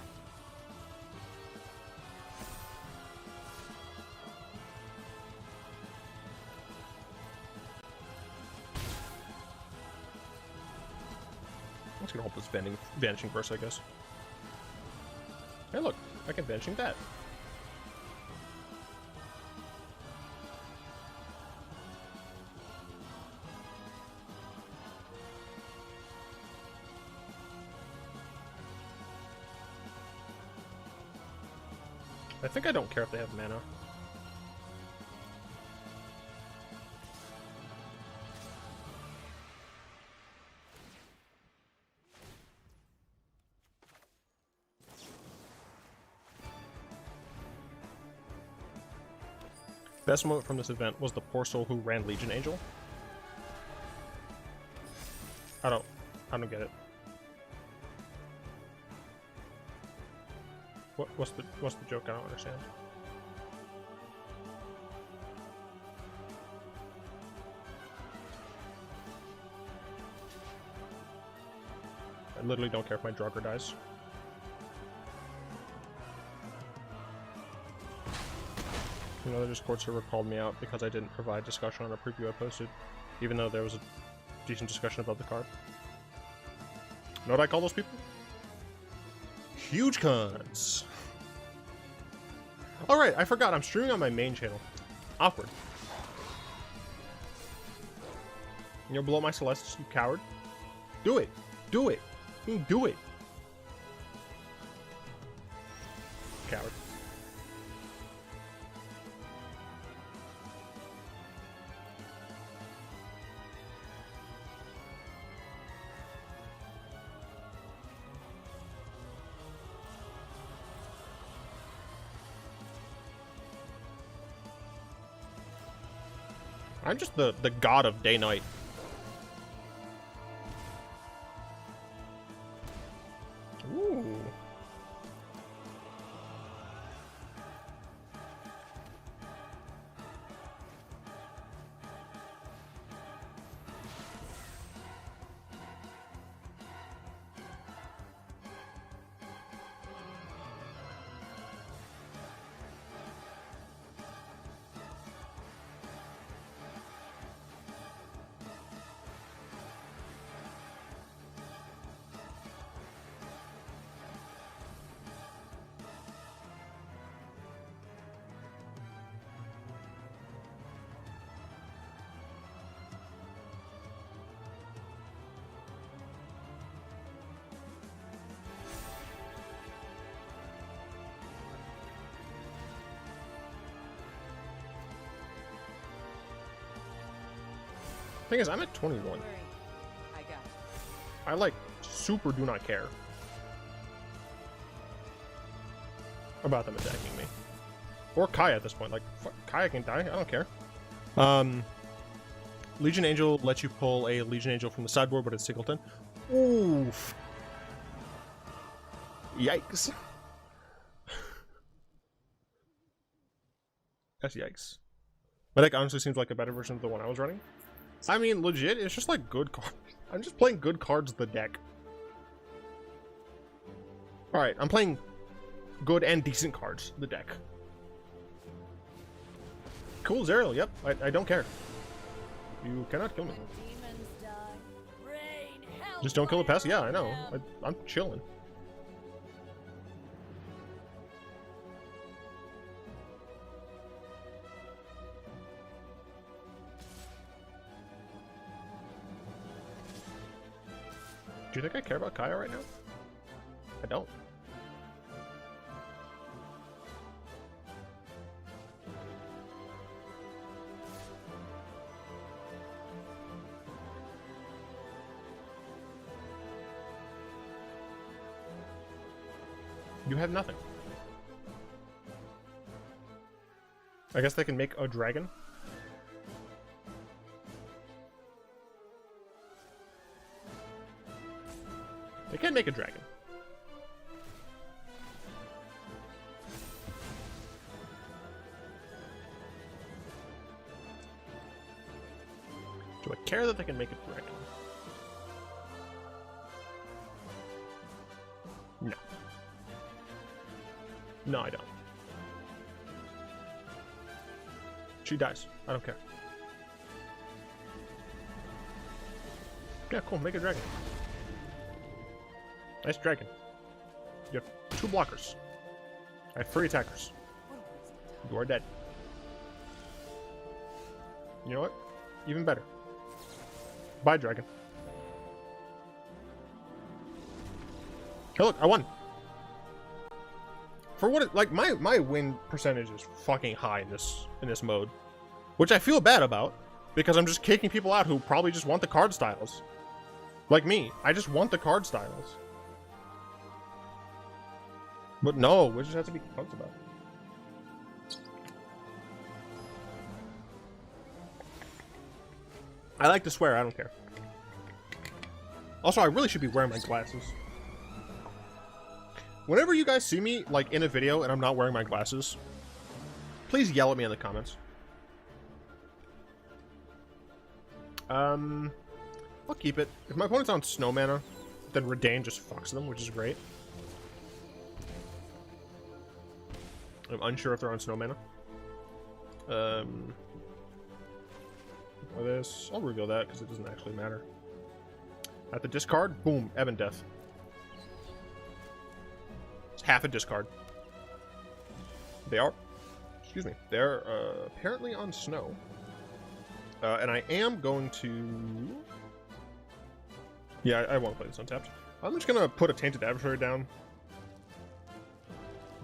I'm just gonna hope this vanishing burst, I guess. Hey look, I can vanishing that. I think I don't care if they have mana. Best moment from this event was the poor soul who ran Legion Angel. I don't get it. What's the joke? I don't understand. I literally don't care if my Drugger dies. Another Discord server called me out because I didn't provide discussion on a preview I posted, even though there was a decent discussion about the card. You know what I call those people? Huge cons. Alright, I forgot. I'm streaming on my main channel. Awkward. You'll blow my Celestis, you coward. Do it. Do it. Do it. Coward. I'm just the god of day-night. Ooh. Thing is, I'm at 21. Don't worry. I got you. I like super do not care about them attacking me. Or Kai at this point. Like, fuck, Kai can die. I don't care. Legion Angel lets you pull a Legion Angel from the sideboard, but it's singleton. Oof. Yikes. That's yikes. My deck honestly seems like a better version of the one I was running. I mean, legit, it's just like good cards. I'm just playing good cards the deck. Alright, I'm playing good and decent cards the deck. Cool, Zerial, yep, I don't care. You cannot kill me. When demons die, rain hell Just don't kill the pest? Yeah, I on know. them. I'm chilling. Do you think I care about Kaya right now? I don't. You have nothing. I guess they can make a dragon. They can make a dragon. Do I care that they can make a dragon? No. No, I don't. She dies. I don't care. Yeah, cool. Make a dragon. Nice dragon. You have 2 blockers. I have 3 attackers. You are dead. You know what? Even better. Bye, dragon. Hey, look, I won. For what it, like my win percentage is fucking high in this mode, which I feel bad about because I'm just kicking people out who probably just want the card styles. Like me, I just want the card styles. But no, we just have to be punked about it. I like to swear, I don't care. Also, I really should be wearing my glasses. Whenever you guys see me, like, in a video and I'm not wearing my glasses, please yell at me in the comments. I'll keep it. If my opponent's on snow mana, then Redain just fucks them, which is great. I'm unsure if they're on snow mana. Or this. I'll reveal that because it doesn't actually matter. At the discard, boom, Ebon Death. It's half a discard. They are, excuse me, they're apparently on snow. And I am going to... Yeah, I won't play this untapped. I'm just going to put a Tainted Adversary down.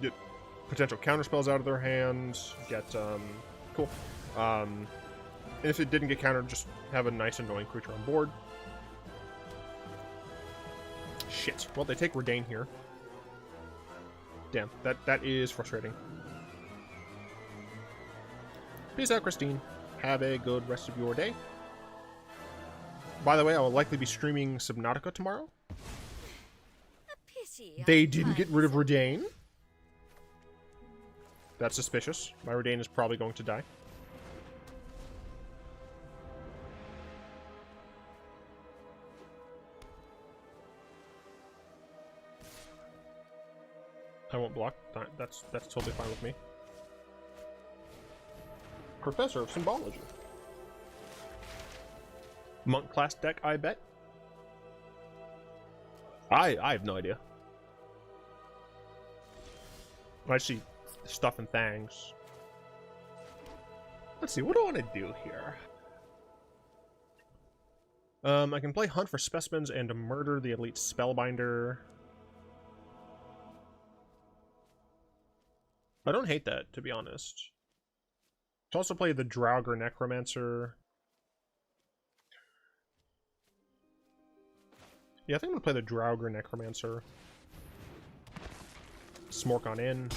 Get potential counterspells out of their hands. Get, cool. And if it didn't get countered, just have a nice annoying creature on board. Shit. Well, they take Redain here. Damn, that is frustrating. Peace out, Christine. Have a good rest of your day. By the way, I will likely be streaming Subnautica tomorrow. A pity. They didn't get rid of Redain. That's suspicious. My Redain is probably going to die. I won't block. That's totally fine with me. Professor of Symbology. Monk class deck, I bet. I have no idea. I see stuff and things. Let's see, what do I want to do here? I can play Hunt for Specimens and Murder the Elite Spellbinder. I don't hate that, to be honest. To also play the Draugr Necromancer. Yeah, I think I'm gonna play the Draugr Necromancer. Smork on in.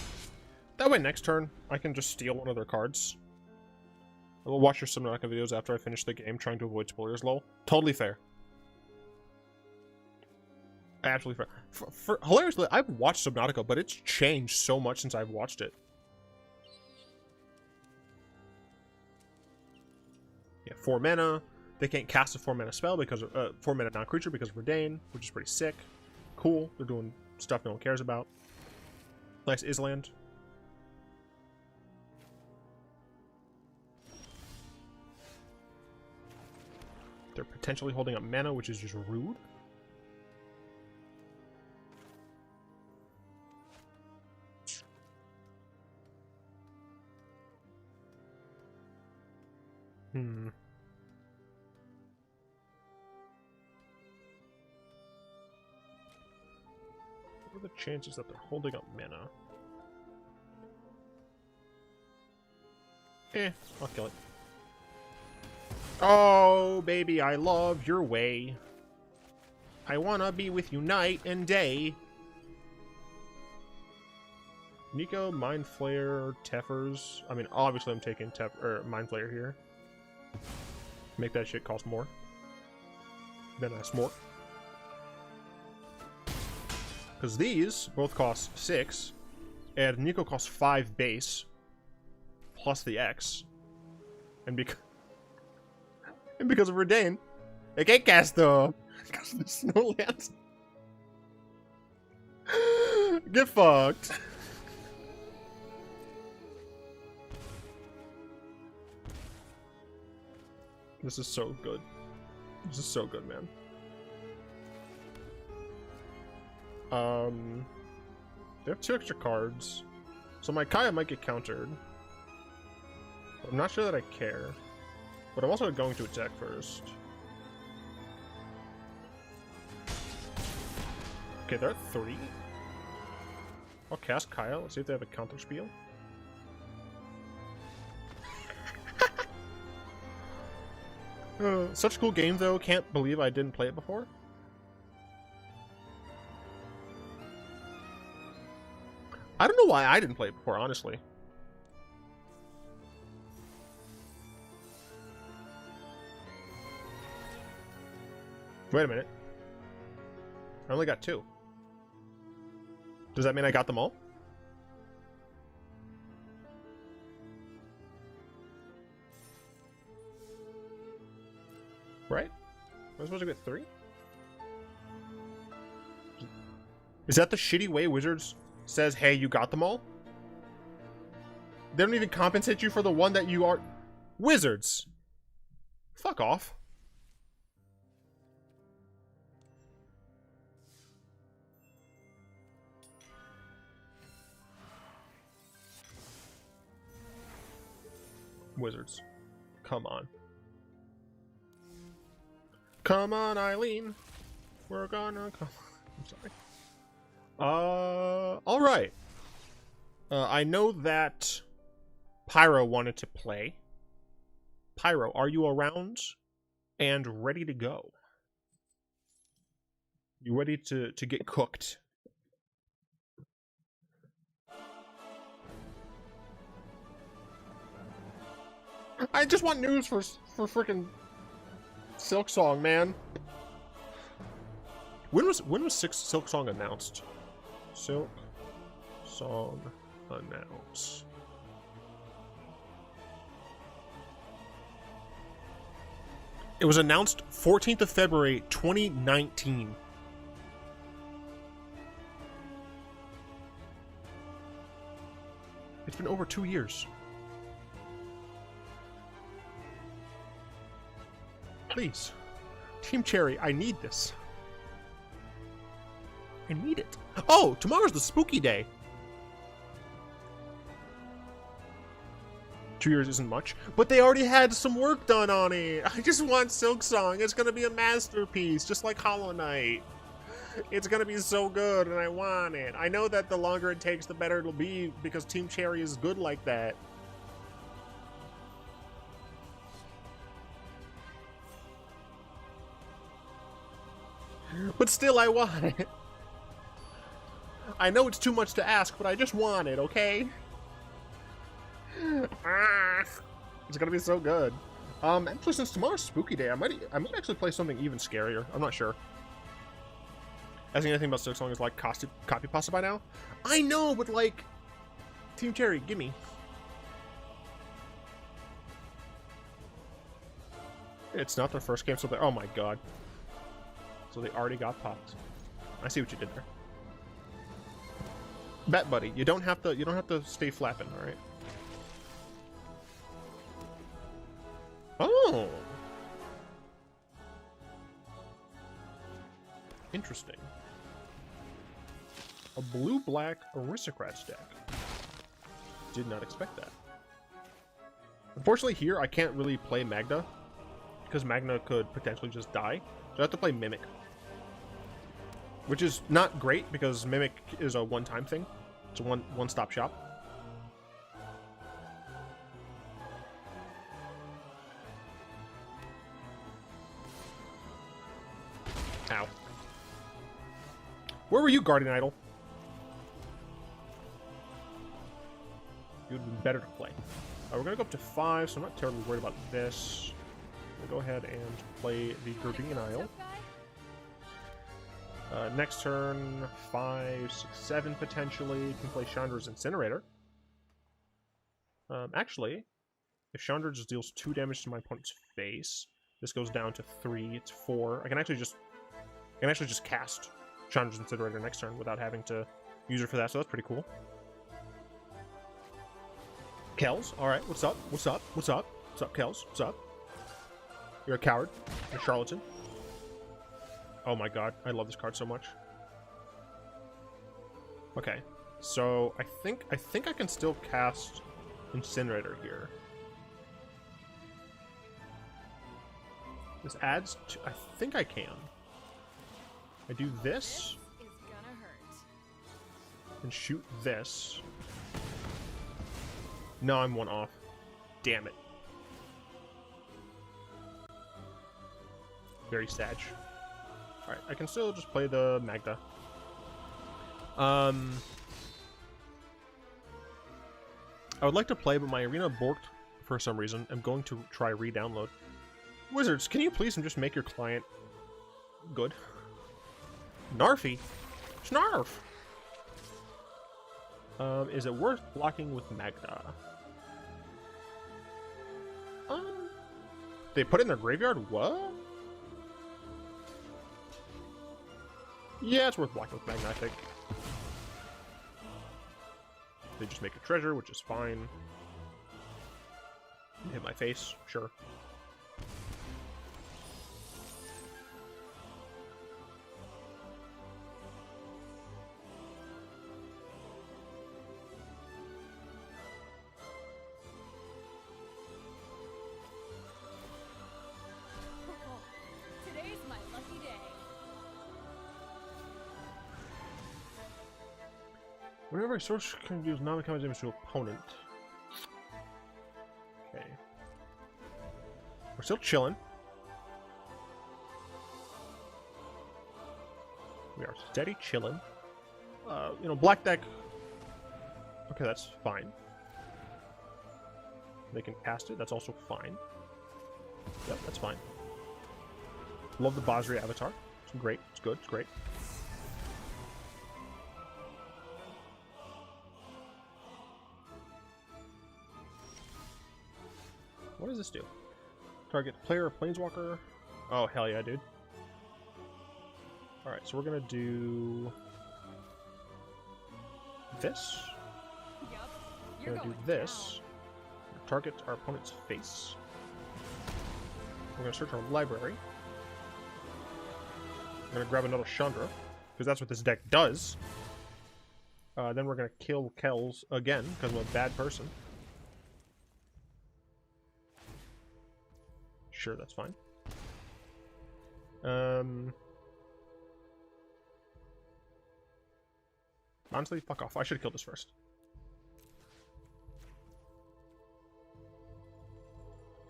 That way next turn, I can just steal one of their cards. I will watch your Subnautica videos after I finish the game, trying to avoid spoilers, lol. Totally fair. Absolutely fair. Hilariously, I've watched Subnautica, but it's changed so much since I've watched it. Yeah, 4 mana. They can't cast a 4 mana spell because 4 mana non-creature because of Redain, which is pretty sick. Cool. They're doing stuff no one cares about. Nice Island. They're potentially holding up mana, which is just rude. What are the chances that they're holding up mana? I'll kill it. Oh, baby, I love your way. I wanna be with you night and day. Nico, Mind Flayer, Teffers. I mean, obviously I'm taking Mind Flayer here. Make that shit cost more than a Smork. Because these both cost 6, and Nico costs 5 base, plus the X. And because of Redain, I can't cast though. Because of the Snowlands. Get fucked. This is so good. This is so good, man. They have 2 extra cards. So my Kaya might get countered. I'm not sure that I care. But I'm also going to attack first. Okay, they're at 3. I'll cast Kyle. Let's see if they have a counter spiel. Such a cool game, though. Can't believe I didn't play it before. I don't know why I didn't play it before, honestly. Wait a minute. I only got 2. Does that mean I got them all? Right? Am I supposed to get 3? Is that the shitty way Wizards says, hey, you got them all? They don't even compensate you for the one that you are... Wizards! Fuck off. Wizards. Come on. Come on, Eileen. We're gonna come. I'm sorry. Alright. I know that Pyro wanted to play. Pyro, are you around and ready to go? You ready to get cooked? I just want news for freaking Silk Song, man. When was Silk Song announced? Silk Song announced. It was announced 14th of February, 2019. It's been over 2 years. Please. Team Cherry, I need this. I need it. Oh, tomorrow's the spooky day. 2 years isn't much, but they already had some work done on it. I just want Silk Song. It's gonna be a masterpiece, just like Hollow Knight. It's gonna be so good, and I want it. I know that the longer it takes, the better it'll be, because Team Cherry is good like that. But still, I want it. I know it's too much to ask, but I just want it, okay? It's gonna be so good. Actually, since tomorrow's Spooky Day, I might actually play something even scarier. I'm not sure. Asking anything about Silk Song is like copy pasta by now? I know, but like... Team Cherry, gimme. It's not their first game, so they're... Oh my god. So they already got popped. I see what you did there. Bet, buddy. You don't have to stay flapping, all right? Oh. Interesting. A blue-black Aristocrats deck. Did not expect that. Unfortunately, here I can't really play Magda because Magna could potentially just die. So I have to play Mimic. Which is not great because Mimic is a one-time thing. It's a one-stop shop. Ow. Where were you, Guardian Idol? You would have been better to play. We're going to go up to 5, so I'm not terribly worried about this. We'll go ahead and play the Guardian Isle. Next turn, 5, 6, 7 potentially. You can play Chandra's Incinerator. Actually, if Chandra just deals 2 damage to my opponent's face, this goes down to 3. It's 4. I can actually just cast Chandra's Incinerator next turn without having to use her for that. So that's pretty cool. Kells, all right. What's up? What's up? What's up? What's up, Kells? What's up? You're a coward. You're a charlatan. Oh my god, I love this card so much. Okay, so I think I can still cast Incinerator here. This adds to, I think I can. I do this. and shoot this. No, I'm one off. Damn it. Very sad. Alright, I can still just play the Magda. I would like to play, but my arena borked for some reason. I'm going to try re-download. Wizards, can you please just make your client good? Narfy? Snarf! Is it worth blocking with Magda? They put it in their graveyard? What? Yeah, it's worth blocking with Magda, I think. They just make a treasure, which is fine. Hit my face, sure. Today's my lucky day. Whenever a source can use non-common damage to opponent. Okay. We're still chilling. We are steady chilling. You know, black deck. Okay, that's fine. They can cast it. That's also fine. Yep, that's fine. Love the Basri avatar. It's great. It's good. It's great. What does this do? Target player or planeswalker? Oh, hell yeah, dude. Alright, so we're gonna do this. Yep. We're You're gonna do going this. Target our opponent's face. We're gonna search our library. We're gonna grab another Chandra, because that's what this deck does. Then we're gonna kill Kells again, because I'm a bad person. Sure, that's fine. Honestly, fuck off. I should have killed this first.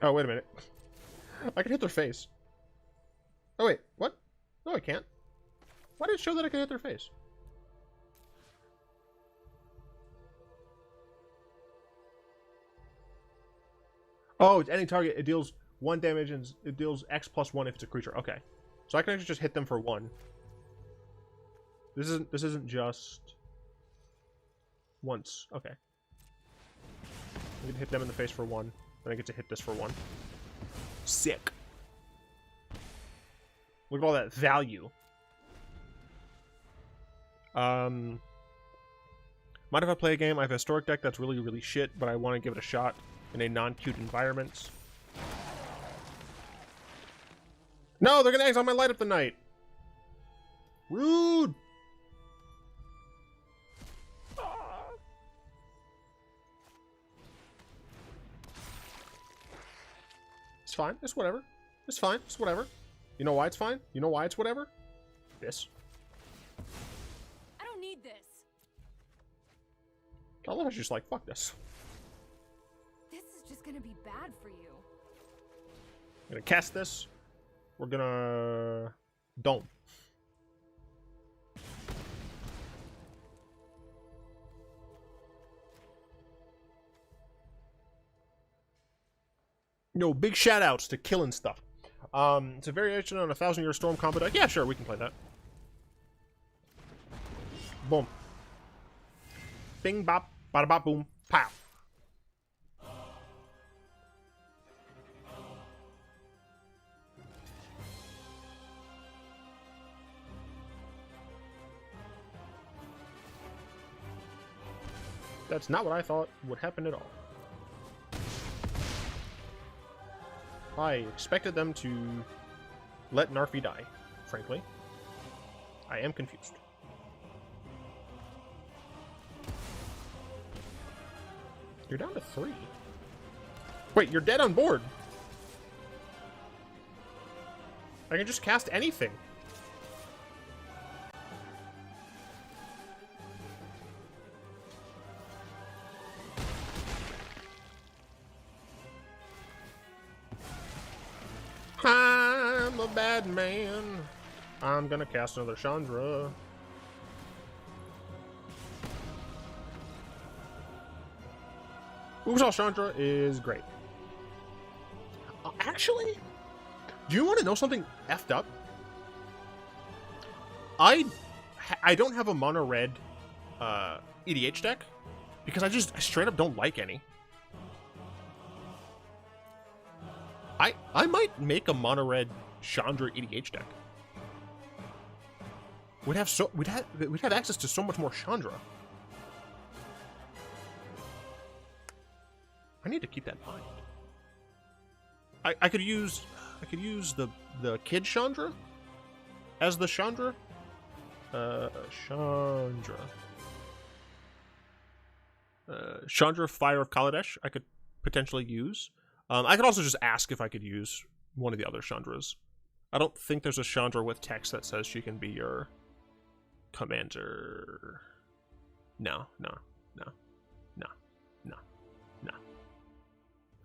Oh, wait a minute. I can hit their face. Oh, wait. What? No, I can't. Why did it show that I can hit their face? Oh, it's any target. It deals 1 damage and it deals X plus 1 if it's a creature. Okay. So I can actually just hit them for 1. This isn't just once. Okay. I can hit them in the face for 1. Then I get to hit this for 1. Sick. Look at all that value. Mind if I play a game? I have a historic deck that's really, really shit, but I want to give it a shot in a non-cute environment. No, they're gonna exile my Light Up the Night. Rude. It's fine. It's whatever. It's fine. It's whatever. You know why it's fine? You know why it's whatever? This. I don't need this. I love how she's just like, fuck this. This is just gonna be bad for you. I'm gonna cast this. We're gonna Dome. Yo, big shout outs to killing stuff. It's a variation on a 1,000-Year Storm combo deck. Yeah, sure, we can play that. Boom. Bing bop, bada bop boom, pow. That's not what I thought would happen at all. I expected them to let Narfi die, frankly. I am confused. You're down to 3. Wait, you're dead on board. I can just cast anything. bad man. I'm gonna cast another Chandra. Uxal Chandra is great. Actually, do you want to know something effed up? I don't have a mono red EDH deck because I straight up don't like any. I might make a mono red Chandra EDH deck. We'd have access to so much more Chandra. I need to keep that in mind. I could use the kid Chandra as the Chandra. Chandra Fire of Kaladesh I could potentially use. I could also just ask if I could use one of the other Chandras. I don't think there's a Chandra with text that says she can be your commander. No.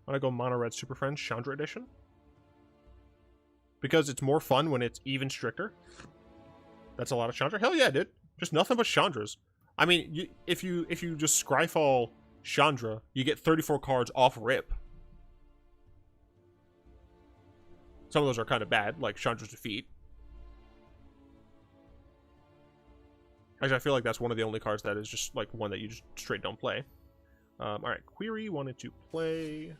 I want to go Mono Red Super Friends Chandra Edition. Because it's more fun when it's even stricter. That's a lot of Chandra. Hell yeah, dude. Just nothing but Chandras. I mean, if you just Scryfall Chandra, you get 34 cards off rip. Some of those are kind of bad, like Chandra's Defeat. Actually, I feel like that's one of the only cards that is just like one that you just straight don't play. Alright, Query wanted to play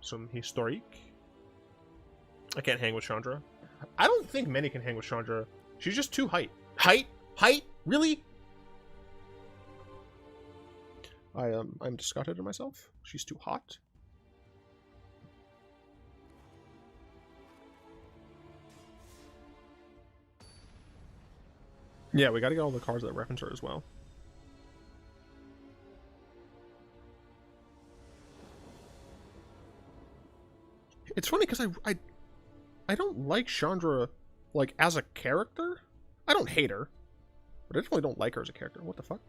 some Historique. I can't hang with Chandra. I don't think many can hang with Chandra. She's just too height. Height? Really? I'm disgusted at myself. She's too hot. Yeah, we gotta get all the cards that reference her as well. It's funny because I don't like Chandra, like, as a character. I don't hate her, but I definitely don't like her as a character. What the fuck?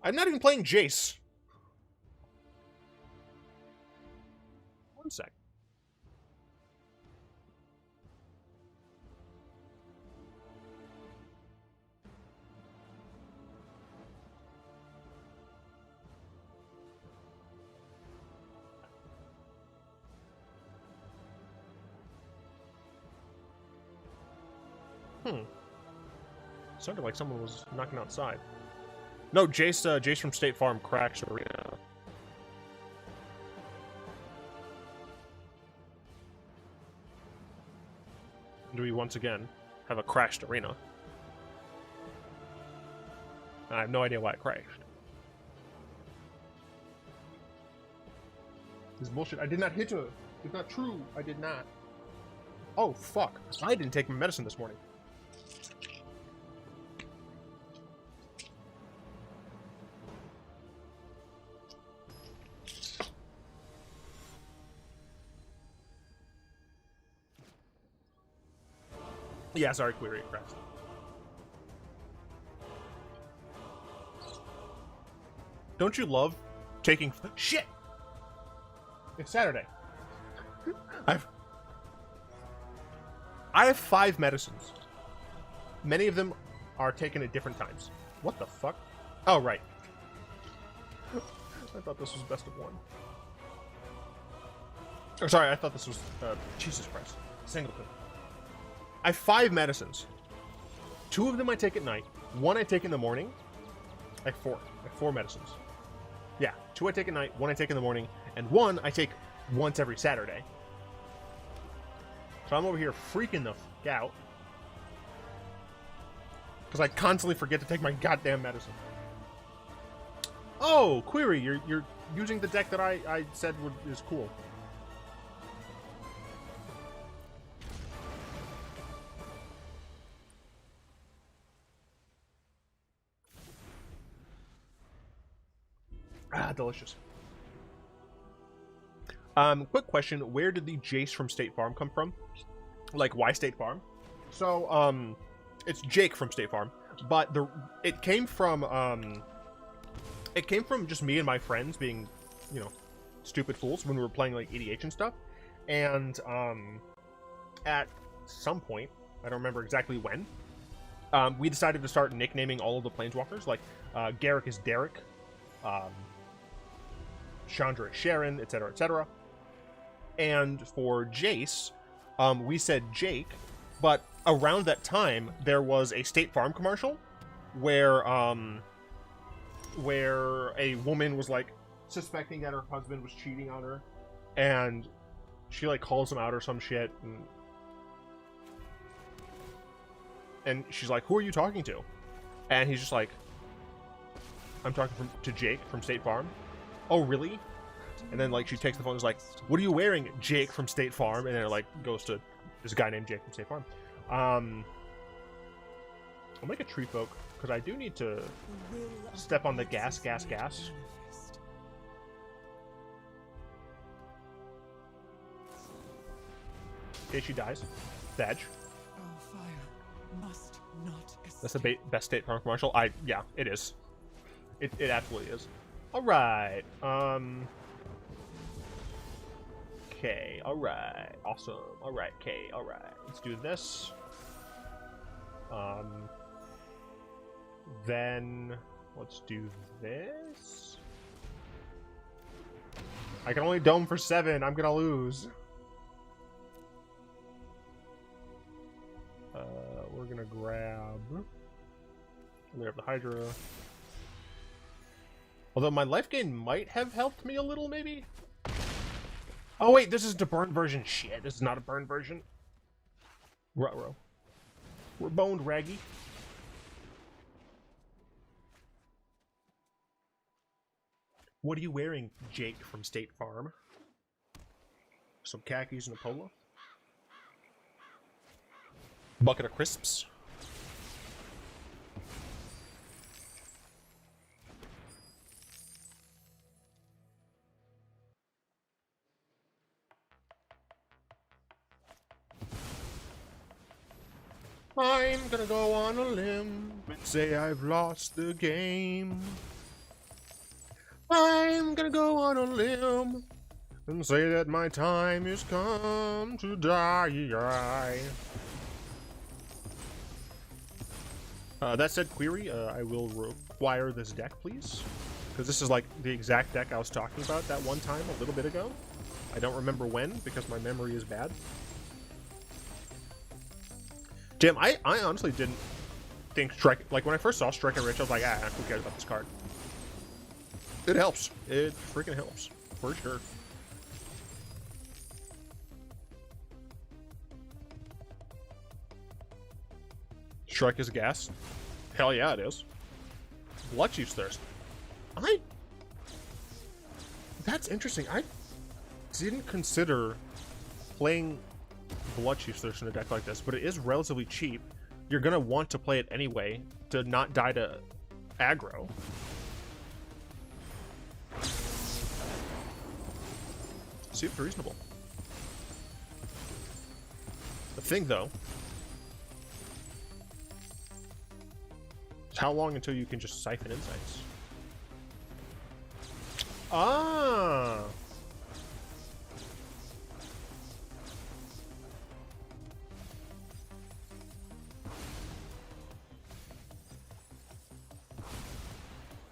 I'm not even playing Jace. One sec. Sounded like someone was knocking outside. No, Jace from State Farm crashed arena. Do we once again have a crashed arena? I have no idea why it crashed. This is bullshit. I did not hit her. It's not true. I did not. Oh, fuck. I didn't take my medicine this morning. Yeah, sorry, Query crashed. Don't you love taking... Shit! It's Saturday. I have 5 medicines. Many of them are taken at different times. What the fuck? Oh, right. I thought this was best of 1. Oh, sorry, I thought this was... Jesus Christ. Singleton. I have 5 medicines. 2 of them I take at night. 1 I take in the morning. I have 4. I have 4 medicines. Yeah, 2 I take at night, 1 I take in the morning, and 1 I take once every Saturday. So I'm over here freaking the fuck out. Because I constantly forget to take my goddamn medicine. Oh, Query, you're using the deck that I said is cool. Ah, delicious. Quick question. Where did the Jace from State Farm come from? Like, why State Farm? So, it's Jake from State Farm, but it came from, It came from just me and my friends being, you know, stupid fools when we were playing like EDH and stuff. And at some point, I don't remember exactly when, we decided to start nicknaming all of the planeswalkers. Like Garrick is Derek, Chandra is Sharon, etc., etc. And for Jace, we said Jake. But around that time, there was a State Farm commercial where a woman was like suspecting that her husband was cheating on her, and she like calls him out or some shit, and she's like, "Who are you talking to?" And he's just like, "I'm talking to Jake from State Farm." "Oh, really?" And then like she takes the phone and is like, "What are you wearing, Jake from State Farm?" And then it like goes to this guy named Jake from State Farm. I'll make a tree folk because I do need to step on the gas. Okay, she dies. Badge. That's the best State Farm commercial. Yeah, it is. It absolutely is. All right. Okay. All right. Awesome. All right. Okay. All right. Let's do this. Then let's do this. I can only dome for 7. I'm gonna lose. We're gonna grab. We have the Hydra. Although my life gain might have helped me a little, maybe. Oh wait, this is the burn version. Shit, this is not a burn version. Ruh-roh. We're boned, Raggy. What are you wearing, Jake from State Farm? Some khakis and a polo. Bucket of crisps. I'm gonna go on a limb and say I've lost the game. I'm gonna go on a limb and say that my time is come to die. That said, Query, I will require this deck, please. Because this is like the exact deck I was talking about that one time a little bit ago. I don't remember when, because my memory is bad. Damn, I honestly didn't think Strike... Like, when I first saw Strike and Rich, I was like, who cares about this card? It helps. It freaking helps. For sure. Strike is gas. Hell yeah, it is. Bloodchief's Thirst. That's interesting. I didn't consider playing Bloodchief's Thirst in a deck like this, but it is relatively cheap. You're gonna want to play it anyway to not die to aggro. Super reasonable. The thing, though, is how long until you can just siphon insights? Ah!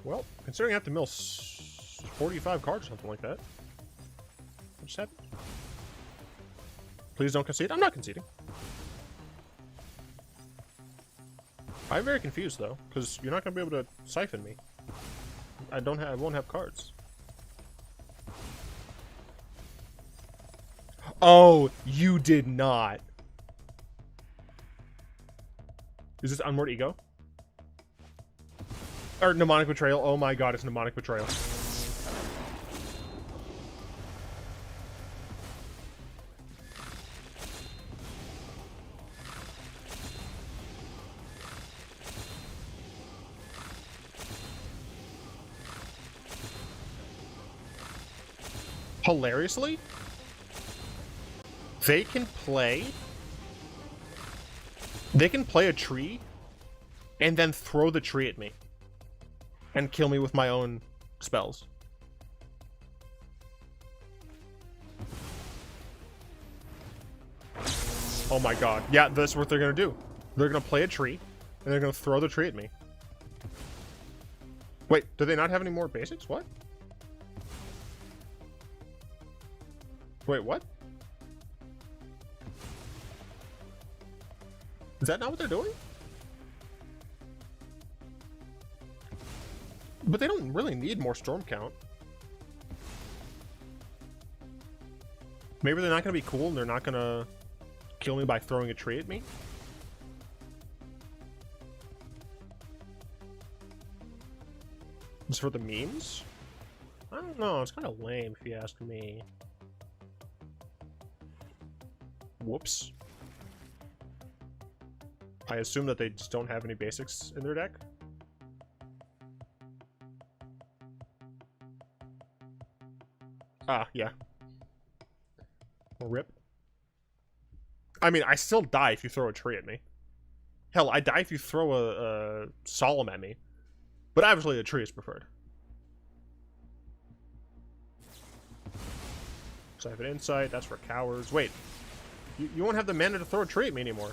Well, considering I have to mill 45 cards or something like that. What just happened? Please don't concede. I'm not conceding. I'm very confused though, because you're not gonna be able to siphon me. I won't have cards. Oh, you did not. Is this Unmoored Ego? Or Mnemonic Betrayal? Oh my god, it's Mnemonic Betrayal. Hilariously, they can play a tree and then throw the tree at me. and kill me with my own spells. Oh my god. Yeah, that's what they're gonna do. They're gonna play a tree, and they're gonna throw the tree at me. Wait, do they not have any more basics? What? Wait, what? Is that not what they're doing? But they don't really need more storm count. Maybe they're not gonna be cool and they're not gonna kill me by throwing a tree at me. Just for the memes? I don't know, it's kind of lame if you ask me. Whoops. I assume that they just don't have any basics in their deck. Ah, yeah. Rip. I mean, I still die if you throw a tree at me. Hell, I die if you throw a solemn at me. But obviously a tree is preferred. So I have an insight, that's for cowards. Wait, you won't have the mana to throw a tree at me anymore.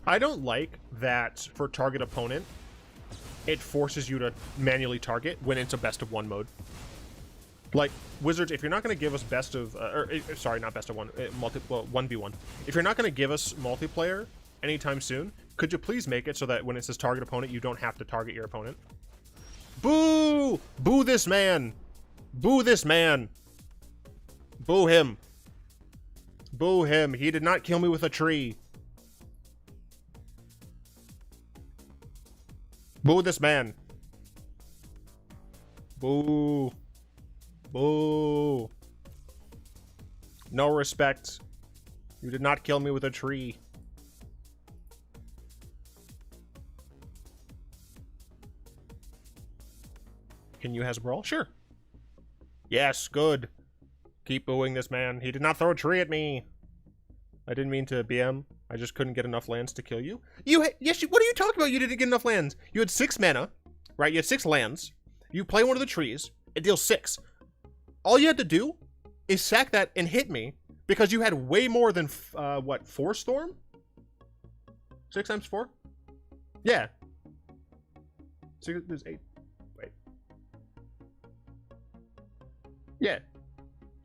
I don't like that for target opponent, it forces you to manually target when it's a best of one mode. Like, Wizards, if you're not going to give us best of, sorry, not best of one, well, 1v1. If you're not going to give us multiplayer anytime soon, could you please make it so that when it says target opponent, you don't have to target your opponent? Boo! Boo this man! Boo this man! Boo him! Boo him! He did not kill me with a tree. Boo this man. Boo. Boo. No respect. You did not kill me with a tree. Can you has Brawl? Sure. Yes, good. Keep booing this man. He did not throw a tree at me. I didn't mean to BM. I just couldn't get enough lands to kill you. Yes, what are you talking about? You didn't get enough lands. You had 6 mana, right? You had 6 lands. You play one of the trees. It deals 6. All you had to do is sack that and hit me because you had way more than, what, 4 storm? 6 times 4? Yeah. 6 is 8. Wait. Yeah.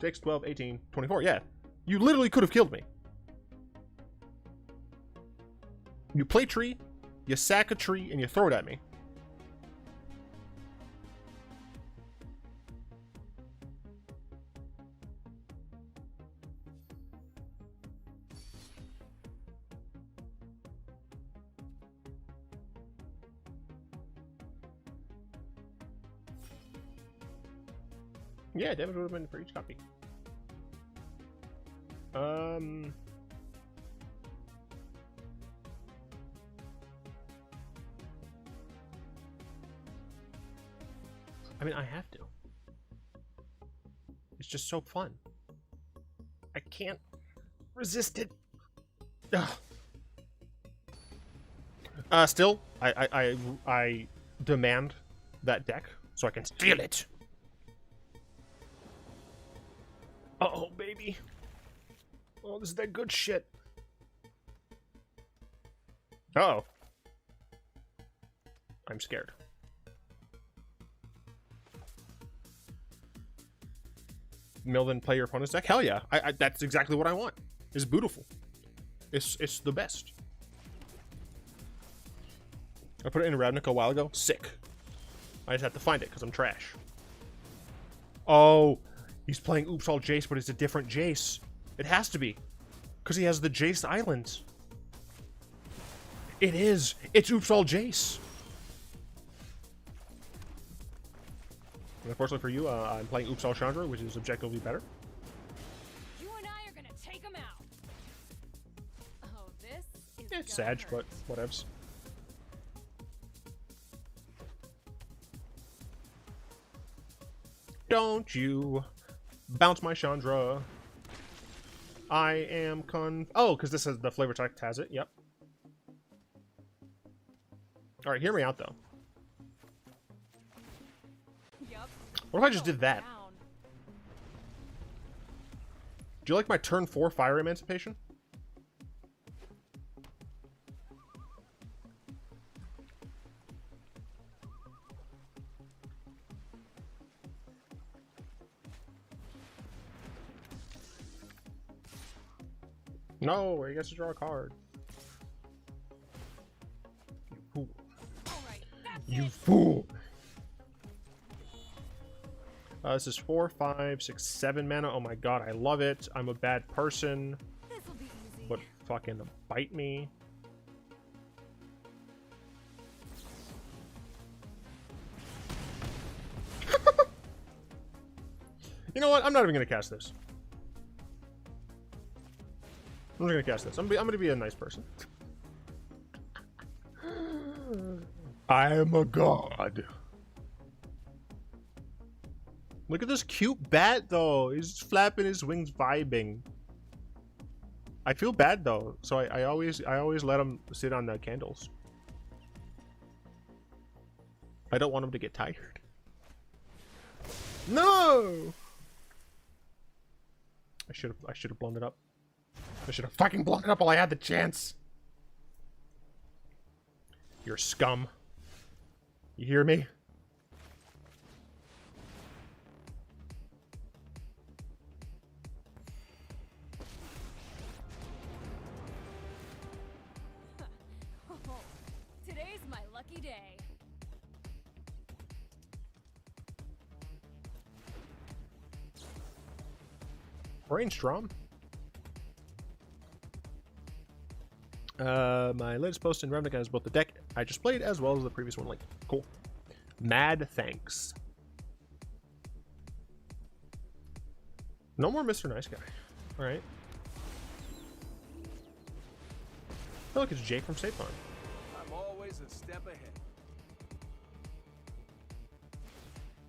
6, 12, 18, 24. Yeah. You literally could have killed me. You play tree, you sack a tree, and you throw it at me. Yeah, damage would have been for each copy. I mean, I have to. It's just so fun. I can't resist it. Ugh. Still, I demand that deck so I can steal it. Uh-oh, baby. Oh, this is that good shit. Uh-oh. I'm scared. Mill then play your opponent's deck? Hell yeah. That's exactly what I want. It's beautiful. It's the best. I put it in Ravnica a while ago. Sick. I just have to find it because I'm trash. Oh, he's playing Oops All Jace, but it's a different Jace. It has to be. Because he has the Jace Islands. It is. It's Oops All Jace. And unfortunately for you, I'm playing Oops All Chandra, which is objectively better. You and I are gonna take him out. Oh, this is It's Sag, but whatevs. Don't you bounce my Chandra. I am oh, because this is the flavor text has it. Yep. All right, hear me out though. Yup. What if I just did that? Down. Do you like my turn 4 fire emancipation? No, he gets to draw a card. You fool. All right, that's You it. fool. This is 4, 5, 6, 7 mana. Oh my god, I love it. I'm a bad person, This'll be easy. but fucking bite me. You know what? I'm not even gonna cast this. I'm just gonna cast this. I'm gonna be a nice person. I am a god. Look at this cute bat, though. He's flapping his wings, vibing. I feel bad though, so I always let him sit on the candles. I don't want him to get tired. No. I should have blown it up. I should have fucking blown it up while I had the chance. You're scum. You hear me? Today's my lucky day. Brainstorm. My latest post in Ravnica has both the deck I just played as well as the previous one linked. Cool. Mad thanks. No more Mr. Nice Guy. Alright. Oh, look, it's Jay from State Farm. I'm always a step ahead.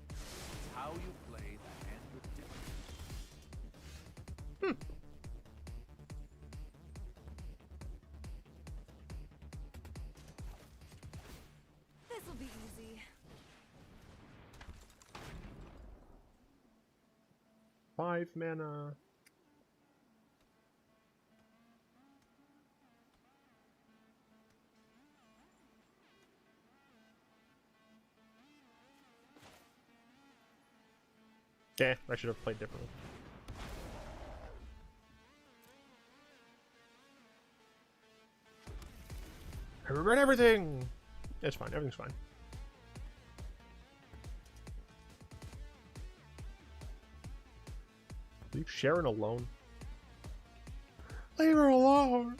It's how you play the hand with difference. This'll be easy. 5 mana. Yeah, I should have played differently. I regret everything! It's fine, everything's fine. Leave Sharon alone. Leave her alone!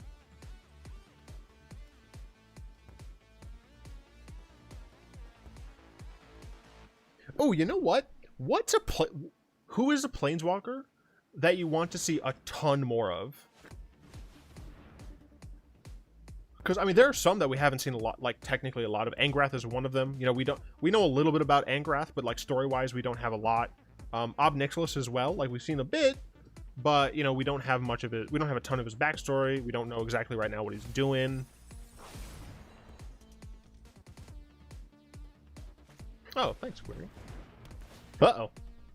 Oh, you know what? What's a who is a planeswalker that you want to see a ton more of? Because I mean, there are some that we haven't seen a lot. Like technically, a lot of. Angrath is one of them. You know, we know a little bit about Angrath, but like story-wise, we don't have a lot. Ob Nixilis as well. Like we've seen a bit, but you know, we don't have much of it. We don't have a ton of his backstory. We don't know exactly right now what he's doing. Oh, thanks, Query. Uh-oh.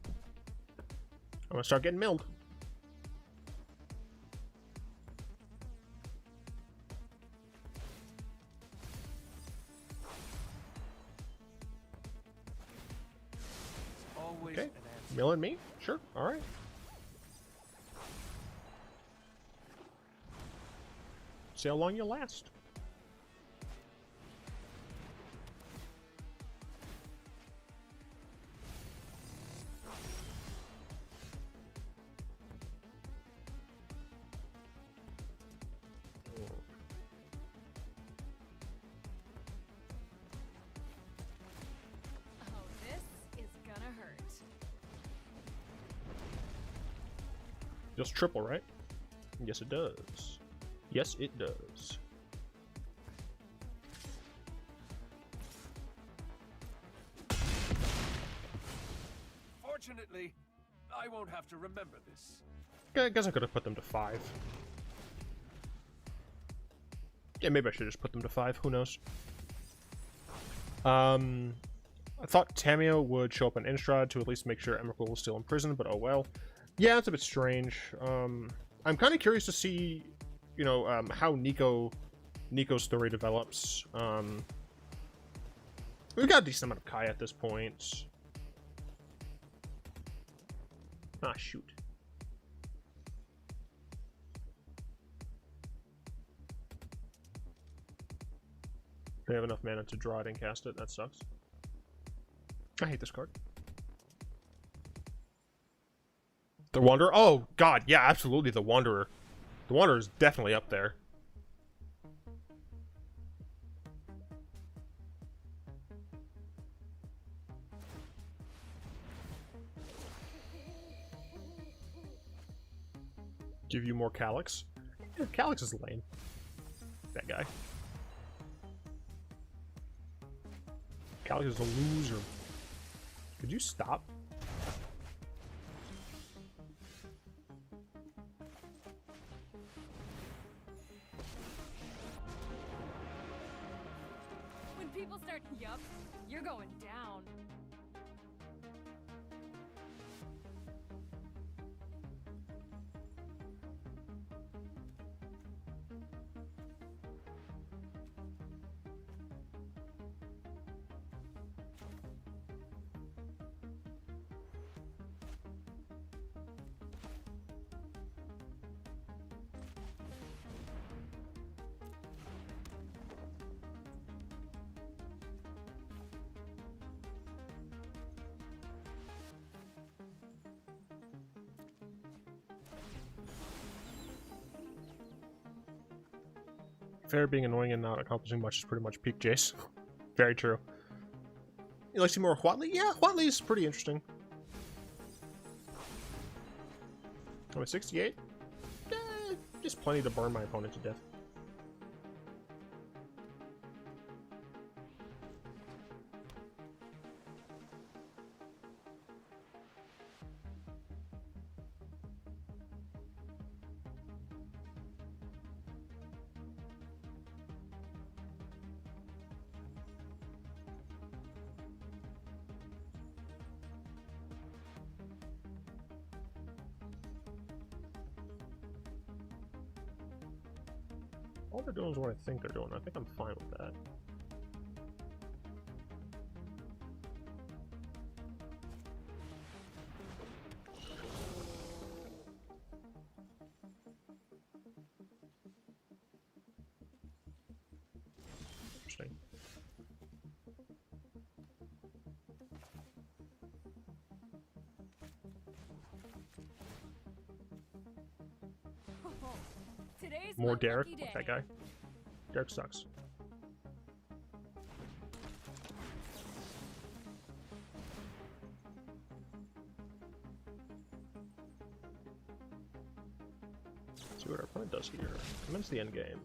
I'm gonna start getting milled. Always Okay. an answer. Milling me? Sure. Alright. See how long you last. Oh, this is gonna hurt. Just triple, right? Yes, it does. Yes, it does. Fortunate Fortunately, I won't have to remember this. I guess I could have put them to 5. Yeah, maybe I should just put them to 5. Who knows? I thought Tamio would show up on Innistrad to at least make sure Emrakul was still in prison, but oh well. Yeah, it's a bit strange. I'm kind of curious to see, you know, how Nico's story develops. We've got a decent amount of Kai at this point. Ah, shoot. They have enough mana to draw it and cast it. That sucks. I hate this card. The Wanderer? Oh, God. Yeah, absolutely. The Wanderer. The Wanderer is definitely up there. Give you more Calyx? Yeah, Calyx is lame. That guy. Calyx is a loser. Could you stop? When people start, yup, you're going down. Fair being annoying and not accomplishing much is pretty much peak Jace. Very true. You like to see more Huatli? Yeah, Huatli is pretty interesting. I'm at 68. Just plenty to burn my opponent to death. All they're doing is what I think they're doing. I think I'm fine with that. Interesting. Today's More my Derek? lucky Fuck that day. guy. Derek sucks. Let's see what our opponent does here. Commence the end game.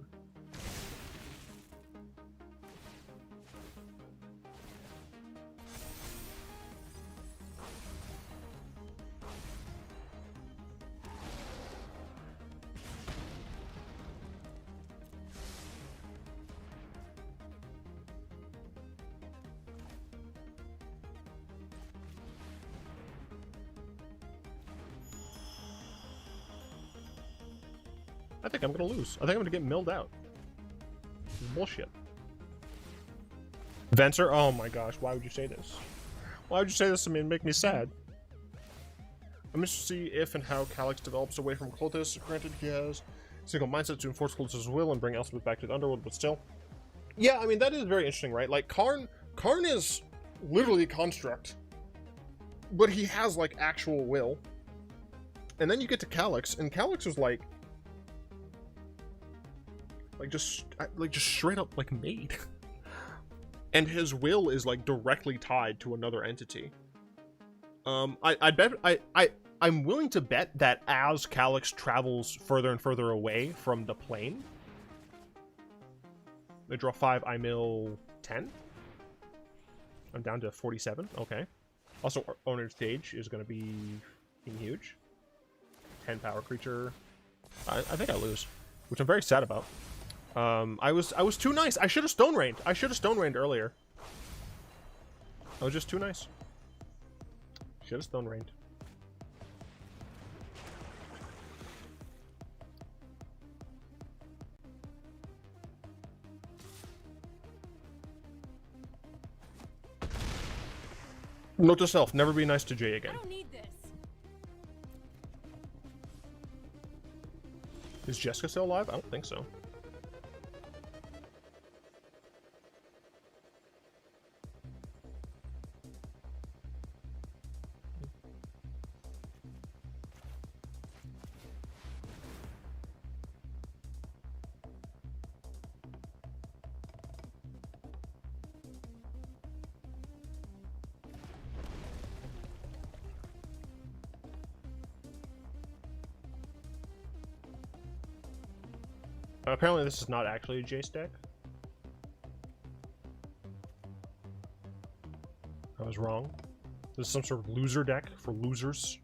I think I'm gonna lose. I think I'm gonna get milled out. This is bullshit. Venser? Oh my gosh, why would you say this? Why would you say this to me and make me sad? I'm interested to see if and how Calyx develops away from Cultists. Granted, he has a single mindset to enforce Cultists' will and bring Elspeth back to the Underworld, but still. Yeah, I mean, that is very interesting, right? Like, Karn is literally a construct. But he has, like, actual will. And then you get to Calyx, and Calyx is like just straight up like made. And his will is like directly tied to another entity. I'm willing to bet that as Calyx travels further and further away from the plane, I draw 5, I mill 10. I'm down to 47. Okay. Also, Owner's Stage is going to be huge. 10 power creature. I think I lose, which I'm very sad about. I was too nice. I should have Stone Rained. I should have Stone Rained earlier. I was just too nice. Should have Stone Rained. Note to self, never be nice to Jay I again. don't need this. Is Jessica still alive? I don't think so. Apparently this is not actually a Jace deck. I was wrong. This is some sort of loser deck for losers.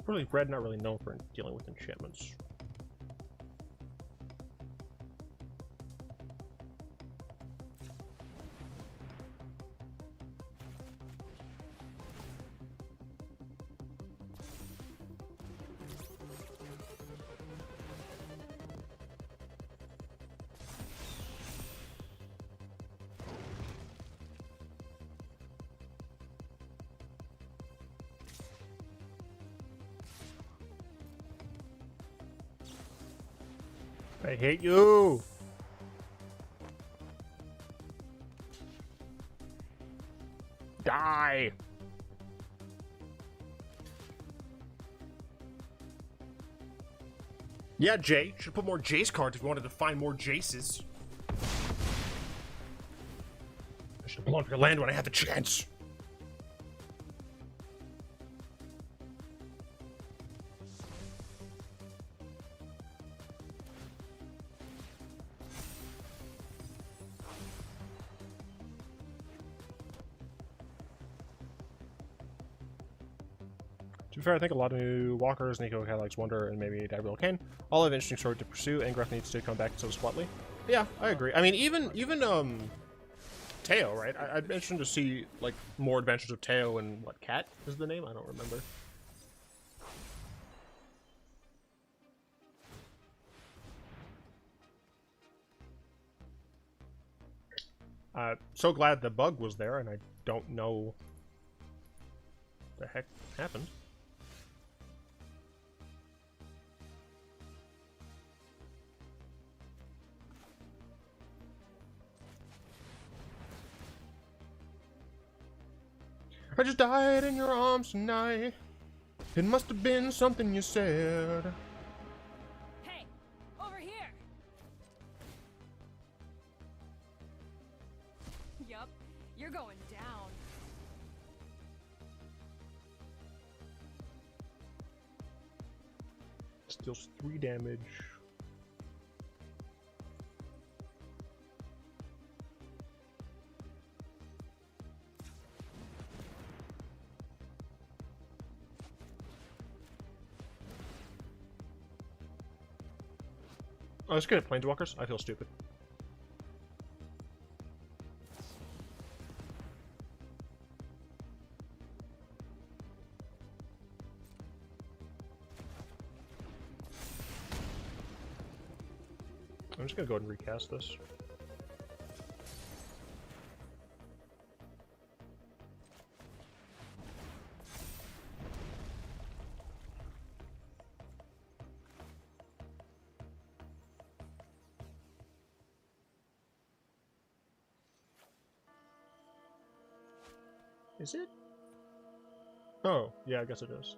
Really, Red not really known for dealing with enchantments. I hate you! Die! Yeah, Jay. Should put more Jace cards if you wanted to find more Jaces. I should have blown up your land when I had the chance. To be fair, I think a lot of new walkers, Nico Cadillacs Wonder, and maybe Gabriel Kane all have interesting story to pursue, and Gruff needs to come back so does Flutley. Yeah, I agree. I mean, even Teo, right? I'd be interested to see like more adventures of Teo and what Cat is the name? I don't remember. So glad the bug was there, and I don't know the heck happened. I just died in your arms tonight. It must have been something you said. Hey, over here. Yup, you're going down. Deals 3 damage. Oh, let's get Planeswalkers. I feel stupid. I'm just gonna go ahead and recast this. Is it? Oh, yeah, I guess it is.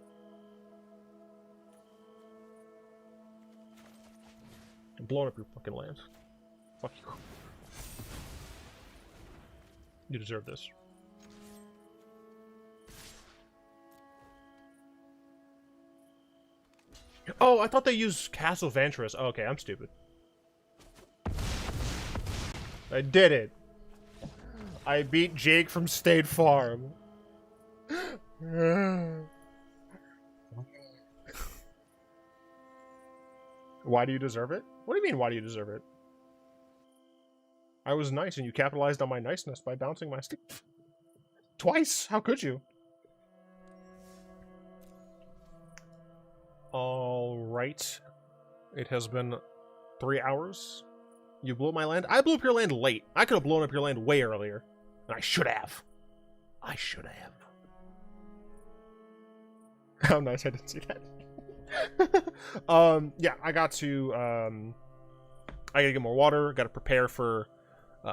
I'm blowing up your fucking land. Fuck you. You deserve this. Oh, I thought they used Castle Venturous. Oh, okay, I'm stupid. I did it. I beat Jake from State Farm. Why do you deserve it? What do you mean, why do you deserve it? I was nice and you capitalized on my niceness by bouncing my stick. Twice? How could you? Alright. It has been 3 hours. You blew up my land? I blew up your land late. I could have blown up your land way earlier. And I should have. I should have. How nice, I didn't see that. Yeah, I got to, I gotta get more water, gotta prepare for,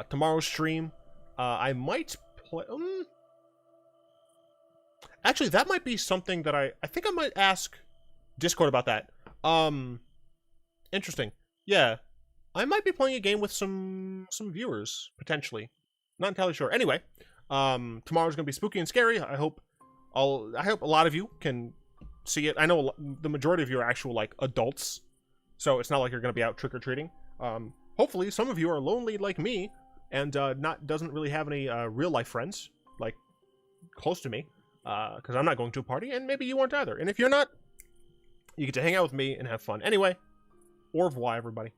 tomorrow's stream. I might play, actually, that might be something that I think I might ask Discord about that. Interesting. Yeah, I might be playing a game with some viewers, potentially. Not entirely sure. Anyway, tomorrow's gonna be spooky and scary. I hope a lot of you can see it. I know the majority of you are actual, like, adults, so it's not like you're gonna be out trick-or-treating. Hopefully some of you are lonely like me, and doesn't really have any real-life friends, like, close to me, because I'm not going to a party, and maybe you aren't either. And if you're not, you get to hang out with me and have fun. Anyway, au revoir, everybody.